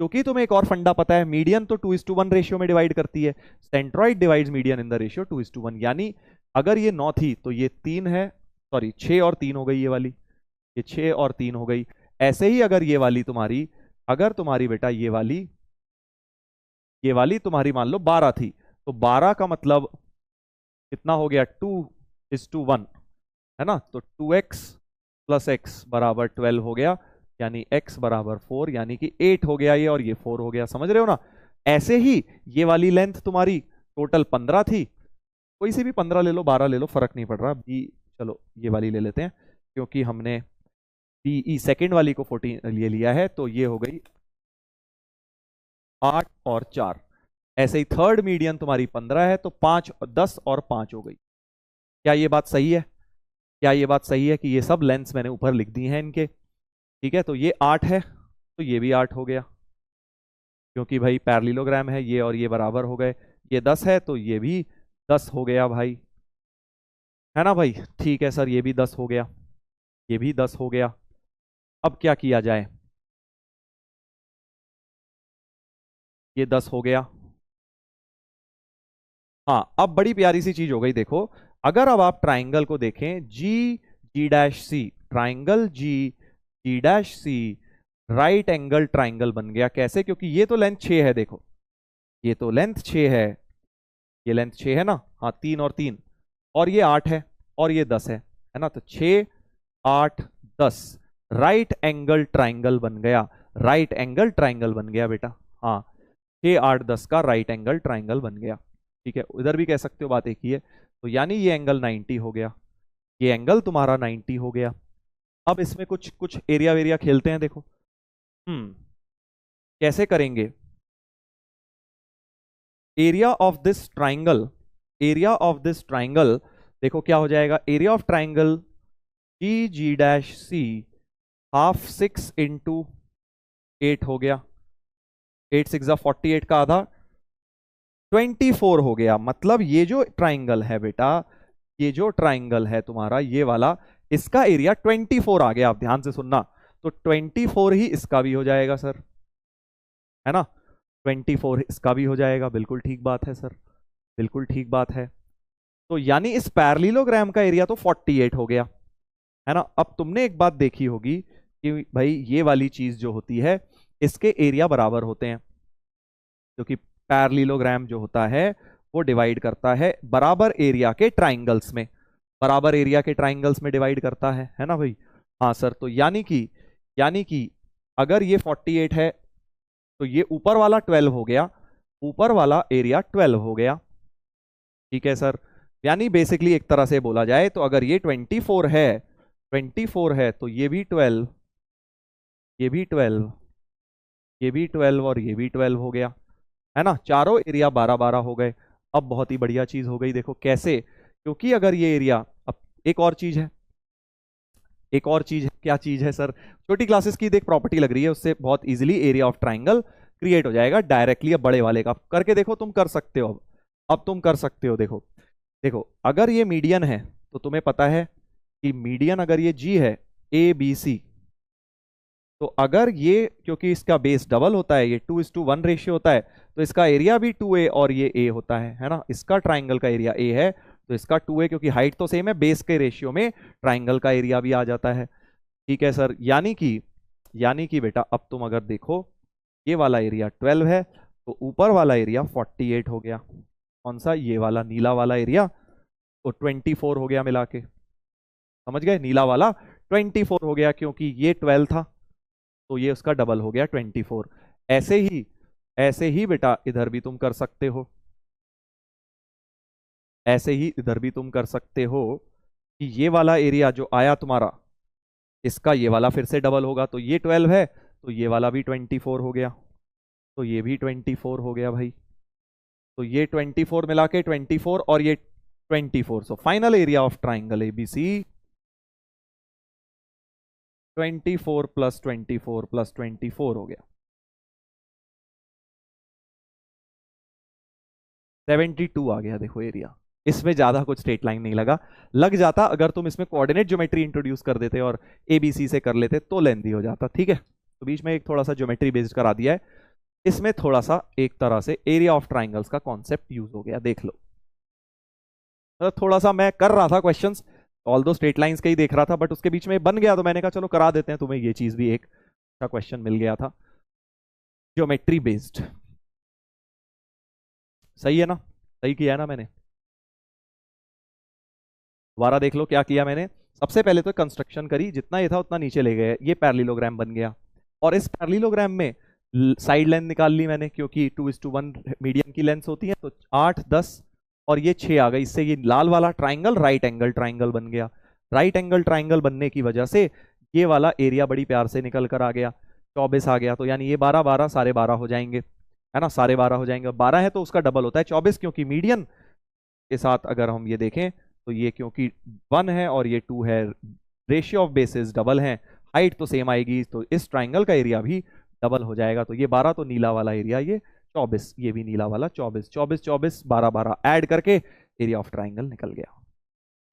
क्योंकि तुम्हें एक और फंडा पता है, मीडियन तो 2:1 रेशियो में डिवाइड करती है, centroid divides median in the ratio 2:1। यानी अगर ये 9 थी तो ये 3 है, सॉरी 6 और 3 हो गई ये वाली, ये 6 और 3 हो गई। ऐसे ही अगर ये वाली तुम्हारी, अगर तुम्हारी बेटा ये वाली तुम्हारी मान लो 12 थी, तो 12 का मतलब कितना हो गया? 2:1, है ना? तो 2x प्लस x बराबर 12 हो गया, यानी x बराबर 4, यानी कि 8 हो गया ये, और ये 4 हो गया। समझ रहे हो ना? ऐसे ही ये वाली लेंथ तुम्हारी टोटल 15 थी, कोई सी भी 15 ले लो, 12 ले लो, फर्क नहीं पड़ रहा। बी, चलो ये वाली ले लेते हैं, क्योंकि हमने बीई सेकंड वाली को 14 ले लिया है, तो ये हो गई 8 और 4। ऐसे ही थर्ड मीडियन तुम्हारी 15 है, तो 5 10 और 5 हो गई। क्या ये बात सही है? क्या ये बात सही है कि ये सब लेंथ्स मैंने ऊपर लिख दी हैं इनके? ठीक है, तो ये 8 है, तो ये भी 8 हो गया, क्योंकि भाई पैरेललोग्राम है, ये और ये बराबर हो गए। ये 10 है, तो ये भी 10 हो गया भाई, है ना भाई? ठीक है सर, ये भी 10 हो गया, ये भी 10 हो गया। अब क्या किया जाए? ये 10 हो गया। हाँ, अब बड़ी प्यारी सी चीज हो गई, देखो, अगर अब आप ट्राइंगल को देखें, जी जी डैश सी, ट्राइंगल जी जी डैश सी राइट एंगल ट्राइंगल बन गया। कैसे? क्योंकि ये तो लेंथ 6 है, देखो ये तो लेंथ 6 है, ये लेंथ 6 है ना? हाँ, 3 और 3, और ये 8 है, और ये 10 है ना? तो 6 8 10 राइट एंगल ट्राइंगल बन गया, राइट एंगल ट्राइंगल बन गया बेटा। हाँ, 6 8 10 का राइट एंगल ट्राइंगल बन गया। ठीक है, उधर भी कह सकते हो, बात एक ही है। तो यानी ये एंगल 90 हो गया, ये एंगल तुम्हारा 90 हो गया। अब इसमें कुछ कुछ एरिया वेरिया खेलते हैं, देखो। कैसे करेंगे? Area of this triangle, area of this triangle, देखो क्या हो जाएगा? Area of triangle G G dash C half 6 into 8 हो गया, 8 6 48 का आधा 24 हो गया। मतलब ये जो ट्राइंगल है बेटा, ये जो ट्राइंगल है तुम्हारा ये वाला, इसका एरिया 24 आ गया। आप ध्यान से सुनना, तो 24 ही इसका भी हो जाएगा सर, है ना? 24 इसका भी हो जाएगा। बिल्कुल ठीक बात है सर, बिल्कुल ठीक बात है। तो यानी इस पैरेललोग्राम का एरिया तो 48 हो गया, है ना? अब तुमने एक बात देखी होगी कि भाई ये वाली चीज जो होती है, इसके एरिया बराबर होते हैं, क्योंकि पैरेललोग्राम जो होता है वो डिवाइड करता है बराबर एरिया के ट्राइंगल्स में, बराबर एरिया के ट्राइंगल्स में डिवाइड करता है ना भाई? हाँ सर। तो यानी कि अगर ये 48 है, तो ये ऊपर वाला 12 हो गया, ऊपर वाला एरिया 12 हो गया। ठीक है सर। यानी बेसिकली एक तरह से बोला जाए तो अगर ये 24 है, 24 है, तो ये भी 12, ये भी 12, ये भी 12 और ये भी 12 हो गया, है ना? चारों एरिया 12 12 हो गए। अब बहुत ही बढ़िया चीज हो गई, देखो कैसे? क्योंकि अगर ये एरिया, अब एक और चीज है, एक और चीज है, क्या चीज है सर? छोटी क्लासेस की देख प्रॉपर्टी लग रही है, उससे बहुत easily area of triangle create हो जाएगा डायरेक्टली। अब बड़े वाले का करके देखो, तुम कर सकते हो। अब तुम कर सकते हो, देखो देखो, अगर ये मीडियन है, तो तुम्हें पता है कि मीडियन अगर ये जी है, ए बी सी, तो अगर ये, क्योंकि इसका बेस डबल होता है, ये 2:1 रेशियो होता है, तो इसका एरिया भी 2a और ये a होता है ना? इसका ट्राइंगल का एरिया a है, तो इसका 2a, क्योंकि हाइट तो सेम है, बेस के रेशियो में ट्राइंगल का एरिया भी आ जाता है। ठीक है सर। यानी कि बेटा अब तुम अगर देखो, ये वाला एरिया 12 है, तो ऊपर वाला एरिया 48 हो गया। कौन सा? ये वाला नीला वाला एरिया, तो 24 हो गया मिला के। समझ गए? नीला वाला 24 हो गया, क्योंकि ये 12 था, तो ये उसका डबल हो गया 24। ऐसे ही बेटा इधर भी तुम कर सकते हो, ऐसे ही इधर भी तुम कर सकते हो कि ये वाला एरिया जो आया तुम्हारा, इसका ये वाला फिर से डबल होगा, तो ये 12 है, तो ये वाला भी 24 हो गया, तो ये भी 24 हो गया भाई। तो ये 24 मिला के 24 और ये 24, so final area of triangle ABC 24 plus 24 plus 24 हो गया, 72 आ गया। देखो एरिया, इसमें ज्यादा कुछ स्ट्रेट लाइन नहीं लग जाता अगर तुम इसमें कोऑर्डिनेट ज्योमेट्री इंट्रोड्यूस कर देते और एबीसी से कर लेते तो लेंथी हो जाता। ठीक है, तो बीच में एक थोड़ा सा ज्योमेट्री बेस्ड करा दिया है, इसमें थोड़ा सा एक तरह से एरिया ऑफ ट्राइंगल्स का कॉन्सेप्ट यूज हो गया। देख लो, मतलब थोड़ा सा मैं कर रहा था क्वेश्चंस, ऑल दो स्ट्रेट लाइंस के ही देख रहा था, बट उसके बीच में बन गया तो मैंने कहा चलो करा देते हैं तुम्हें, ये चीज भी एक अच्छा क्वेश्चन मिल गया था ज्योमेट्री बेस्ड। सही है ना, सही किया है ना मैंने। दोबारा देख लो क्या किया मैंने। सबसे पहले तो कंस्ट्रक्शन करी, जितना ये था उतना नीचे ले गए, ये पैरेललोग्राम बन गया, और इस पैरेललोग्राम में साइड लेंथ निकाल ली मैंने, क्योंकि 2:1 मीडियम की लेंथ होती है, तो 8 10 और ये 6 आ गई। इससे ये लाल वाला ट्राइंगल राइट एंगल ट्राइंगल बन गया। राइट एंगल ट्राइंगल बनने की वजह से ये वाला एरिया बड़ी प्यार से निकल कर आ गया, 24 आ गया। तो यानी ये 12 12 साढ़े 12 हो जाएंगे, है ना, साढ़े 12 हो जाएंगे। 12 है तो उसका डबल होता है 24, क्योंकि मीडियन के साथ अगर हम ये देखें तो ये क्योंकि 1 है और ये 2 है, रेशियो ऑफ बेसिस डबल है, हाइट तो सेम आएगी, तो इस ट्राइंगल का एरिया भी डबल हो जाएगा। तो ये 12 तो नीला वाला एरिया, ये 24, ये भी नीला वाला 24, 24 24 12 12 ऐड करके एरिया ऑफ ट्राइंगल निकल गया।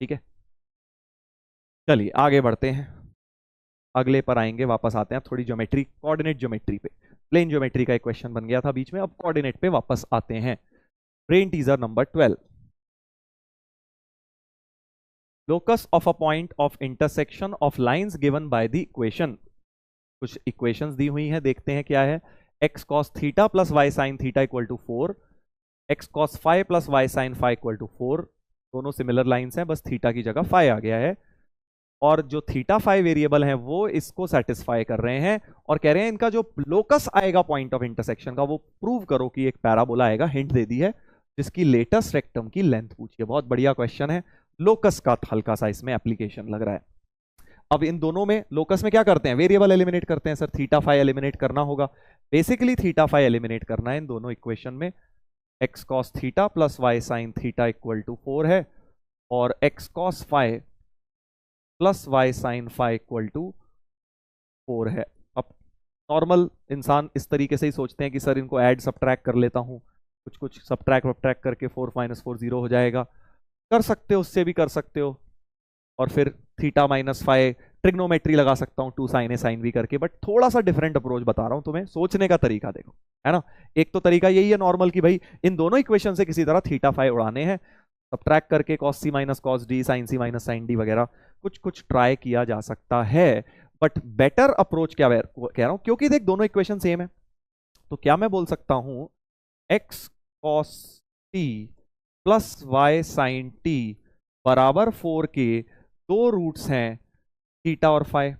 ठीक है, चलिए आगे बढ़ते हैं, अगले पर आएंगे, वापस आते हैं थोड़ी ज्योमेट्री, कोऑर्डिनेट ज्योमेट्री पे। प्लेन ज्योमेट्री का एक क्वेश्चन बन गया था बीच में, अब कोऑर्डिनेट पे वापस आते हैं। Brain teaser number 12, locus of a point of intersection of lines given by the equation। कुछ इक्वेशंस दी हुई हैं, देखते हैं क्या है। x cos theta plus Y sine theta equal to 4, x cos phi plus Y sine phi equal to 4, दोनों सिमिलर लाइंस हैं, बस थीटा की जगह फाइव आ गया है, और जो थीटा फाइव वेरिएबल है वो इसको सेटिस्फाई कर रहे हैं, और कह रहे हैं इनका जो लोकस आएगा पॉइंट ऑफ इंटरसेक्शन का वो प्रूव करो कि एक पैराबोला आएगा, हिंट दे दी है, जिसकी लेटेस्ट रेक्टम की लेंथ पूछिए। बहुत बढ़िया क्वेश्चन है, लोकस का हल्का सा इसमें एप्लीकेशन लग रहा है। अब इन दोनों में लोकस में क्या करते हैं, वेरिएबल एलिमिनेट करते हैं। सर थीटा फाइव एलिमिनेट करना होगा, बेसिकली थीटा फाइव एलिमिनेट करना है इन दोनों इक्वेशन में। X cos theta plus Y sine theta equal to 4 है, और X cos phi plus Y sine phi equal to 4 है। अब नॉर्मल इंसान इस तरीके से ही सोचते हैं कि सर इनको ऐड सब्ट्रैक्ट कर लेता हूं, कुछ कुछ सब्ट्रैक्ट करके 4 माइनस 4 0 हो जाएगा। कर सकते हो, उससे भी कर सकते हो, और फिर थीटा माइनस फाइव ट्रिग्नोमेट्री लगा सकता हूँ 2 साइन ए साइन बी करके, बट थोड़ा सा डिफरेंट अप्रोच बता रहा हूं तुम्हें, सोचने का तरीका देखो, है ना। एक तो तरीका यही है नॉर्मल कि भाई इन दोनों इक्वेशन से किसी तरह थीटा फाइव उड़ाने हैं, सब्ट्रैक्ट करके कॉस सी माइनस कॉस डी, साइन सी माइनस साइन डी वगैरह कुछ कुछ ट्राई किया जा सकता है, बट बेटर अप्रोच क्या कह रहा हूं, क्योंकि देख दोनों इक्वेशन सेम है, तो क्या मैं बोल सकता हूं X cos T plus Y sine T बराबर 4 के दो रूट्स हैं थीटा और फाइव।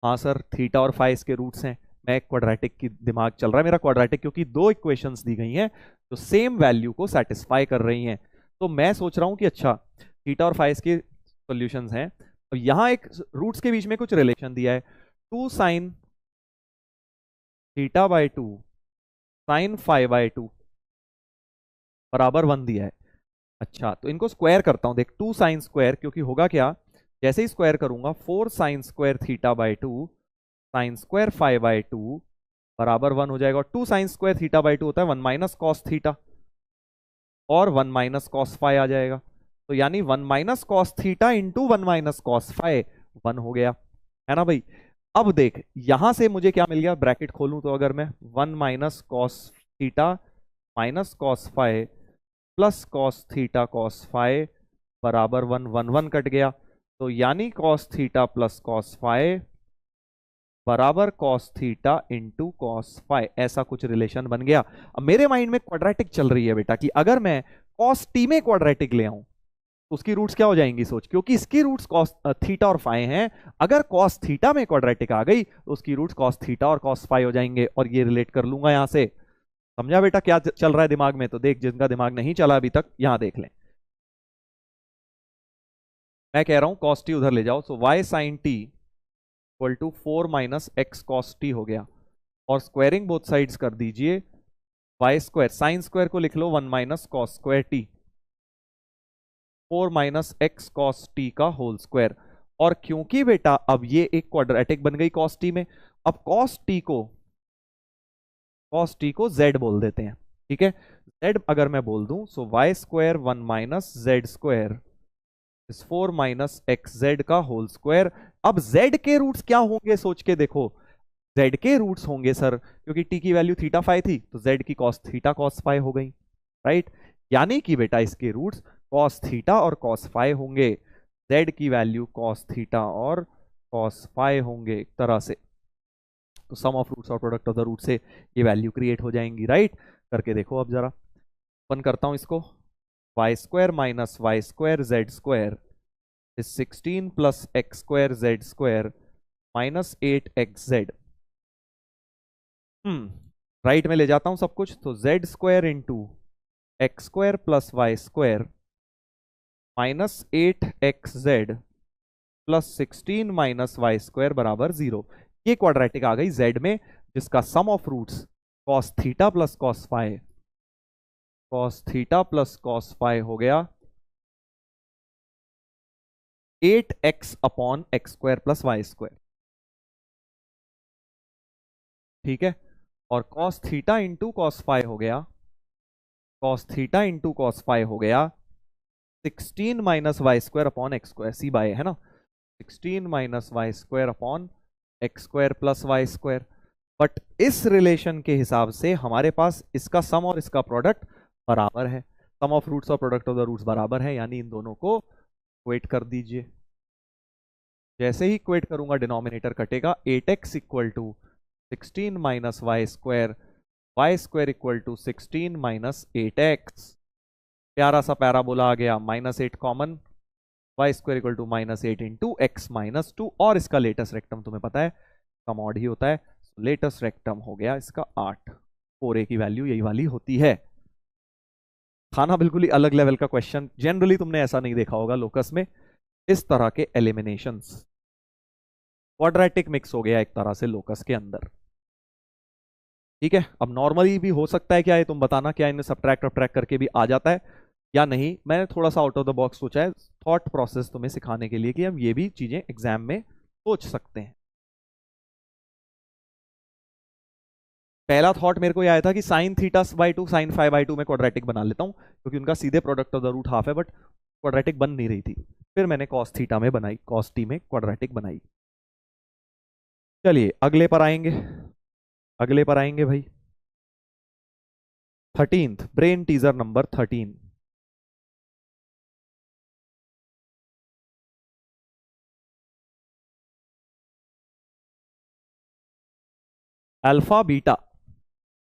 हाँ सर, थीटा और फाइव इसके रूट्स हैं। मैं क्वाड्रेटिक की दिमाग चल रहा है मेरा, क्वाड्रेटिक क्योंकि दो इक्वेशंस दी गई हैं जो सेम वैल्यू को सेटिस्फाई कर रही हैं, तो मैं सोच रहा हूं कि अच्छा थीटा और फाइव के सॉल्यूशंस हैं। अब यहां एक रूट्स के बीच में कुछ रिलेशन दिया है, 2 sine theta by 2 sine phi by 2 बराबर 1 दिया है। अच्छा तो इनको स्क्वायर करता हूं, देख 2 साइन स्क्वायर, क्योंकि होगा क्या, जैसे ही स्क्वायर करूंगा 4 sine square theta by 2 sine square five by 2 बराबर 1 हो जाएगा, और 2 साइन स्क्वायर थीटा बाई 2 होता है 1 माइनस कॉस थीटा, और 1 माइनस कॉस फाइव आ जाएगा, तो यानी 1 minus cos theta into 1 minus cos five 1 हो गया, है ना भाई। अब देख यहां से मुझे क्या मिल गया, ब्रैकेट खोलूं तो अगर मैं 1 minus cos theta minus cos phi plus cos theta cos phi बराबर 1 1 1 कट गया, तो यानी cos theta plus cos phi बराबर cos theta into cos phi, ऐसा कुछ रिलेशन बन गया। अब मेरे माइंड में क्वाड्रेटिक चल रही है बेटा, कि अगर मैं कॉस टी में क्वाड्रेटिक ले आऊं तो उसकी रूट्स क्या हो जाएंगी, सोच, क्योंकि इसकी रूट्स कॉस थीटा और फाइव हैं, अगर कॉस थीटा में क्वाड्रेटिक आ गई तो उसकी रूट्स कॉस थीटा और कॉस फाइव हो जाएंगे, और ये रिलेट कर लूंगा यहां से। समझा बेटा क्या चल रहा है दिमाग में, तो देख जिनका दिमाग नहीं चला अभी तक यहां देख लें। मैं कह रहा हूं कॉस टी उधर ले जाओ, so y sine T equal to 4 minus x cos T हो गया, और स्क्वायरिंग बोथ साइड्स कर दीजिए, वाई स्क्वायर साइन स्क्वायर को लिख लो 1 minus cos square T, 4 minus x cos T का होल स्क्वायर। और क्योंकि बेटा अब ये एक क्वाड्रेटिक बन गई कॉस टी में, अब कॉस टी को z बोल देते हैं, ठीक है। z अगर मैं बोल दूं so y square 1 minus z square is 4 minus x z का होल स्क्वायर। अब z के रूट्स क्या होंगे सोच के देखो, z के रूट्स होंगे सर, क्योंकि t की वैल्यू थीटा फाई थी तो z की कॉस थीटा कॉस फाई हो गई, राइट। यानी कि बेटा इसके रूट्स कॉस थीटा और कॉस फाई होंगे, z की वैल्यू कॉस थीटा और कॉस फाई होंगे एक तरह से। तो सम ऑफ रूट्स और प्रोडक्ट ऑफ द रूट से ये वैल्यू क्रिएट हो जाएंगी, राइट। करके देखो अब जरा, ओपन करता हूं इसको, y square minus Y square z square is 16 plus x square z square minus 8 x z. Right में ले जाता हूं सब कुछ, तो z square into x square plus Y square minus 8 x z plus 16 minus Y square बराबर 0। ये क्वाड्रेटिक आ गई z में, जिसका sum of roots cos theta plus cos phi, cos theta plus cos phi हो गया 8x upon x square plus Y square, ठीक है। और cos theta into cos phi हो गया, cos theta into cos phi हो गया 16 minus Y square upon x square, सी बाय है ना, 16 minus Y square upon x square plus Y square. But इस रिलेशन के हिसाब से हमारे पास इसका सम और इसका प्रोडक्ट बराबर है, सम ऑफ रूट्स और प्रोडक्ट ऑफ द रूट्स बराबर है, यानी इन दोनों को इक्वेट कर दीजिए। जैसे ही इक्वेट करूंगा डिनोमिनेटर कटेगा, 8x equal to 16 minus Y square equal to 16 minus 8x, प्यारा सा पैराबोला आ गया, -8 common, Y square equal to -8 into X minus 2, और इसका लेटेस्ट रेक्टम तुम्हें पता है कम ऑड ही होता है, लेटेस्ट रेक्टम हो गया इसका 8। 4a की वैल्यू यही वाली होती है। खाना बिल्कुल ही अलग लेवल का क्वेश्चन, जनरली तुमने ऐसा नहीं देखा होगा लोकस में, इस तरह के एलिमिनेशंस। क्वाड्रेटिक मिक्स हो गया एक तरह से लोकस के अंदर, ठीक है। अब नॉर्मली भी हो सकता है क्या, ये तुम बताना, क्या इन्हें सब्ट्रैक्ट अपट्रैक्ट करके भी आ जाता है या नहीं। मैंने थोड़ा सा आउट ऑफ द बॉक्स सोचा है, थॉट प्रोसेस तुम्हें सिखाने के लिए कि हम ये भी चीजें एग्जाम में सोच सकते हैं। पहला थॉट मेरे को यह आया था कि sine theta by 2 sine phi by 2 में क्वाड्रेटिक बना लेता हूं, क्योंकि उनका सीधे product of the root half है, बट क्वाड्रेटिक बन नहीं रही थी। फिर मैंने कॉस थीटा में बनाई, कॉस टी में क्वाड्रेटिक बनाई। चलिए अगले पर आएंगे, अगले पर आएंगे भाई, 13th brain teaser number 13। Alpha beta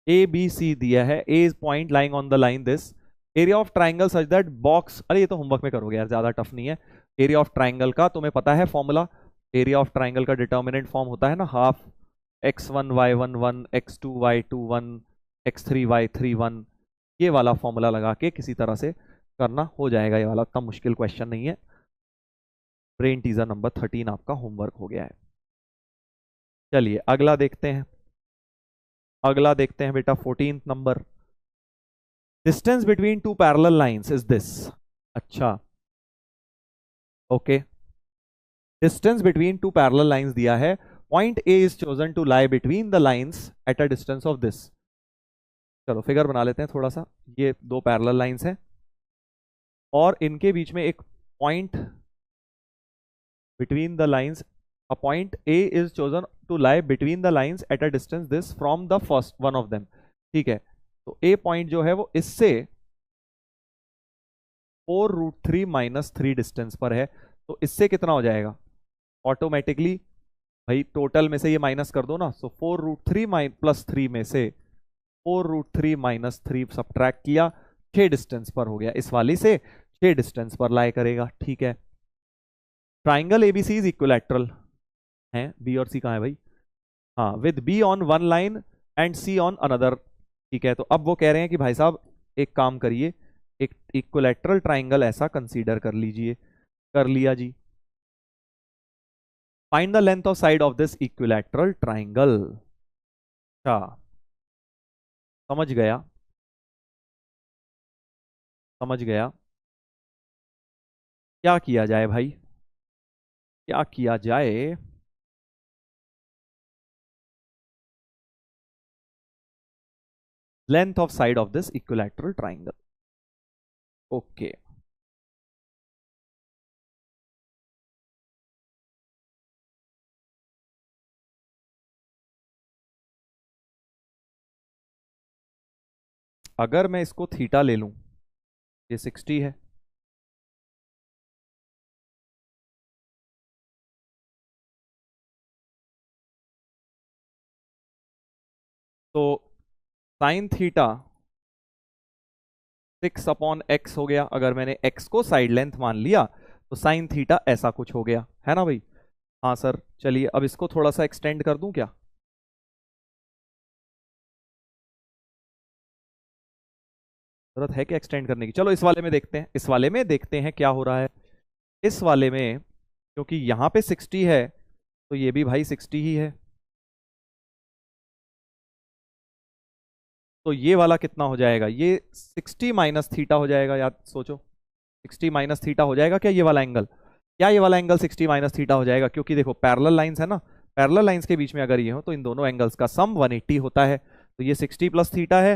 A B C दिया है, A is point lying on the line this, area of triangle such that box, अरे ये तो होमवर्क में करोगे यार, ज्यादा टफ नहीं है। एरिया ऑफ ट्राइंगल का तुम्हें पता है फॉर्मूला, एरिया ऑफ ट्राइंगल का डिटर्मिनेंट फॉर्म होता है ना, half x1 y1 1 x2 y2 1 x3 y3 1, ये वाला फॉर्मूला लगा के किसी तरह से करना हो जाएगा, ये वाला इतना मुश्किल क्वेश्चन नहीं है। ब्रेन टीजर नंबर 13 आपका होमवर्क हो गया है। चलिए अगला देखते हैं, अगला देखते हैं बेटा 14th नंबर, distance between two parallel lines is this. अच्छा okay, distance between two parallel lines दिया है, point A is chosen to lie between the lines at a distance of this. चलो फिगर बना लेते हैं थोड़ा सा, ये दो पैरेलल लाइंस हैं और इनके बीच में एक point between the lines, a point A is chosen to lie between the lines at a distance this from the first one of them, ठीक है। तो A पॉइंट जो है वो इससे 4√3 माइनस 3 डिस्टेंस पर है, तो इससे कितना हो जाएगा ऑटोमेटिकली भाई, टोटल में से ये माइनस कर दो ना, सो 4√3 प्लस 3 में से 4√3 माइनस 3 सब्ट्रैक्ट किया, 6 डिस्टेंस पर हो गया, इस वाली से 6 डिस्टेंस पर लाई करेगा, ठीक है। ट्राइंगल एबीसी इज इक्विलैटरल हैं, बी और सी कहाँ है भाई, हाँ, with B on one line and C on another, ठीक है। तो अब वो कह रहे हैं कि भाई साहब एक काम करिए, एक इक्विलैटरल ट्राइंगल ऐसा कंसीडर कर लीजिए, कर लिया जी। Find the length of side of this equilateral triangle. अच्छा, समझ गया, समझ गया। क्या किया जाए भाई, क्या किया जाए? Length of side of this equilateral triangle. Okay, अगर मैं इसको थीटा ले लूं, ये 60 है, तो साइन थीटा 6/x हो गया। अगर मैंने x को साइड लेंथ मान लिया तो साइन थीटा ऐसा कुछ हो गया, है ना भाई? हाँ सर, चलिए अब इसको थोड़ा सा एक्सटेंड कर दूं क्या? जरूरत है क्या एक्सटेंड करने की? चलो इस वाले में देखते हैं, इस वाले में देखते हैं क्या हो रहा है। इस वाले में क्योंकि यहां पे 60 है तो ये भी भाई 60 ही है, तो ये वाला कितना हो जाएगा? ये 60 माइनस थीटा हो जाएगा, याद सोचो। 60 माइनस थीटा हो जाएगा क्या ये वाला एंगल? क्या ये वाला एंगल 60 माइनस थीटा हो जाएगा? क्योंकि देखो पैरेलल लाइंस है ना, पैरेलल लाइंस के बीच में अगर ये हो तो इन दोनों एंगल्स का सम 180 होता है। तो ये 60 प्लस थीटा है,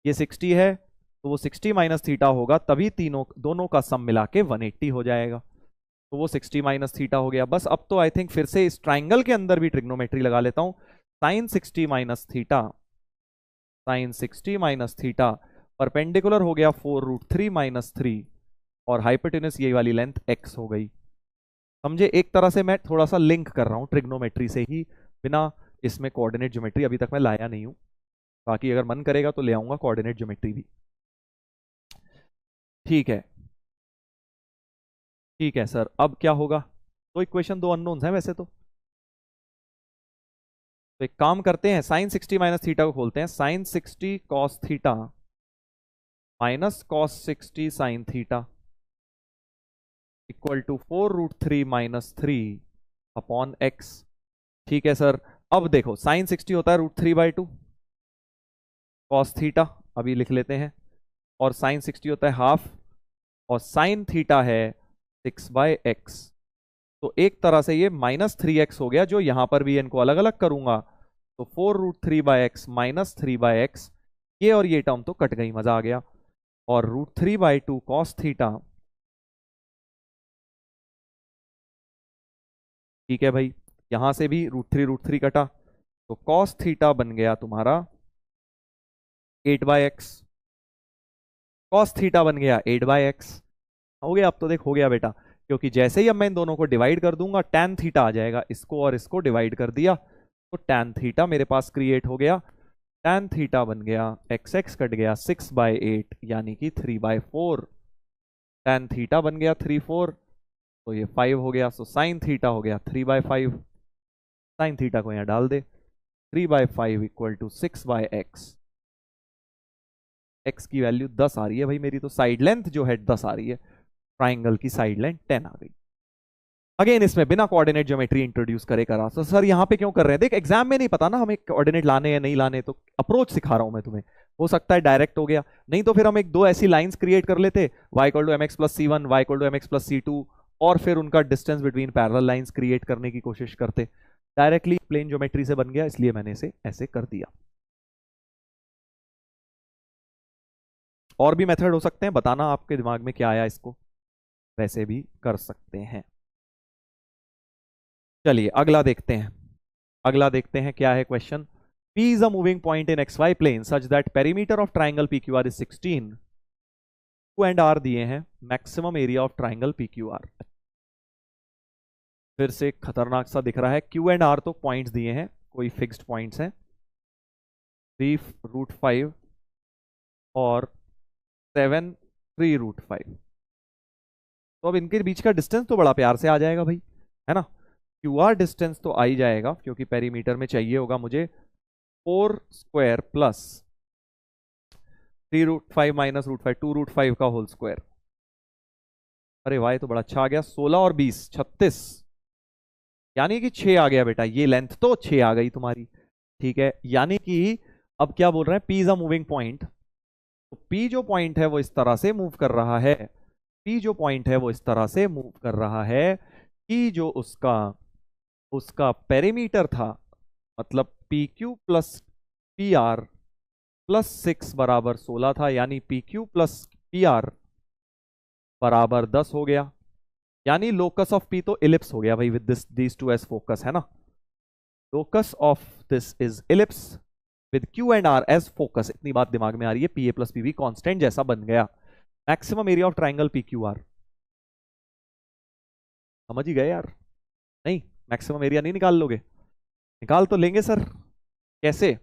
ये 60 है, तो वो 60 माइनस थीटा होगा, तभी तीनों दोनों का सम मिला के 180 हो जाएगा। तो वो 60 माइनस थीटा हो गया। बस अब तो आई थिंक फिर से इस ट्राइंगल के अंदर भी ट्रिग्नोमेट्री लगा लेता हूं। Sine 60 minus theta, sine 60 minus theta perpendicular हो गया 4√3 माइनस 3, और हाइपोटेनस ये वाली लेंथ x हो गई। समझे? एक तरह से मैं थोड़ा सा लिंक कर रहा हूं ट्रिग्नोमेट्री से ही, बिना इसमें कोऑर्डिनेट ज्योमेट्री अभी तक मैं लाया नहीं हूं। बाकी अगर मन करेगा तो ले आऊंगा कोऑर्डिनेट ज्योमेट्री भी। ठीक है, ठीक है सर, अब क्या होगा? तो इक्वेशन दो अननोन्स हैं वैसे तो एक काम करते हैं, साइन 60 माइनस थीटा को खोलते हैं। Sine 60 cos theta minus cos 60 sine theta equal to 4√3 minus 3 upon X. ठीक है सर, अब देखो साइन 60 होता है √3/2 कॉस थीटा, अभी लिख लेते हैं, और साइन 60 होता है हाफ, और साइन थीटा है 6/x। तो एक तरह से ये -3x हो गया, जो यहां पर भी इनको अलग अलग करूंगा तो 4√3/x माइनस 3/x, ये और ये टर्म तो कट गई, मजा आ गया। और √3/2 कॉस थीटा, ठीक है भाई, यहां से भी √3 कटा, तो कॉस थीटा बन गया तुम्हारा 8/x, कॉस थीटा बन गया 8/x। हो गया, अब तो देख हो गया बेटा, क्योंकि जैसे ही अब मैं इन दोनों को डिवाइड कर दूंगा tan थीटा आ जाएगा, इसको और इसको डिवाइड कर दिया तो tan थीटा मेरे पास क्रिएट हो गया। tan थीटा बन गया x कट गया 6/8 यानी कि 3/4, tan थीटा बन गया 3/4, तो ये 5 हो गया। सो साइन थीटा हो गया 3/5, साइन थीटा को यहाँ डाल दे, 3/5 इक्वल टू 6/x। x की वैल्यू 10 आ रही है भाई मेरी, तो साइड लेंथ जो है 10 आ रही है, ट्राइंगल की साइड लेंथ 10 आ गई। अगेन इसमें बिना कोऑर्डिनेट ज्योमेट्री इंट्रोड्यूस करे करा। तो सर यहाँ पे क्यों कर रहे हैं? देख एग्जाम में नहीं पता ना हमें कोऑर्डिनेट लाने या नहीं लाने, तो अप्रोच सिखा रहा हूं मैं तुम्हें। हो सकता है डायरेक्ट हो गया, नहीं तो फिर हम एक दो ऐसी लाइंस क्रिएट कर लेते, y equal to mx plus c1, y equal to mx plus c2, और फिर उनका distance between parallel lines create करने की कोशिश करते। डायरेक्टली प्लेन ज्योमेट्री से बन गया, इसलिए मैंने इसे ऐसे कर दिया। और भी मेथड हो सकते हैं, बताना आपके दिमाग में क्या आया, इसको वैसे भी कर सकते हैं। चलिए अगला देखते हैं, अगला देखते हैं क्या है question. P is a moving point in xy plane such that perimeter of triangle PQR is 16. Q and R दिए हैं, maximum area of triangle PQR। फिर से खतरनाक सा दिख रहा है। Q एंड R तो पॉइंट्स दिए हैं, कोई फिक्स्ड पॉइंट्स हैं, 3√5 और 7 3√5। तो अब इनके बीच का डिस्टेंस तो बड़ा प्यार से आ जाएगा भाई, है ना? QR डिस्टेंस तो आ ही जाएगा, क्योंकि पेरीमीटर में चाहिए होगा मुझे 4² प्लस 3√5 माइनस √5, 2√5 का होल स्क्वायर। अरे वाह, तो बड़ा अच्छा आ गया, 16 और 20 36, यानी कि 6 आ गया बेटा, ये लेंथ तो 6 आ गई तुम्हारी। ठीक है, यानी कि अब क्या बोल रहे हैं, P is a moving point. तो P जो पॉइंट है वो इस तरह से मूव कर रहा है, P जो पॉइंट है वो इस तरह से मूव कर रहा है कि जो उसका उसका पेरीमीटर था, मतलब P Q plus P R plus 6 बराबर 16 था, यानी P Q plus P R बराबर 10 हो गया। यानी लोकस ऑफ पी तो इलिप्स हो गया भाई with this these two as focus, है ना। Locus of this is ellipse with Q and R as focus. इतनी बात दिमाग में आ रही है, P A plus P B constant जैसा बन गया। Maximum area of triangle P Q R, समझ ही गए यार। नहीं, मैक्सिमम एरिया नहीं निकाल लोगे? निकाल तो लेंगे सर। कैसे?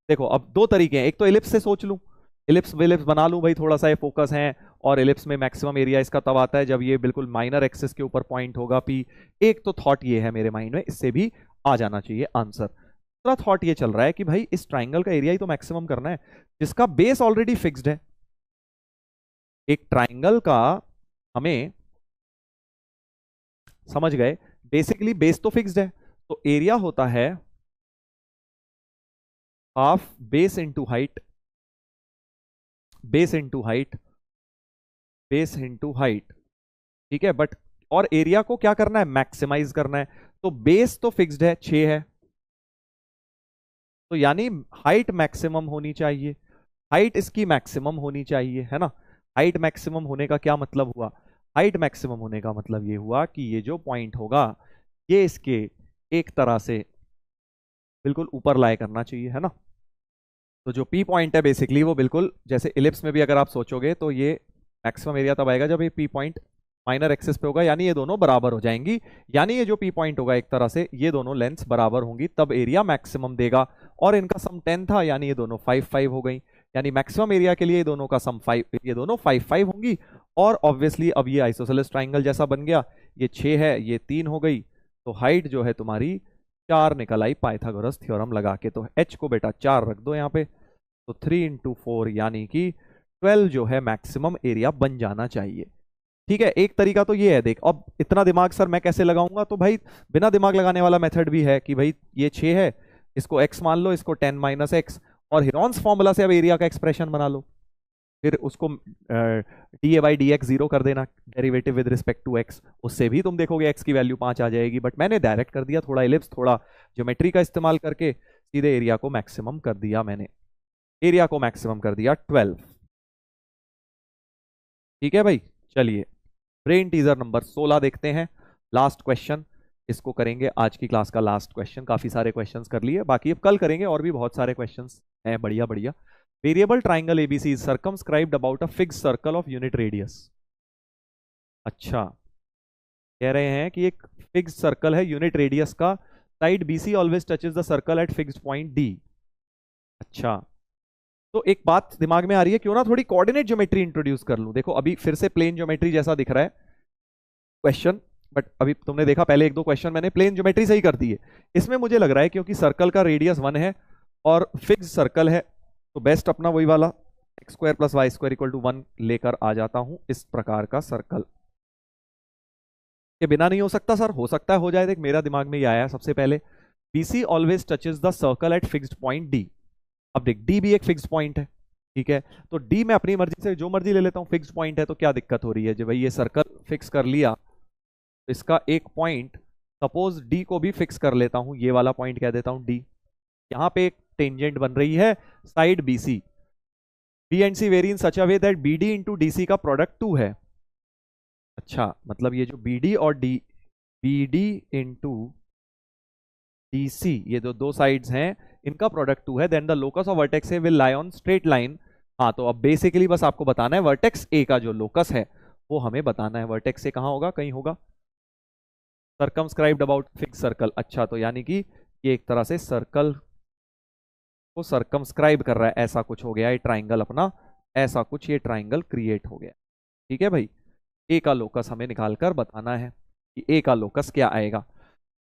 देखो अब दो तरीके हैं, एक तो एलिप्स से सोच लूं, एलिप्स विलिप्स बना लूं भाई, थोड़ा सा ये फोकस है, और एलिप्स में मैक्सिमम एरिया इसका तब आता है जब ये बिल्कुल माइनर एक्सिस के ऊपर पॉइंट होगा पी। एक तो थॉट ये है मेरे माइंड में, इससे भी आ जाना चाहिए आंसर। दूसरा थॉट ये चल रहा है कि भाई इस ट्राइंगल का एरिया ही तो मैक्सिमम करना है जिसका बेस ऑलरेडी फिक्स्ड है। एक ट्राइंगल का हमें, समझ गए, बेसिकली बेस तो फिक्स्ड है, तो एरिया होता है half base into height, base into height, base into height. ठीक है, बट और एरिया को क्या करना है, मैक्सिमाइज करना है। तो बेस तो फिक्स्ड है, 6 है, तो यानी हाइट मैक्सिमम होनी चाहिए, हाइट इसकी मैक्सिमम होनी चाहिए, है ना। हाइट मैक्सिमम होने का क्या मतलब हुआ, हाइट मैक्सिमम होने का मतलब ये हुआ कि ये जो पॉइंट होगा ये इसके एक तरह से बिल्कुल ऊपर लाए करना चाहिए, है ना। तो जो पी पॉइंट है बेसिकली वो बिल्कुल जैसे इलिप्स में भी अगर आप सोचोगे तो ये मैक्सिमम एरिया तब आएगा जब ये पी पॉइंट माइनर एक्सिस पे होगा, यानी ये दोनों बराबर हो जाएंगी। यानी ये जो पी पॉइंट होगा एक तरह से ये दोनों लेंथ्स बराबर होंगी, तब एरिया मैक्सिमम देगा। और इनका सम 10 था, यानी ये दोनों 5 हो गई, यानी मैक्सिमम एरिया के लिए ये दोनों का सम 5, ये दोनों 5 होंगी। और ऑब्वियसली अब ये आइसोसेलेस ट्राइंगल जैसा बन गया, ये 6 है, ये 3 हो गई, तो हाइट जो है तुम्हारी 4 निकल आई पाइथागोरस थ्योरम लगा के। तो h को बेटा 4 रख दो यहाँ पे, तो 3 इंटू 4 यानी कि 12 जो है मैक्सिमम एरिया बन जाना चाहिए। ठीक है, एक तरीका तो ये है, देख अब इतना दिमाग सर मैं कैसे लगाऊंगा, तो भाई बिना दिमाग लगाने वाला मेथड भी है कि भाई ये 6 है, इसको x मान लो, इसको 10 माइनस एक्स, और हिरॉन्स फॉर्मूला से अब एरिया का एक्सप्रेशन बना लो, फिर उसको D A by D X 0 कर देना, derivative with respect to x, उससे भी तुम देखोगे x की वैल्यू 5 आ जाएगी। बट मैंने डायरेक्ट कर दिया, थोड़ा इलिप्स थोड़ा ज्योमेट्री का इस्तेमाल करके सीधे एरिया को मैक्सिमम कर दिया मैंने, एरिया को मैक्सिमम कर दिया 12। ठीक है भाई, चलिए ब्रेन टीजर नंबर 16 देखते हैं, लास्ट क्वेश्चन, इसको करेंगे आज की क्लास का लास्ट क्वेश्चन। काफी सारे क्वेश्चंस कर लिए, बाकी अब कल करेंगे, और भी बहुत सारे क्वेश्चंस हैं बढ़िया बढ़िया। Variable triangle ABC is circumscribed about a fixed circle of unit radius. अच्छा, कह रहे हैं कि एक फिक्स्ड सर्कल है यूनिट रेडियस का, side BC always touches the circle at fixed point D. अच्छा, तो एक बात दिमाग में आ रही है, क्यों ना थोड़ी कोऑर्डिनेट ज्योमेट्री इंट्रोड्यूस कर लूं। देखो अभी फिर से प्लेन ज्योमेट्री जैसा दिख रहा है क्वेश्चन, बट अभी तुमने देखा पहले एक दो क्वेश्चन मैंने प्लेन ज्योमेट्री से ही कर दिए। इसमें मुझे लग रहा है क्योंकि सर्कल का रेडियस 1 है और फिक्स सर्कल है, तो बेस्ट अपना वही वाला X square plus Y square equal to 1 लेकर आ जाता हूं। इस प्रकार का सर्कल के बिना नहीं हो सकता सर, हो सकता है हो जाए, देख मेरा दिमाग में ये आया सबसे पहले, BC always touches the circle at fixed point D। अब देख D भी एक फिक्स्ड पॉइंट है, ठीक है, तो D मैं अपनी मर्जी से जो मर्जी ले लेता हूँ, फिक्स्ड पॉइंट है, तो क्या दिक्कत हो रही है जब भाई ये सर्कल फिक्स कर लिया, तो इसका एक पॉइंट सपोज D को भी फिक्स कर लेता हूं, ये वाला पॉइंट कह देता हूं D। यहां पे एक टेंजेंट बन रही है side BC, B and C very in such a way that BD into DC का प्रोडक्ट 2 है। अच्छा, मतलब ये जो BD और BD इंटू DC, ये जो दो साइड्स हैं इनका प्रोडक्ट 2 है, then the locus of vertex A will lie on straight line. हाँ, तो अब बेसिकली बस आपको बताना है वर्टेक्स A का जो लोकस है वो हमें बताना है, वर्टेक्स A कहाँ होगा, कहीं होगा सर्कमस्क्राइब्ड अबाउट फिक्स सर्कल। अच्छा, तो यानी कि ये एक तरह से सर्कल को सर्कमस्क्राइब कर रहा है, ऐसा कुछ हो गया ये ट्राइंगल अपना, ऐसा कुछ ये ट्राइंगल क्रिएट हो गया। ठीक है भाई, ए का लोकस हमें निकालकर बताना है कि ए का लोकस क्या आएगा।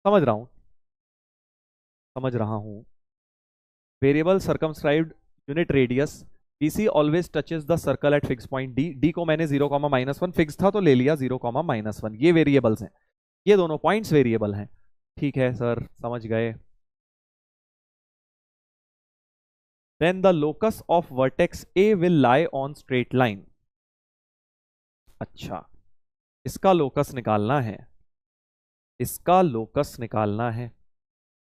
समझ रहा हूं, समझ रहा हूं। Variable circumscribed unit radius BC always touches the circle eight fix point D। D को मैंने 0,-1 फिक्स था तो ले लिया 0,-1, ये वेरिएबल्स हैं, ये दोनों पॉइंट्स वेरिएबल हैं। ठीक है सर, समझ गए। Then the locus of vertex A will lie on straight line. अच्छा, इसका लोकस निकालना है, इसका लोकस निकालना है।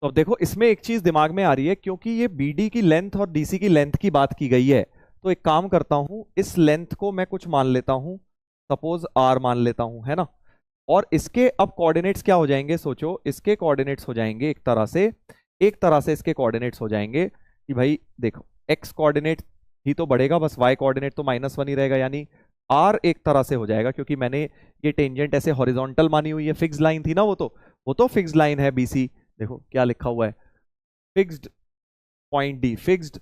तो अब देखो, इसमें एक चीज दिमाग में आ रही है, क्योंकि ये बीडी की लेंथ और डीसी की लेंथ की बात की गई है, तो एक काम करता हूं, इस लेंथ को मैं कुछ मान लेता हूं, सपोज आर मान लेता हूं, है ना। और इसके अब कोऑर्डिनेट्स क्या हो जाएंगे, सोचो, इसके कोऑर्डिनेट्स हो जाएंगे एक तरह से इसके कोऑर्डिनेट्स हो जाएंगे कि भाई देखो, एक्स कोऑर्डिनेट ही तो बढ़ेगा, बस वाई कोऑर्डिनेट तो -1 ही रहेगा, यानी आर एक तरह से हो जाएगा, क्योंकि मैंने ये टेंजेंट ऐसे हॉरिजॉन्टल मानी हुई है, फिक्स लाइन थी ना वो तो फिक्स लाइन है बीसी। देखो क्या लिखा हुआ है, fixed point D, fixed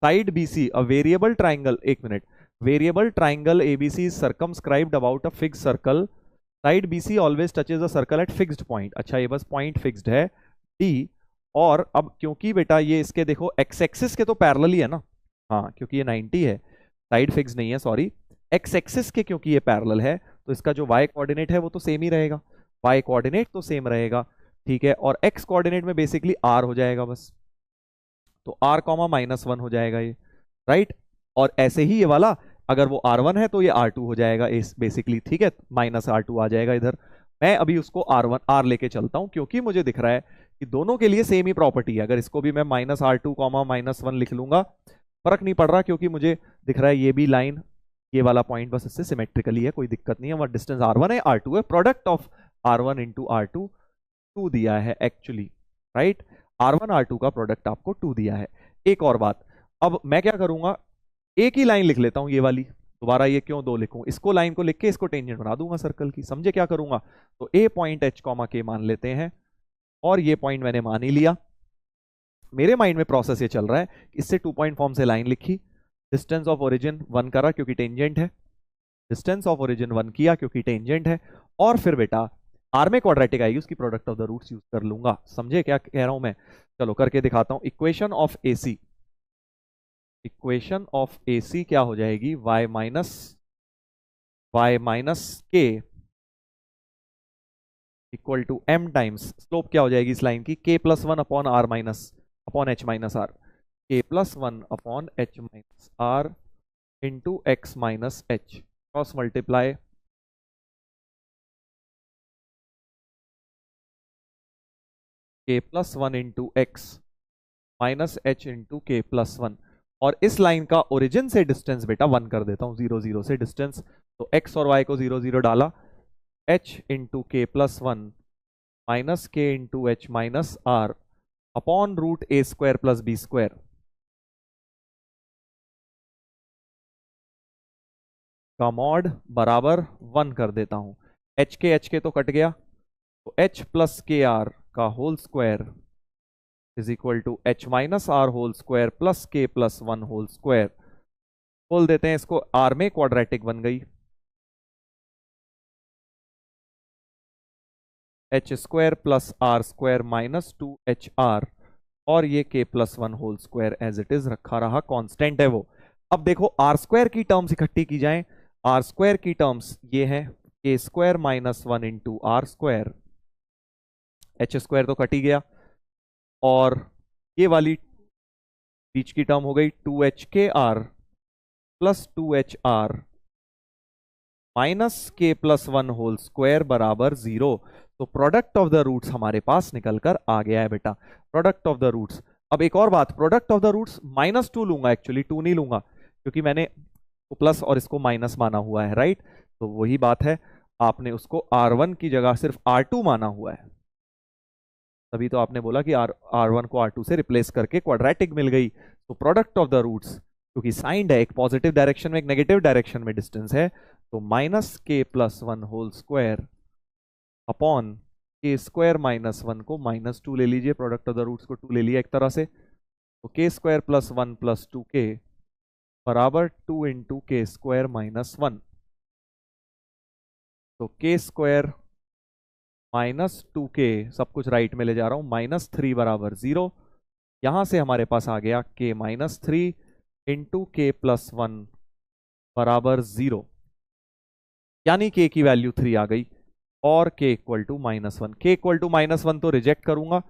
side BC, a variable triangle, एक minute, variable triangle ABC is circumscribed about a fixed circle, side BC always touches a circle at fixed point. अच्छा, ये बस पॉइंट फिक्स्ड है डी। और अब क्योंकि बेटा ये इसके देखो एक्स एक्सिस के तो पैरेलल ही है ना, हाँ, क्योंकि ये 90 है, साइड फिक्स नहीं है, सॉरी, एक्स एक्सिस के क्योंकि ये पैरेलल है, तो इसका जो वाई कोऑर्डिनेट है वो तो सेम ही रहेगा, वाई कोऑर्डिनेट तो सेम रहेगा, ठीक है। और एक्स कोऑर्डिनेट में बेसिकली आर हो जाएगा बस, तो आर कॉमा -1 हो जाएगा ये, राइट। और ऐसे ही ये वाला, अगर वो R1 है तो ये R2 हो जाएगा इस बेसिकली, ठीक है, -R2 आ जाएगा इधर। मैं अभी उसको R1 R लेके चलता हूं, क्योंकि मुझे दिख रहा है कि दोनों के लिए सेम ही प्रॉपर्टी है। अगर इसको भी मैं -R2 -1 लिख लूंगा, फर्क नहीं पड़ रहा, क्योंकि मुझे दिख रहा है ये भी लाइन, ये वाला पॉइंट बस इससे सिमेट्रिकली है, कोई दिक्कत नहीं है। वह डिस्टेंस R1 है, R2 है, product of R1 into R2 2 दिया है एक्चुअली, राइट। R1 R2 का प्रोडक्ट आपको 2 दिया है। एक और बात, अब मैं क्या करूंगा, एक ही लाइन लिख लेता हूं, ये वाली, दोबारा ये क्यों दो लिखूं, इसको लाइन को लिख के इसको टेंजेंट बना दूंगा सर्कल की, समझे क्या करूंगा। तो ए पॉइंट एच कॉमा के मान लेते हैं, और ये पॉइंट मैंने मान ही लिया। मेरे माइंड में प्रोसेस ये चल रहा है, इससे 2 पॉइंट फॉर्म से लाइन लिखी, डिस्टेंस ऑफ ओरिजिन 1 करा क्योंकि टेंजेंट है, डिस्टेंस ऑफ ओरिजिन 1 किया क्योंकि टेंजेंट है, और फिर बेटा आर में क्वाड्रेटिक आएगी, उसकी product of the roots use कर लूंगा। समझे क्या कह रहा हूं मैं, चलो करके दिखाता हूं। Equation of AC, equation of AC क्या हो जाएगी, y minus K equal to m times slope क्या हो जाएगी इस लाइन की, k+1 upon r minus upon h minus r, k+1 upon h minus r into x minus h, cross multiply k+1 into X minus H into k+1। और इस लाइन का ओरिजिन से डिस्टेंस बेटा 1 कर देता हूं, 0 0 से डिस्टेंस, तो x और y को 0 0 डाला, h into k+1 minus K into H minus R upon root A square plus B square का मॉड बराबर 1 कर देता हूं। एच के तो कट गया, तो h प्लस के आर का whole square is equal to H minus R whole square plus k+1 whole square. खोल देते हैं इसको, आर में क्वाड्रेटिक बन गई, H square plus R square minus 2HR, और ये k+1 whole square as it is रखा रहा, कांस्टेंट है वो। अब देखो आर स्क्वायर की टर्म्स इकट्ठी की जाएं, आर स्क्वायर की टर्म्स ये है k square -1 into R square, H square तो कट ही गया, और ये वाली बीच की टर्म हो गई 2HKR plus 2HR minus k+1 whole square बराबर 0। तो प्रोडक्ट ऑफ द रूट्स हमारे पास निकल कर आ गया है बेटा, प्रोडक्ट ऑफ द रूट्स। अब एक और बात, प्रोडक्ट ऑफ द रूट्स -2 लूंगा, एक्चुअली 2 नहीं लूंगा, क्योंकि मैंने प्लस और इसको माइनस माना हुआ है, राइट। तो वही बात है, आपने उसको R1 की जगह सिर्फ R2 माना हुआ है, तभी तो आपने बोला कि R1 को R2 से रिप्लेस करके क्वाड्रेटिक मिल गई। तो प्रोडक्ट ऑफ द रूट्स, क्योंकि साइंड है, एक पॉजिटिव डायरेक्शन में एक नेगेटिव डायरेक्शन में डिस्टेंस है, तो -k+1 whole square upon k square -1 को -2 ले लीजिए, प्रोडक्ट ऑफ द रूट्स को 2 ले लिया एक तरह से, तो k स्क्वायर +1 + 2k बराबर 2 इंटू k स्क्वायर -1, तो k स्क्वायर -2k, सब कुछ राइट में ले जा रहा हूं, -3 बराबर 0। यहां से हमारे पास आ गया k -3 इंटू k+1 बराबर 0, यानी k की वैल्यू 3 आ गई। और k equal to -1। k equal to -1 तो रिजेक्ट करूंगा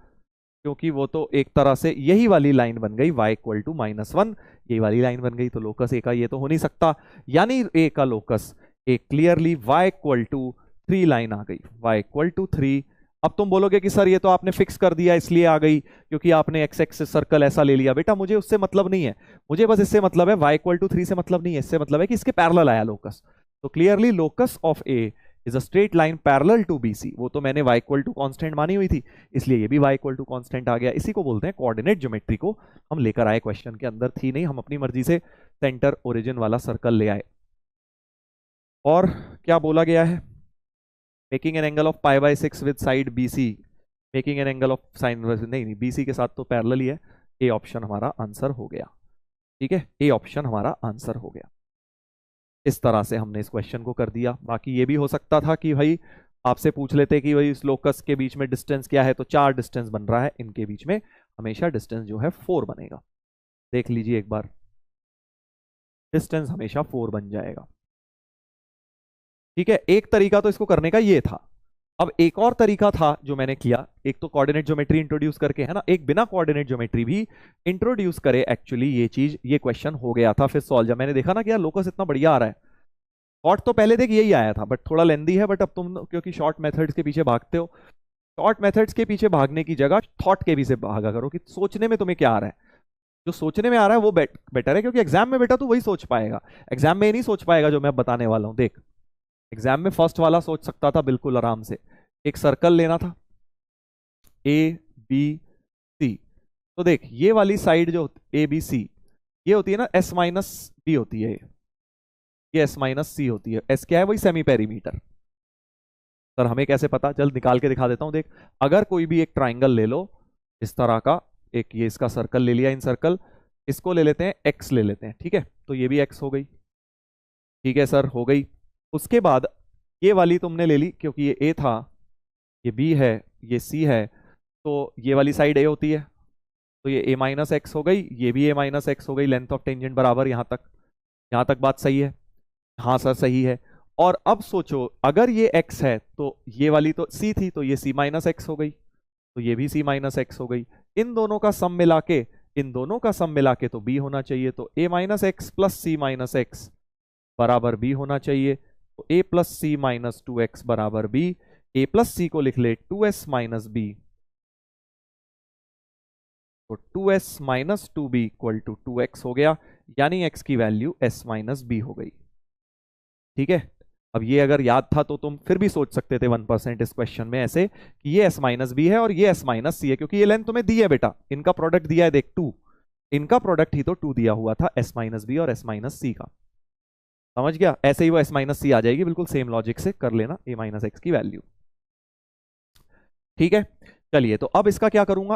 क्योंकि वो तो एक तरह से यही वाली लाइन बन गई, y इक्वल टू -1 यही वाली लाइन बन गई, तो लोकस ए का ये तो हो नहीं सकता, यानी ए का locus A clearly y equal to 3 line आ गई, y इक्वल टू 3। अब तुम बोलोगे कि सर ये तो आपने फिक्स कर दिया इसलिए आ गई क्योंकि आपने एक्स एक्सिस सर्कल ऐसा ले लिया। बेटा मुझे उससे मतलब नहीं है, मुझे बस इससे मतलब है, y इक्वल टू 3 से मतलब नहीं है, इससे मतलब है कि इसके पैरेलल आया लोकस। तो clearly locus of A is a straight line parallel to BC। वो तो मैंने y इक्वल टू कांस्टेंट मानी हुई थी, इसलिए ये भी y इक्वल टू कांस्टेंट आ गया। इसी को बोलते हैं कोऑर्डिनेट ज्योमेट्री को हम लेकर आए, क्वेश्चन के अंदर थी नहीं, हम अपनी मर्जी से सेंटर ओरिजिन वाला सर्कल ले आए। और क्या बोला गया है, making an angle of π/6 with side BC, making an angle of sine नहीं BC के साथ तो पैरेलल ही है। ए ऑप्शन हमारा आंसर हो गया, ठीक है, ए ऑप्शन हमारा आंसर हो गया। इस तरह से हमने इस क्वेश्चन को कर दिया। बाकी ये भी हो सकता था कि भाई आपसे पूछ लेते कि भाई इस लोकस के बीच में डिस्टेंस क्या है, तो 4 डिस्टेंस बन रहा है, इनके बीच में हमेशा डिस्टेंस जो है 4 बनेगा। देख लीजिए एक बार, डिस्टेंस हमेशा 4 बन जाएगा, ठीक है। एक तरीका तो इसको करने का ये था। अब एक और तरीका था जो मैंने किया, एक तो कोऑर्डिनेट ज्योमेट्री इंट्रोड्यूस करके है ना, एक बिना कोऑर्डिनेट ज्योमेट्री भी इंट्रोड्यूस करे। एक्चुअली ये चीज, ये क्वेश्चन हो गया था फिर सॉल्व, जब मैंने देखा ना कि यार लोकस इतना बढ़िया आ रहा है। शॉर्ट तो पहले देख यही आया था बट थोड़ा लेंदी है, बट अब तुम क्योंकि शॉर्ट मेथड्स के पीछे भागते हो, शॉर्ट मेथड्स के पीछे भागने की जगह थॉट के पीछे भागा करो कि सोचने में तुम्हें क्या आ रहा है। जो सोचने में आ रहा है वो बेटर है, क्योंकि एग्जाम में बेटा तू वही सोच पाएगा, एग्जाम में ये नहीं सोच पाएगा जो मैं बताने वाला हूं। देख एग्जाम में फर्स्ट वाला सोच सकता था बिल्कुल आराम से, एक सर्कल लेना था ABC, तो देख ये वाली साइड जो ABC ये होती है ना S-B होती है, ये S-C होती है। S क्या है, वही सेमी पेरीमीटर। सर हमें कैसे पता, जल्द निकाल के दिखा देता हूं। देख अगर कोई भी एक ट्राइंगल ले लो इस तरह का, एक ये इसका सर्कल ले लिया, इन सर्कल, इसको ले लेते हैं X ले लेते हैं, ठीक है, तो ये भी X हो गई, ठीक है सर हो गई। उसके बाद ये वाली तुमने ले ली क्योंकि ये A था, ये B है, ये C है, तो ये वाली साइड A होती है, तो ये A-X हो गई, ये भी A-X हो गई, लेंथ ऑफ टेंजेंट बराबर। यहां तक बात सही है? हाँ सर सही है। और अब सोचो अगर ये x है तो ये वाली तो c थी, तो ये c-x हो गई, तो ये भी c-x हो गई। इन दोनों का सम मिला के, इन दोनों का सम मिला के तो b होना चाहिए, तो a-x प्लस c-x बराबर b होना चाहिए, तो a प्लस c-2x बराबर b। a प्लस c को लिख ले 2s माइनस b, तो 2s minus 2b equal to 2x हो गया, यानी x की वैल्यू s माइनस b हो गई, ठीक है। अब ये अगर याद था तो तुम फिर भी सोच सकते थे 1% इस क्वेश्चन में ऐसे कि ये s माइनस बी है और ये s माइनस सी है, क्योंकि ये लेंथ तुम्हें दी है बेटा, इनका प्रोडक्ट दिया है, देख 2, इनका प्रोडक्ट ही तो 2 दिया हुआ था, s माइनस बी और s माइनस सी का। समझ गया? ऐसे ही वो s माइनस सी आ जाएगी, बिल्कुल सेम लॉजिक से कर लेना a माइनस एक्स की वैल्यू, ठीक है। चलिए तो अब इसका क्या करूंगा,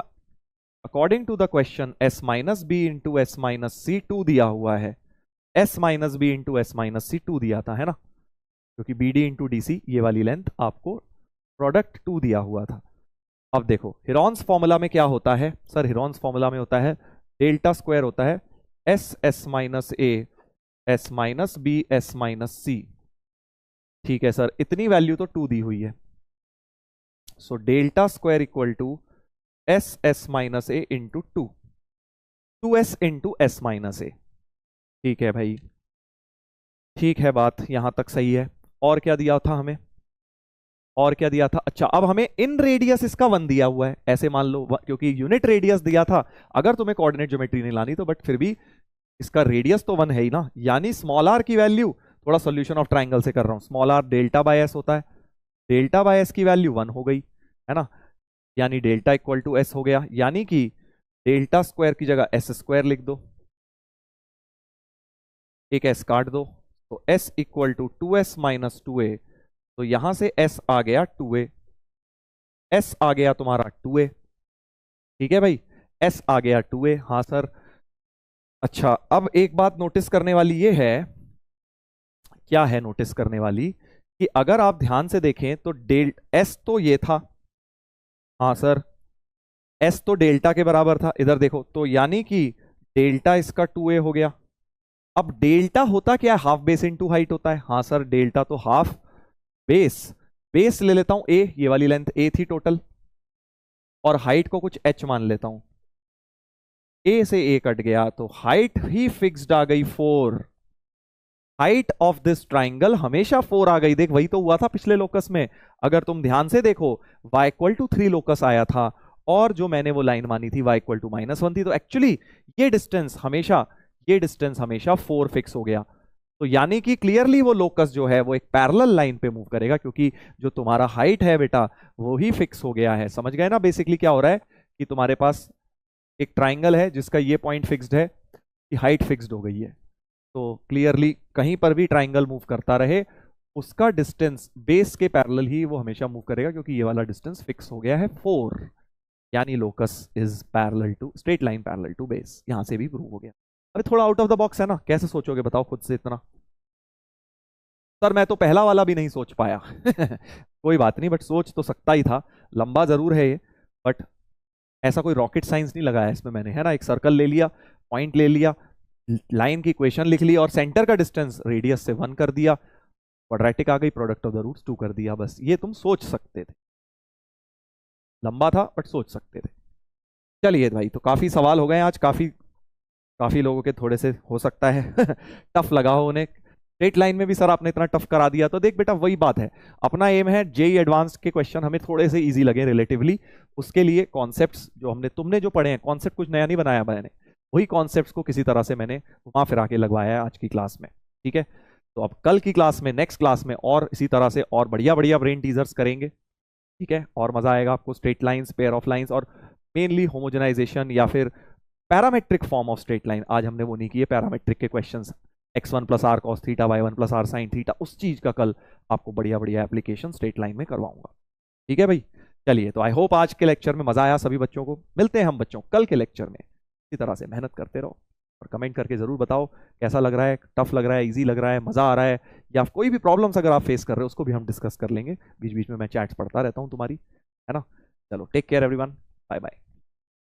according to the question s minus b into s minus c 2 दिया हुआ है, s minus b into s minus c 2 दिया था, है ना, क्योंकि B D into D C ये वाली लेंथ आपको प्रोडक्ट 2 दिया हुआ था। अब देखो हिरॉन्स फॉर्मूला में क्या होता है सर, हिरॉन्स फॉर्मूला में होता है डेल्टा स्क्वायर होता है s minus a s minus b s minus c, ठीक है सर, इतनी वैल्यू तो 2 दी हुई है, so delta square equal to s minus a into 2s into s minus a, ठीक है भाई, ठीक है, बात यहां तक सही है। और क्या दिया था हमें, और क्या दिया था, अच्छा अब हमें इन रेडियस इसका 1 दिया हुआ है, ऐसे मान लो क्योंकि यूनिट रेडियस दिया था, अगर तुम्हें कोऑर्डिनेट ज्योमेट्री नहीं लानी तो, बट फिर भी इसका रेडियस तो 1 है ही ना, यानी स्मॉल आर की वैल्यू, थोड़ा सॉल्यूशन ऑफ ट्राइंगल से कर रहा हूं, small R delta by S होता है, डेल्टा बाय एस की वैल्यू 1 हो गई, है ना, यानी डेल्टा इक्वल टू एस हो गया, यानी कि डेल्टा स्क्वायर की जगह एस स्क्वायर लिख दो, एक एस काट दो, तो s equal to 2s minus 2a, तो यहां से s आ गया 2a, s आ गया तुम्हारा 2a, ठीक है भाई, s आ गया 2a, हाँ सर। अच्छा अब एक बात नोटिस करने वाली ये है, क्या है नोटिस करने वाली, कि अगर आप ध्यान से देखें तो s तो ये था, हाँ सर, s तो डेल्टा के बराबर था, इधर देखो, तो यानी कि डेल्टा इसका 2a हो गया। अब डेल्टा होता क्या है, हाफ बेस इनटू हाइट होता है, हाँ सर, डेल्टा तो हाफ बेस, बेस ले लेता हूं ए, ये वाली लेंथ ए थी टोटल, और हाइट को कुछ h मान लेता हूं। ए से ए कट गया तो हाइट ही फिक्स्ड आ गई 4। हाइट ऑफ दिस ट्राइंगल हमेशा 4 आ गई। देख वही तो हुआ था पिछले लोकस में, अगर तुम ध्यान से देखो y इक्वल टू 3 लोकस आया था और जो मैंने वो लाइन मानी थी y इक्वल टू -1 थी, तो एक्चुअली ये डिस्टेंस हमेशा 4 फिक्स हो गया। तो यानी कि क्लियरली वो लोकस जो है वो एक पैरेलल लाइन पे मूव करेगा, क्योंकि जो तुम्हारा हाइट है बेटा वो ही फिक्स हो गया है। समझ गए ना बेसिकली क्या हो रहा है कि तुम्हारे पास एक ट्राइंगल है जिसका ये पॉइंट फिक्स्ड है कि हाइट फिक्स्ड हो गई है, तो क्लियरली कहीं पर भी ट्राइंगल मूव करता रहे उसका डिस्टेंस बेस के पैरेलल ही वो हमेशा मूव करेगा, क्योंकि ये वाला डिस्टेंस फिक्स हो गया है 4, यानी locus is parallel to straight line parallel to base. यहां से भी प्रूव हो गया। अरे थोड़ा आउट ऑफ द बॉक्स है ना, कैसे सोचोगे बताओ खुद से इतना? सर मैं तो पहला वाला भी नहीं सोच पाया कोई बात नहीं, बट सोच तो सकता ही था। लंबा जरूर है ये, बट ऐसा कोई रॉकेट साइंस नहीं लगाया इसमें मैंने, है ना। एक सर्कल ले लिया, पॉइंट ले लिया, लाइन की इक्वेशन लिख ली और सेंटर का डिस्टेंस रेडियस से 1 कर दिया, क्वाड्रेटिक आ गई, प्रोडक्ट ऑफ द रूट्स 2 कर दिया। बस ये तुम सोच सकते थे, लंबा था बट सोच सकते थे। चलिए भाई, तो काफी सवाल हो गए आज, काफी लोगों के थोड़े से हो सकता है टफ लगा हो उन्हें। स्ट्रेट लाइन में भी सर आपने इतना टफ करा दिया, तो देख बेटा वही बात है, अपना एम है जेई एडवांस के क्वेश्चन हमें थोड़े से इजी लगे रिलेटिवली। उसके लिए कॉन्सेप्ट्स जो तुमने जो पढ़े हैं, कॉन्सेप्ट कुछ नया नहीं बनाया मैंने, वही कॉन्सेप्ट्स को किसी तरह से मैंने घुमा फिरा के लगवाया है आज की क्लास में, ठीक है। तो अब कल की क्लास में, नेक्स्ट क्लास में और इसी तरह से और बढ़िया बढ़िया ब्रेन टीजर्स करेंगे, ठीक है। और मजा आएगा आपको, straight lines, pair of lines और मेनली होमोजेनाइजेशन या फिर parametric form of straight line. आज हमने वो नहीं किए पैरामेट्रिक के questions, x1 plus r cos theta, y1 plus r sine theta, उस चीज का कल आपको बढ़िया बढ़िया एप्लीकेशन स्ट्रेट लाइन में करवाऊंगा, ठीक है भाई। चलिए, तो आई होप आज के लेक्चर में मजा आया सभी बच्चों को। मिलते हैं हम बच्चों कल के लेक्चर में। इसी तरह से मेहनत करते रहो और कमेंट करके जरूर बताओ कैसा लग रहा है, टफ लग रहा है, इजी लग रहा है, मजा आ रहा है, या कोई भी प्रॉब्लम्स अगर आप फेस कर रहे हो उसको भी हम डिस्कस कर लेंगे। बीच बीच में मैं चैट्स पढ़ता रहता हूँ तुम्हारी, है ना। चलो take care everyone, bye bye.